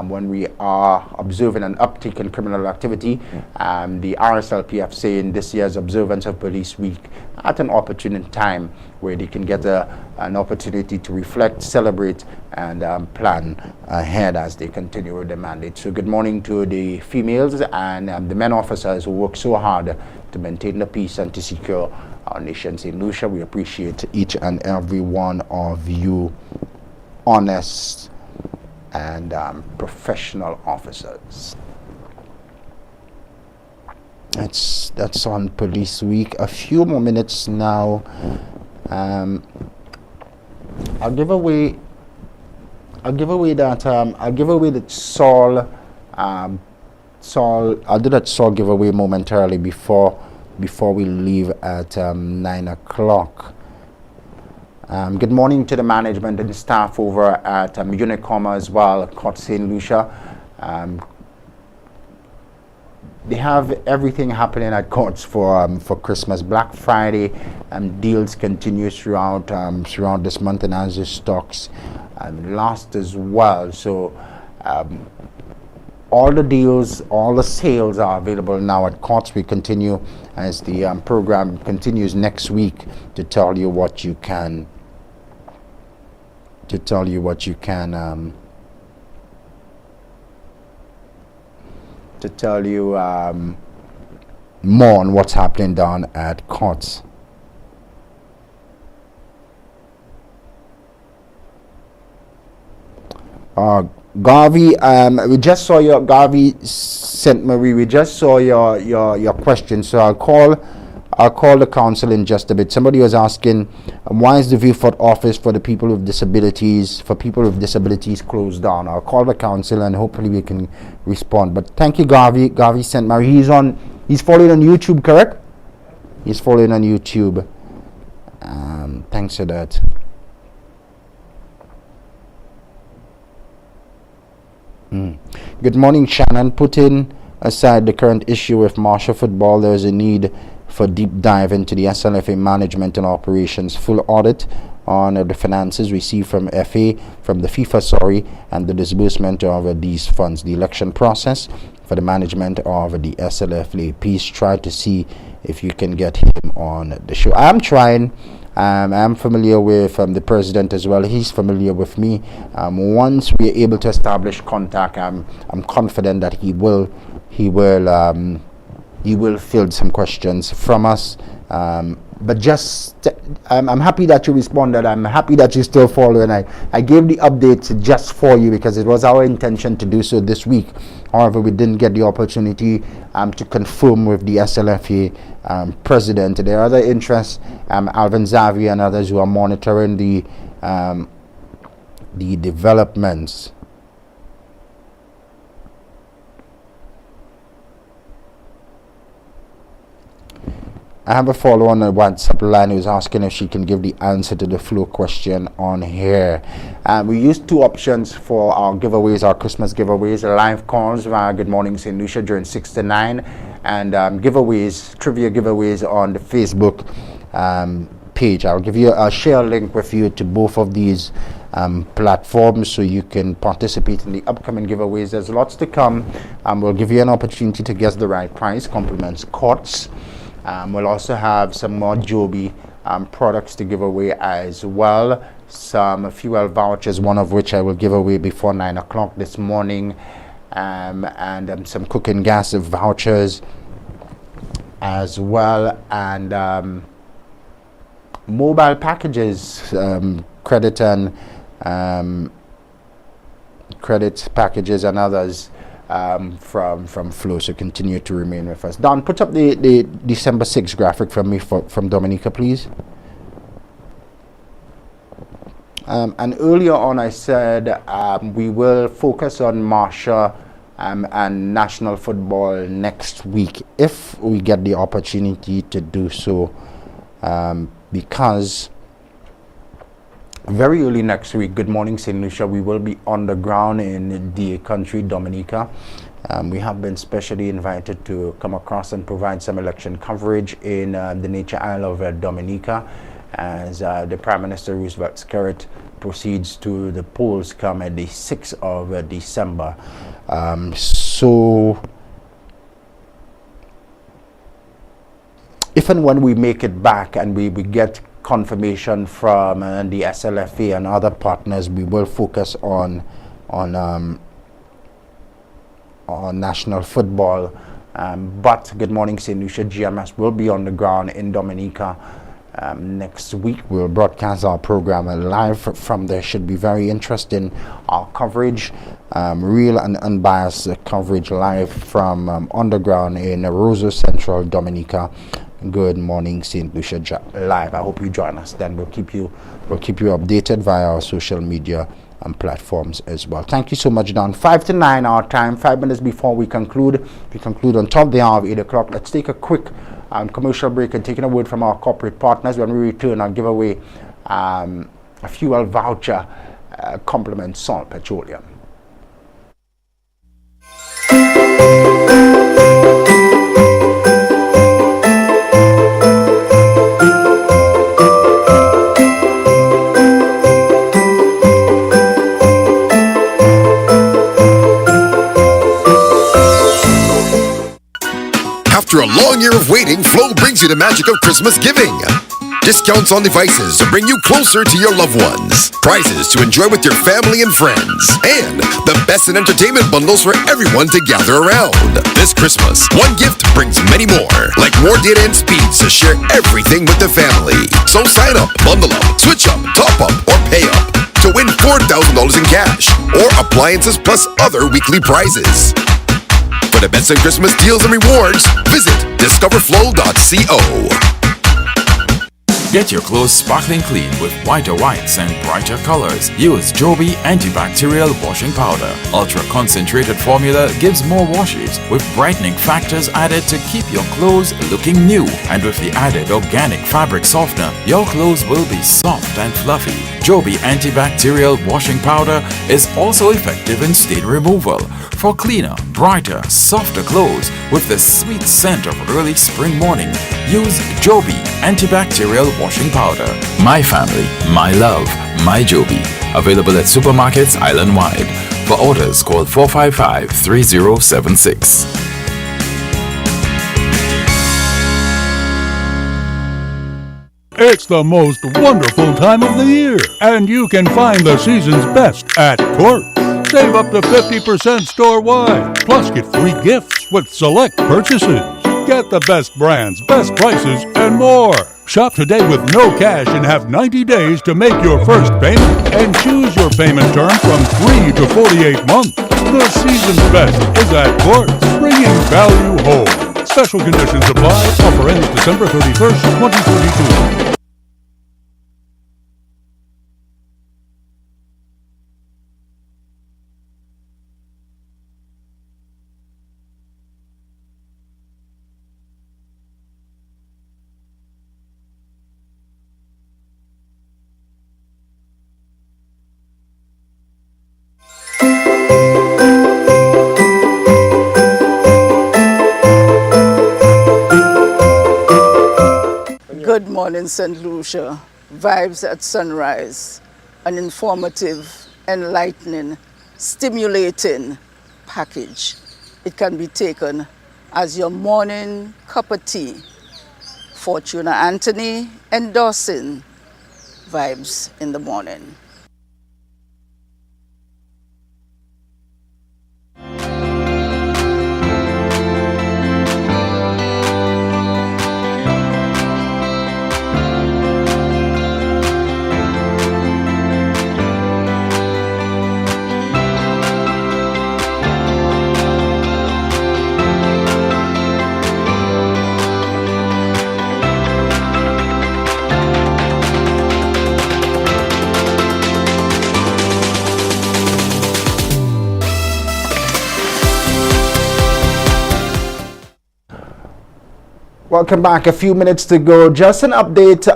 when we are observing an uptick in criminal activity. The RSLPF saying this year's observance of Police Week at an opportune time where they can get an opportunity to reflect, celebrate, and plan ahead as they continue with the mandate. So good morning to the females and the men officers who work so hard to maintain the peace and to secure our nation. St. Lucia, we appreciate each and every one of you, honest and professional officers. That's on Police Week. A few more minutes now. I'll give away that Saul. I'll do that Saul giveaway momentarily before we leave at 9 o'clock. Good morning to the management and staff over at Unicoma as well, Court St. Lucia. They have everything happening at Courts for Christmas. Black Friday deals continue throughout this month, and as the stocks last as well. So all the deals, all the sales are available now at Courts. We continue as the program continues next week to tell you what you can. To tell you more on what's happening down at Courts. Garvey, we just saw your Garvey St. Marie. We just saw your question. So I'll call the council in just a bit. Somebody was asking, why is the Viewfort office for people with disabilities closed down? I'll call the council and hopefully we can respond. But thank you, Garvey St. Marie. He's following on YouTube, correct? He's following on YouTube. Thanks for that. Good morning, Shannon. Putting aside the current issue with Marshall football, there is a need for deep dive into the SLFA management and operations, full audit on the finances received from the FIFA, and the disbursement of these funds, the election process for the management of the SLFA. Please try to see if you can get him on the show. I'm trying. I'm familiar with the president as well. He's familiar with me. Once we are able to establish contact, I'm confident that he will field some questions from us. But just I'm happy that you responded. I'm happy that you still follow, and I gave the updates just for you because it was our intention to do so this week. However, we didn't get the opportunity to confirm with the SLFA president. There are other interests, Alvin Xavier and others who are monitoring the developments. I have a follow on the WhatsApp line who's asking if she can give the answer to the flow question on here. We used two options for our giveaways, our Christmas giveaways: live calls via Good Morning St. Lucia during 6 to 9, and giveaways, trivia giveaways on the Facebook page. I'll share a link with you to both of these platforms, so you can participate in the upcoming giveaways. There's lots to come. We'll give you an opportunity to guess the right prize, compliments courts. We'll also have some more Joby products to give away as well. Some fuel vouchers, one of which I will give away before 9 o'clock this morning, and some cooking gas vouchers as well, and mobile packages, credit and credit packages and others from Flow. So continue to remain with us. Don, put up the December 6th graphic from me from Dominica, please. And earlier on I said we will focus on Marsha and national football next week if we get the opportunity to do so, because very early next week, Good Morning St. Lucia, we will be on the ground in the country, Dominica. We have been specially invited to come across and provide some election coverage in the nature isle of Dominica, as the Prime Minister Roosevelt Skerritt proceeds to the polls come at the 6th of December. So if and when we make it back and we get confirmation from the SLFA and other partners, we will focus on national football. But Good Morning St. Lucia GMS will be on the ground in Dominica next week. We'll broadcast our program live from there. Should be very interesting. Our coverage, real and unbiased coverage live from underground in Roseau Central, Dominica. Good Morning St. Lucia live. I hope you join us. Then we'll keep you updated via our social media and platforms as well. Thank you so much, Don. 5 to 9 our time. 5 minutes before we conclude. We conclude on top of the hour of 8 o'clock. Let's take a quick commercial break and taking a word from our corporate partners. When we return, I'll give away a fuel voucher, compliment Salt Petroleum. After a long year of waiting, Flow brings you the magic of Christmas giving. Discounts on devices to bring you closer to your loved ones. Prizes to enjoy with your family and friends. And the best in entertainment bundles for everyone to gather around. This Christmas, one gift brings many more. Like more data and speeds to share everything with the family. So sign up, bundle up, switch up, top up, or pay up to win $4,000 in cash or appliances plus other weekly prizes. For the best in Christmas deals and rewards, visit discoverflow.co. Get your clothes sparkling clean with whiter whites and brighter colors. Use Joby antibacterial washing powder. Ultra concentrated formula gives more washes with brightening factors added to keep your clothes looking new. And with the added organic fabric softener, your clothes will be soft and fluffy. Joby antibacterial washing powder is also effective in stain removal for cleaner, brighter, softer clothes with the sweet scent of early spring morning. Use Joby antibacterial washing powder. My family, my love, my Joby. Available at supermarkets island-wide. For orders, call 455-3076. It's the most wonderful time of the year, and you can find the season's best at Courts. Save up to 50% store-wide, plus get free gifts with select purchases. Get the best brands, best prices, and more. Shop today with no cash and have 90 days to make your first payment. And choose your payment term from 3 to 48 months. The season's best is at Courts, bringing value home. Special conditions apply. Offer ends December 31st, 2022. Good morning, St. Lucia. Vibes at sunrise. an informative, enlightening, stimulating package. It can be taken as your morning cup of tea. Fortuna Anthony endorsing Vibes in the Morning. Welcome back. A few minutes to go. Just an update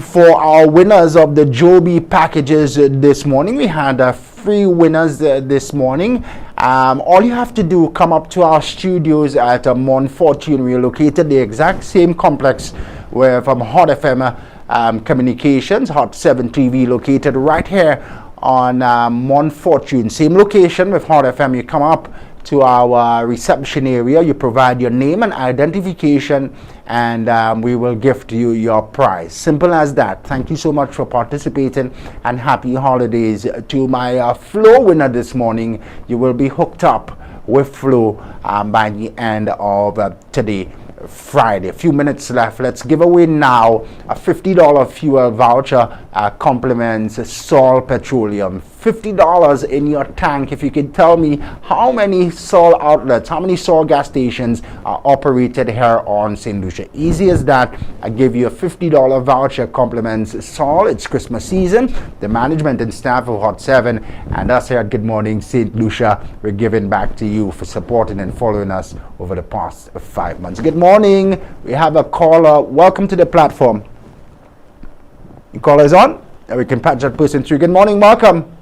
for our winners of the Joby packages this morning. We had 3 winners this morning. All you have to do, come up to our studios at Mont Fortune. We are located the exact same complex where from Hot FM Communications, Hot 7 TV, located right here on Mont Fortune. Same location with Hot FM. You come up to our reception area, you provide your name and identification, and we will gift you your prize. Simple as that. Thank you so much for participating, and happy holidays to my Flow winner this morning. You will be hooked up with Flow by the end of today, Friday. A few minutes left. Let's give away now a $50 fuel voucher, compliments Sol Petroleum. $50 in your tank. If you could tell me how many Sol outlets, how many Sol gas stations are operated here on St. Lucia. Easy as that. I give you a $50 voucher, compliments Sol. It's Christmas season. The management and staff of Hot 7 and us here at Good Morning St. Lucia, we're giving back to you for supporting and following us over the past 5 months. Good morning. We have a caller. Welcome to the platform. The caller is on, and we can patch that person through. Good morning, Malcolm.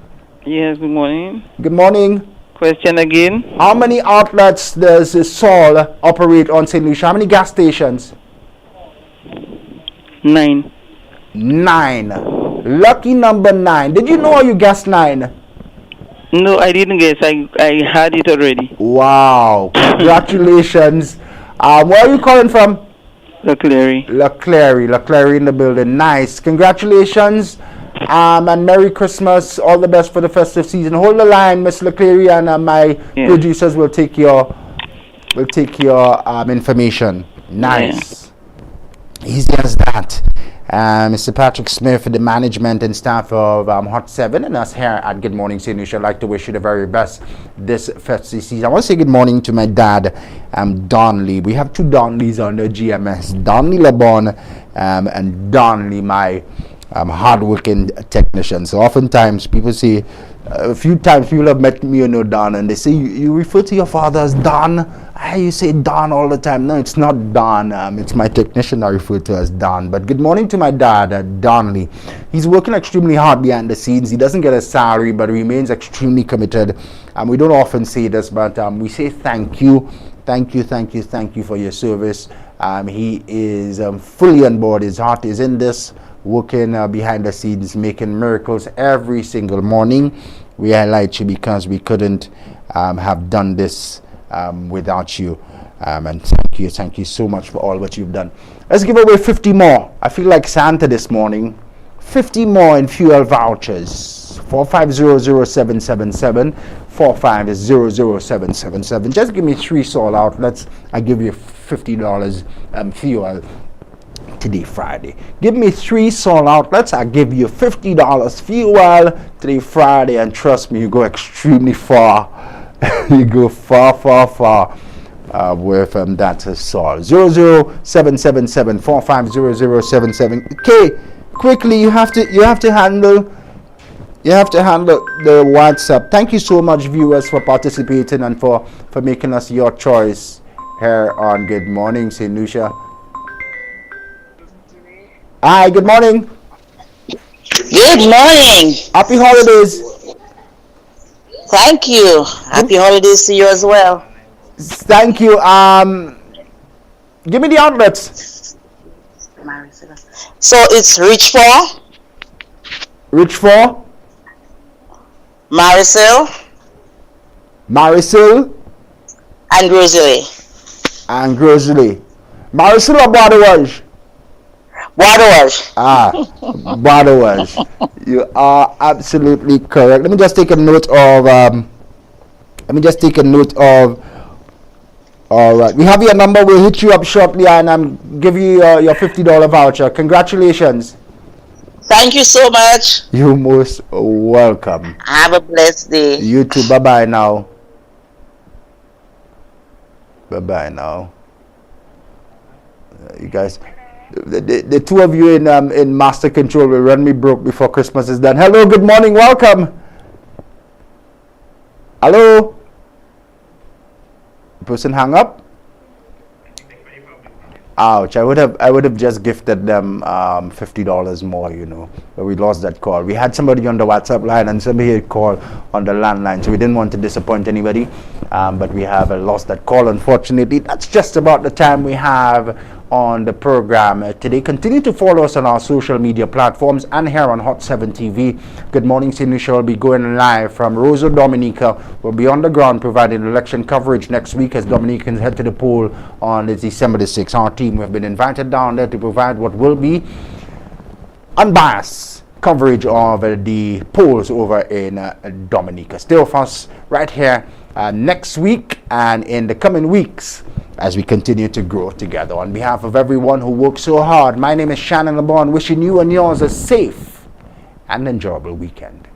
Yes, good morning. Good morning. Question again. How many outlets does Sol operate on St. Lucia? How many gas stations? 9. 9. Lucky number 9. Did you know you guessed 9? No, I didn't guess. I had it already. Wow. Congratulations. Where are you calling from? Leclerc. Leclerc in the building. Nice. Congratulations. And Merry Christmas. All the best for the festive season. Hold the line, Miss Leclerc, and my producers will take your information. Nice. Easy as that. Mr. Patrick Smith, the management and staff of Hot 7 and us here at Good Morning St. Lucia, I'd like to wish you the very best this festive season. I want to say good morning to my dad, Don Lee. We have 2 Don Lees on the GMS, Don Lee LeBourne and Don Lee, my hard-working technician. So oftentimes people say, a few times people have met me, Don, and they say, you refer to your father as Don? You say Don all the time. No, it's not Don. It's my technician I refer to as Don. But good morning to my dad, Don Lee. He's working extremely hard behind the scenes. He doesn't get a salary, but remains extremely committed. We don't often say this, but we say thank you. Thank you for your service. He is fully on board. His heart is in this, working behind the scenes, making miracles every single morning. We highlight you because we couldn't have done this without you. And thank you so much for all what you've done. Let's give away 50 more. I feel like Santa this morning. 50 more in fuel vouchers. 4500777, 4500777. Just give me 3 Sol outlets. I give you $50 fuel today, Friday. Give me 3 Sol outlets. I give you $50 fuel today, Friday, and trust me, you go extremely far. You go far with that Sol. 00777 4500777. Okay, quickly, you have to handle the WhatsApp. Thank you so much, viewers, for participating and for making us your choice here on Good Morning St. Lucia. Hi, good morning. Good morning. Happy holidays. Thank you. Happy holidays to you as well. Thank you. Give me the outlets. So it's Rich 4. Rich 4. Marisol. Marisol. And Rosalie. And Rosalie. Marisol or Bois? Bois. Ah, Bois. You are absolutely correct. Let me just take a note of. All right, we have your number. We'll hit you up shortly and give you your $50 voucher. Congratulations. Thank you so much. You're most welcome. Have a blessed day. You too. Bye bye now. Bye bye now. You guys, the two of you in master control will run me broke before Christmas is done. Hello, good morning, welcome. Hello. The person hung up. Ouch! I would have just gifted them $50 more, you know. But we lost that call. We had somebody on the WhatsApp line and somebody had called on the landline, so we didn't want to disappoint anybody. But we have lost that call, unfortunately. That's just about the time we have on the program today. Continue to follow us on our social media platforms and here on Hot 7 TV. Good morning, St. Lucia will be going live from Rosa Dominica. We'll be on the ground providing election coverage next week as Dominicans head to the poll on December the 6th. Our team have been invited down there to provide what will be unbiased coverage of the polls over in Dominica. Stay with us right here next week and in the coming weeks as we continue to grow together. On behalf of everyone who worked so hard, my name is Shannon LeBourne, wishing you and yours a safe and enjoyable weekend.